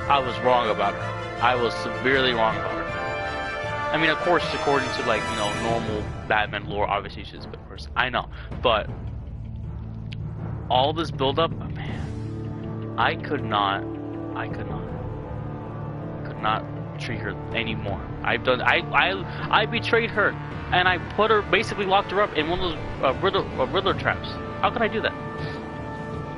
I was wrong about her. I was severely wrong about her. I mean, of course, according to, like, you know, normal Batman lore, obviously she's a good person. I know. But all this build-up, oh, man, I could not treat her anymore. I betrayed her, and I put her, basically locked her up in one of those Riddler traps. How could I do that?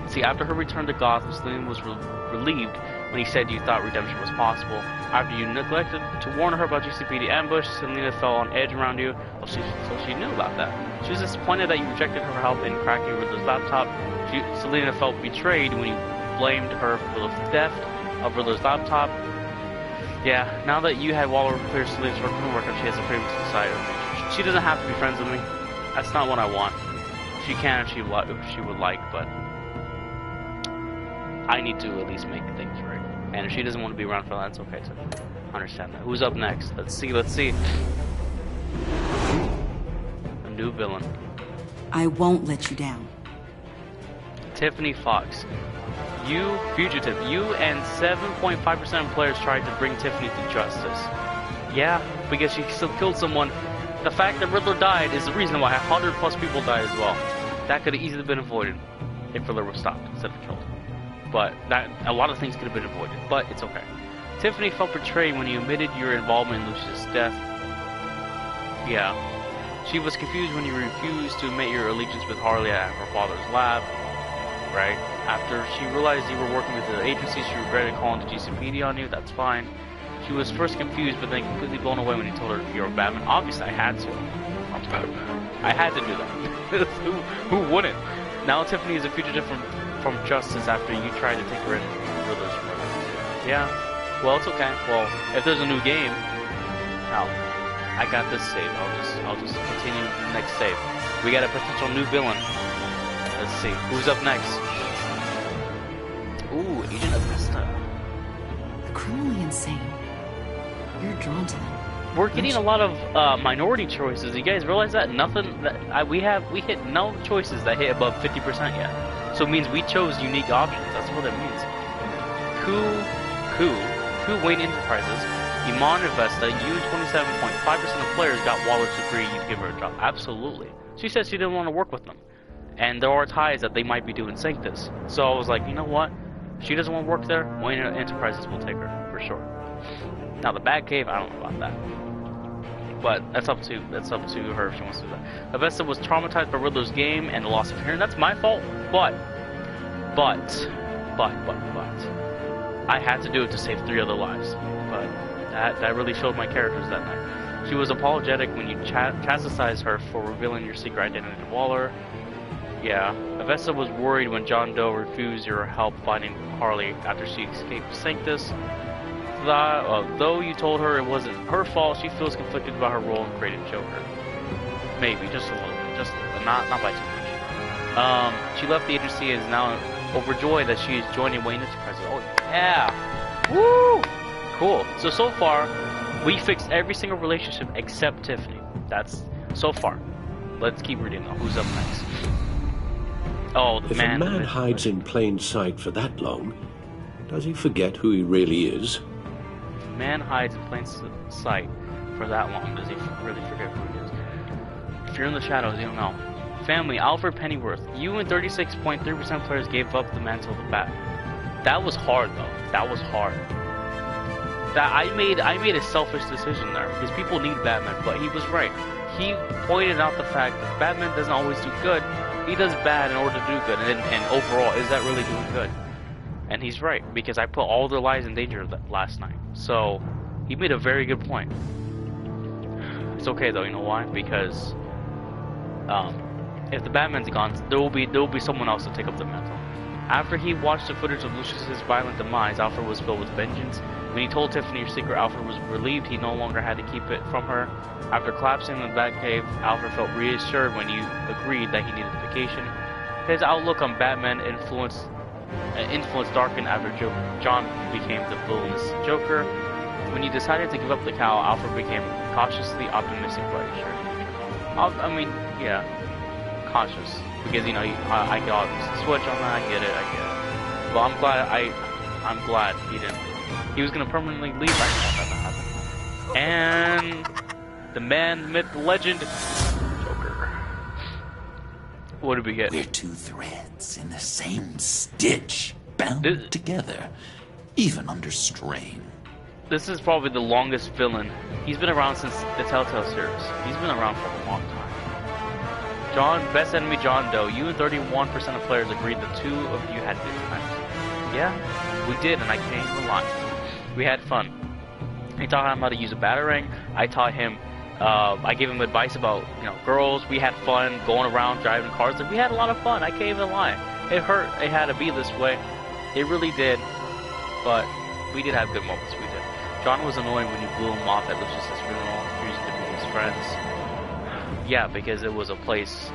See, after her return to Gotham, Selina was relieved when he said you thought redemption was possible. After you neglected to warn her about GCPD ambush, Selina fell on edge around you. Well, so she knew about that. She was disappointed that you rejected her help in cracking Riddler's laptop. Selina felt betrayed when you blamed her for the theft of Riddler's laptop. Yeah, now that you had Waller clear Selina's criminal record, she has the freedom to decide. She doesn't have to be friends with me. That's not what I want. She can if she would like, but I need to at least make things right. And if she doesn't want to be around for that, it's okay too. I understand that. Who's up next? Let's see. A new villain. I won't let you down. Tiffany Fox. You, fugitive, you and 7.5% of players tried to bring Tiffany to justice. Yeah, because she still killed someone. The fact that Riddler died is the reason why 100+ people died as well. That could have easily been avoided if Riddler was stopped instead of killed. But a lot of things could have been avoided, but it's okay. Tiffany felt betrayed when you admitted your involvement in Lucius' death. Yeah. She was confused when you refused to admit your allegiance with Harley at her father's lab. Right? After she realized you were working with the agency, she regretted calling the GCPD on you. That's fine. She was first confused, but then completely blown away when you told her you're Batman. Obviously, I had to. I'm Batman. I had to do that. Who wouldn't? Now Tiffany is a fugitive from justice after you tried to take her in Riddler's murder. Yeah. Well, it's okay. Well, if there's a new game, I got this save. I'll just continue the next save. We got a potential new villain. Let's see. Who's up next? Ooh, Agent Avesta. They're criminally insane. You're drawn to them. We're getting a lot of minority choices. You guys realize that? Nothing that we hit no choices that hit above 50% yet. So it means we chose unique options. That's what it means. Who Wayne Enterprises, Iman Avesta, you 27.5% of players got Waller to agree you'd give her a job. Absolutely. She said she didn't want to work with them. And there are ties that they might be doing Sanctus. So I was like, you know what? If she doesn't want to work there, Wayne Enterprises will take her, for sure. Now the Batcave, I don't know about that. But that's up to her if she wants to do that. Avesta was traumatized by Riddler's game and the loss of hearing. That's my fault. But I had to do it to save 3 other lives. But that really showed my characters that night. She was apologetic when you chastised her for revealing your secret identity to Waller. Yeah, Avesta was worried when John Doe refused your help finding Harley after she escaped Sanctus. Though you told her it wasn't her fault, she feels conflicted about her role in creating Joker. Maybe, just a little bit, not by too much. She left the agency and is now overjoyed that she is joining Wayne as president. Oh yeah! Woo! Cool. So far, we fixed every single relationship except Tiffany. That's so far. Let's keep reading though. Who's up next? Oh, the man. If a man hides in plain sight for that long, does he forget who he really is? If a man hides in plain sight for that long, does he really forget who he is? If you're in the shadows, you don't know. Family, Alfred Pennyworth. You and 36.3% of players gave up the mantle of the bat. That was hard though. That was hard. That I made a selfish decision there because people need Batman, but he was right. He pointed out the fact that Batman doesn't always do good. He does bad in order to do good, and overall, is that really doing good? And he's right, because I put all their lives in danger last night. So, he made a very good point. It's okay though, you know why? Because if the Batman's gone, there will be someone else to take up the mantle. After he watched the footage of Lucius's violent demise, Alfred was filled with vengeance. When he told Tiffany her secret, Alfred was relieved he no longer had to keep it from her. After collapsing in the Batcave, Alfred felt reassured when you agreed that he needed vacation. His outlook on Batman influence darkened after John became the villainous Joker. When you decided to give up the cowl, Alfred became cautiously optimistic about your future. I mean, yeah, cautious. Because, you know, I can obviously switch on that, I get it. But I'm glad he didn't. He was gonna permanently leave right now if that happened. And the man, myth, legend, Joker. What did we get? We're two threads in the same stitch, bound together, even under strain. This is probably the longest villain. He's been around since the Telltale series. He's been around for a long time. Best enemy John Doe. You and 31% of players agreed the two of you had good times. Yeah, we did, and I can't even lie. We had fun. I taught him how to use a batarang. I taught him, I gave him advice about, you know, girls. We had fun going around driving cars. Like, we had a lot of fun. I can't even lie. It hurt. It had to be this way. It really did. But we did have good moments. We did. John was annoying when you blew him off at Lucius's funeral, refusing to be his friends. Yeah, because it was a place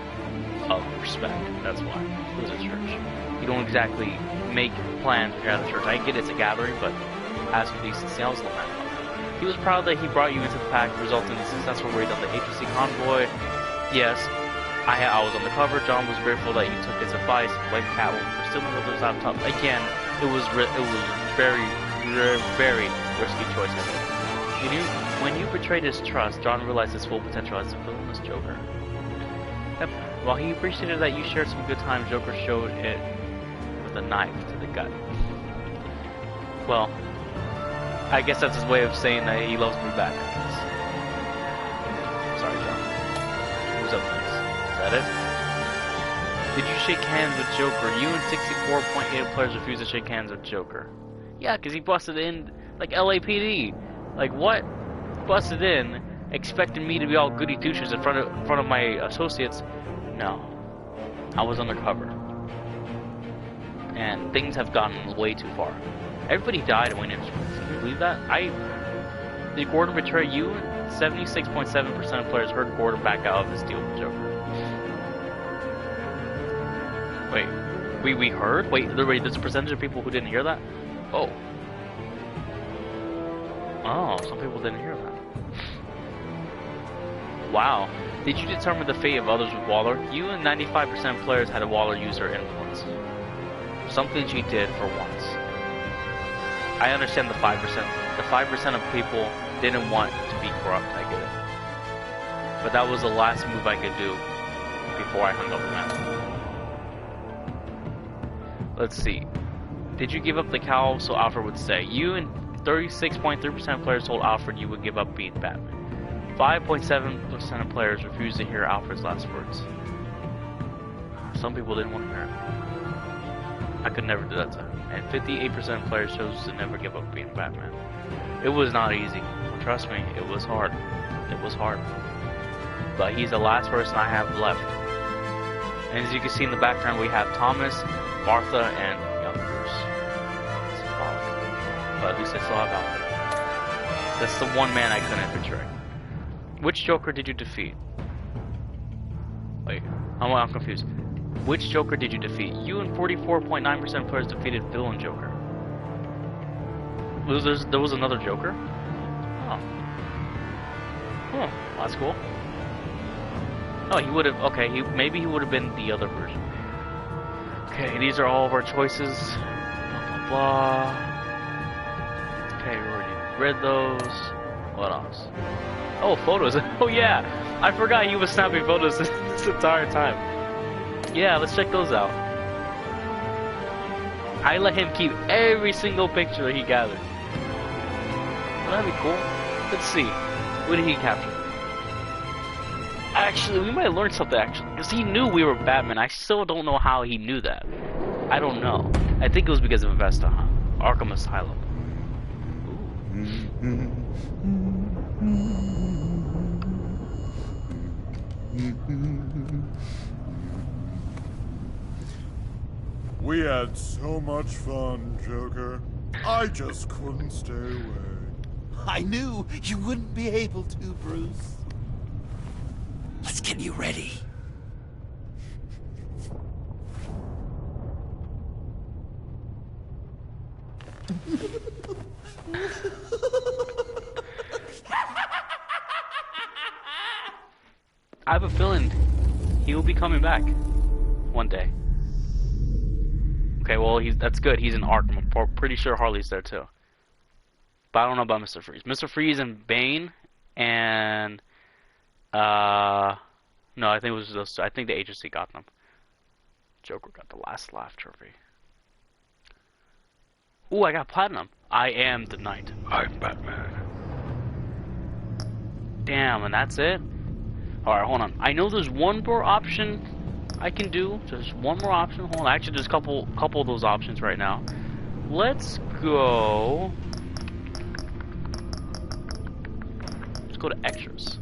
of respect. That's why. It was a church. You don't exactly make plans when you're at a church. I get it's a gathering, but as for decent sales limit. He was proud that he brought you into the pack, resulting in a successful raid on the agency convoy. Yes, I was on the cover. John was grateful that you took his advice. Blame Catwoman for stealing those laptops. Again, it was very, very risky choice. When you betrayed his trust, John realized his full potential as a villainous Joker. Yep. While he appreciated that you shared some good times, Joker showed it with a knife to the gut. Well, I guess that's his way of saying that he loves me back, I guess. Sorry, John. Who's up next? Is that it? Did you shake hands with Joker? You and 64.8 players refused to shake hands with Joker. Yeah, because he busted in like LAPD. Like, what? Busted in, expecting me to be all goody two-shoes in front of my associates. No. I was undercover. And things have gotten way too far. Everybody died in Wayne Industries. Can you believe that? Did Gordon betray you? 76.7% of players heard Gordon back out of his deal with Joker. Wait, we heard? Wait, there's a percentage of people who didn't hear that? Oh. Oh, some people didn't hear that. Wow. Did you determine the fate of others with Waller? You and 95% of players had a Waller user influence. Something she did for once. I understand the 5%. The 5% of people didn't want to be corrupt, I get it. But that was the last move I could do before I hung up the mask. Let's see. Did you give up the cowl so Alfred would stay? You and 36.3% of players told Alfred you would give up being Batman. 5.7% of players refused to hear Alfred's last words. Some people didn't want to hear it. I could never do that to him. And 58% of players chose to never give up being Batman. It was not easy. I'll trust me, it was hard. It was hard. But he's the last person I have left. And as you can see in the background, we have Thomas, Martha, and young Bruce. But at least I still have Alfred. That's the one man I couldn't betray. Which Joker did you defeat? Wait, I'm confused. Which Joker did you defeat? You and 44.9% of players defeated villain Joker. There was another Joker? Oh. Oh, that's cool. Oh, he would have. Okay, maybe he would have been the other version. Okay, these are all of our choices. Blah blah blah. Okay, we already read those. What else? Oh, photos. Oh yeah, I forgot he was snapping photos this entire time. Yeah, let's check those out. I let him keep every single picture he gathered. Well, that'd be cool. Let's see. What did he capture? Actually, we might have learned something, actually. Because he knew we were Batman. I still don't know how he knew that. I don't know. I think it was because of Vesta, huh? Arkham Asylum. We had so much fun, Joker. I just couldn't stay away. I knew you wouldn't be able to, Bruce. Let's get you ready. I have a feeling he will be coming back one day. Okay, well, that's good. He's in Arkham. I'm pretty sure Harley's there too. But I don't know about Mr. Freeze. Mr. Freeze and Bane and no, I think it was those two. I think the agency got them. Joker got the last laugh trophy. Ooh, I got platinum. I am the knight. I'm Batman. Damn, and that's it? Alright, hold on. I know there's one more option I can do. There's one more option. Hold on. Actually, there's a couple of those options right now. Let's go. Let's go to extras.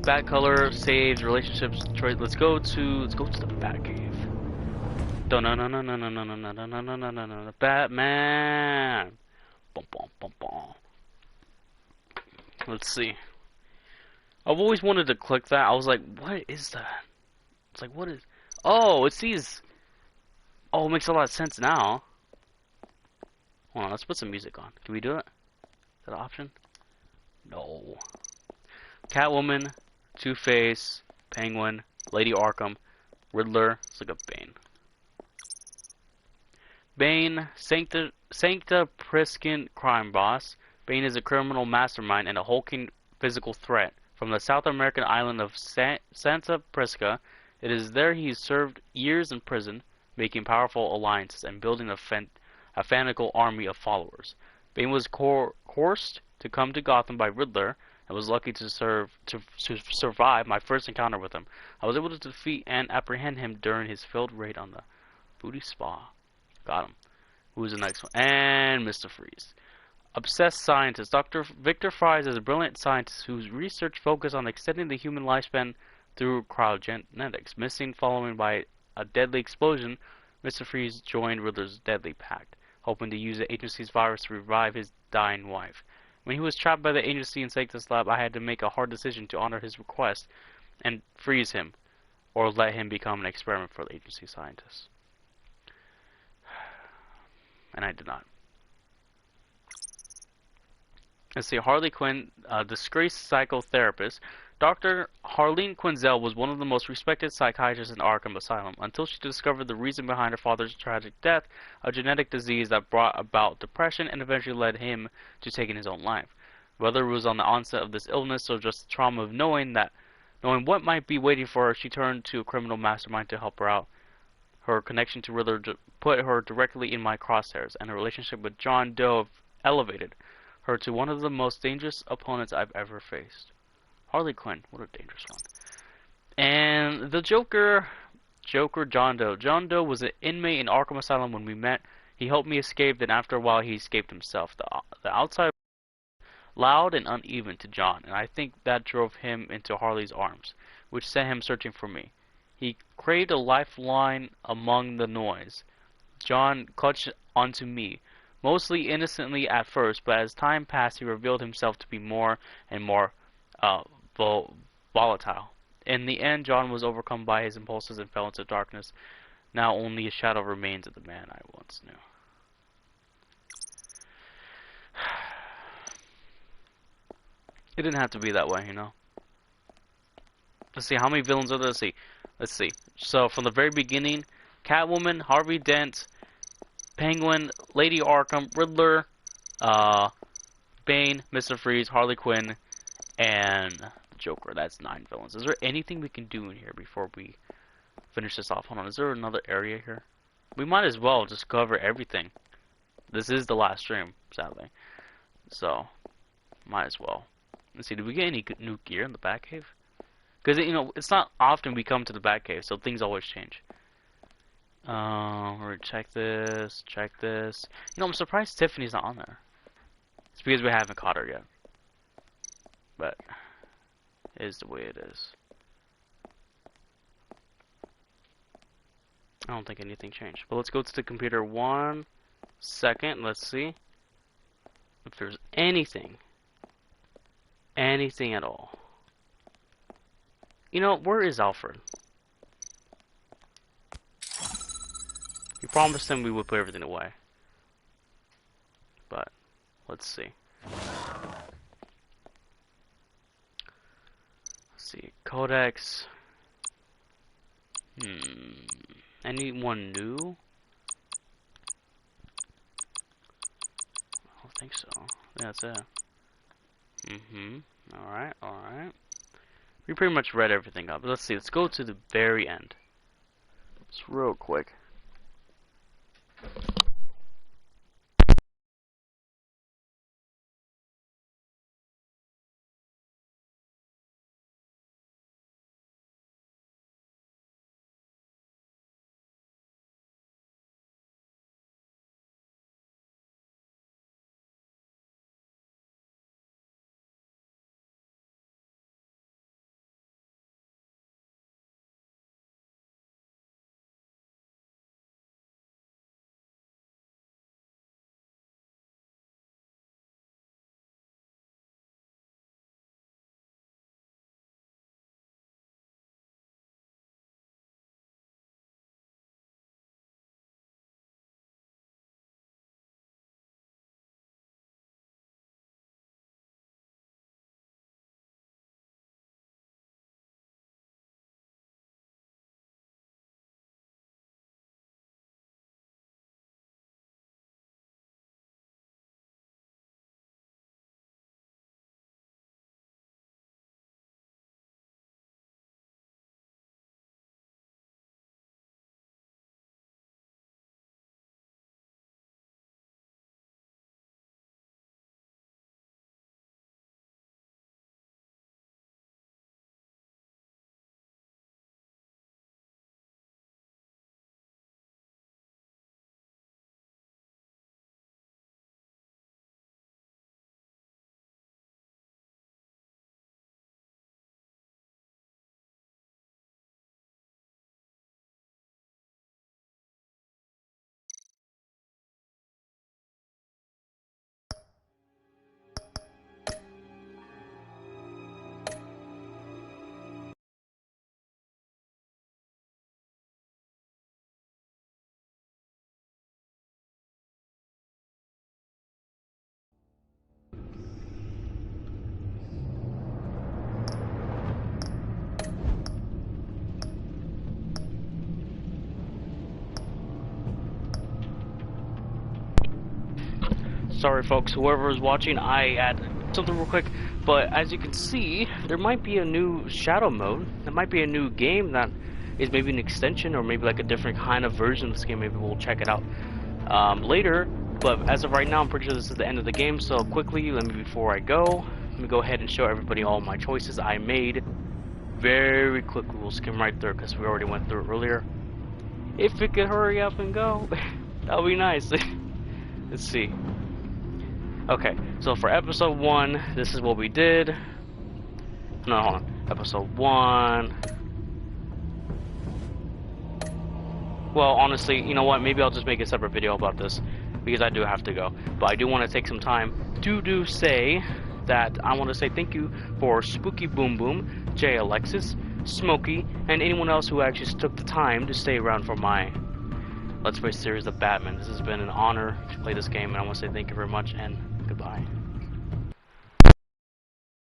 Bat color, saves, relationships, choice. Let's go to the Batcave. No, Batman. Bum, bum, bum, bum. Let's see. I've always wanted to click that. I was like, what is that? It's like, what is... Oh, it's these... Oh, it makes a lot of sense now. Hold on, let's put some music on. Can we do it? Is that an option? No. Catwoman, Two-Face, Penguin, Lady Arkham, Riddler. Let's look up Bane. Bane, Sancta Priskin crime boss. Bane is a criminal mastermind and a hulking physical threat. From the South American island of Santa Prisca, it is there he served years in prison, making powerful alliances and building a fanatical army of followers. Bane was coerced to come to Gotham by Riddler, and was lucky to survive my first encounter with him. I was able to defeat and apprehend him during his failed raid on the Booty Spa. Got him. Who's the next one? And Mr. Freeze. Obsessed scientist. Dr. Victor Fries is a brilliant scientist whose research focused on extending the human lifespan through cryogenetics. Missing following by a deadly explosion, Mr. Freeze joined Riddler's deadly pact, hoping to use the agency's virus to revive his dying wife. When he was trapped by the agency in Sanctus Lab, I had to make a hard decision to honor his request and freeze him, or let him become an experiment for the agency scientists. And I did not. Let's see, Harley Quinn, disgraced psychotherapist. Dr. Harleen Quinzel was one of the most respected psychiatrists in Arkham Asylum until she discovered the reason behind her father's tragic death, a genetic disease that brought about depression and eventually led him to taking his own life. Whether it was on the onset of this illness or just the trauma of knowing what might be waiting for her, she turned to a criminal mastermind to help her out. Her connection to Riddler put her directly in my crosshairs, and her relationship with John Doe elevated her to one of the most dangerous opponents I've ever faced. Harley Quinn, what a dangerous one. And the Joker, John Doe. John Doe was an inmate in Arkham Asylum when we met. He helped me escape, then after a while he escaped himself. The outside loud and uneven to John, and I think that drove him into Harley's arms, which sent him searching for me. He craved a lifeline among the noise. John clutched onto me, mostly innocently at first, but as time passed, he revealed himself to be more and more volatile. In the end, John was overcome by his impulses and fell into darkness. Now only a shadow remains of the man I once knew. It didn't have to be that way, you know. Let's see, how many villains are there? Let's see. So, from the very beginning, Catwoman, Harvey Dent, Penguin, Lady Arkham, Riddler, Bane, Mr. Freeze, Harley Quinn, and Joker. That's 9 villains. Is there anything we can do in here before we finish this off? Hold on, is there another area here? We might as well just cover everything. This is the last stream, sadly. So, might as well. Let's see, did we get any new gear in the Batcave? Because, you know, it's not often we come to the Batcave, so things always change. We're gonna check this, check this. You know, I'm surprised Tiffany's not on there. It's because we haven't caught her yet. But, it is the way it is. I don't think anything changed. But let's go to the computer 1 second. Let's see if there's anything at all. You know, where is Alfred? We promised him we would put everything away. But, let's see. Let's see, Codex. Anyone new? I don't think so. Yeah, that's it. Alright, alright. We pretty much read everything up. Let's see, let's go to the very end. Just real quick. Sorry folks, whoever is watching, I add something real quick, but as you can see, there might be a new shadow mode. There might be a new game that is maybe an extension or maybe like a different kind of version of this game. Maybe we'll check it out later, but as of right now, I'm pretty sure this is the end of the game, so quickly, before I go, let me go ahead and show everybody all my choices I made. Very quickly, we'll skim right through because we already went through it earlier. If we could hurry up and go, that would be nice. Let's see. Okay, so for episode 1, this is what we did. No, hold on. Episode 1. Well, honestly, you know what? Maybe I'll just make a separate video about this because I do have to go. But I do want to take some time to say that I want to say thank you for Spooky Boom Boom, J Alexis, Smokey, and anyone else who actually took the time to stay around for my Let's Play series of Batman. This has been an honor to play this game, and I want to say thank you very much and goodbye.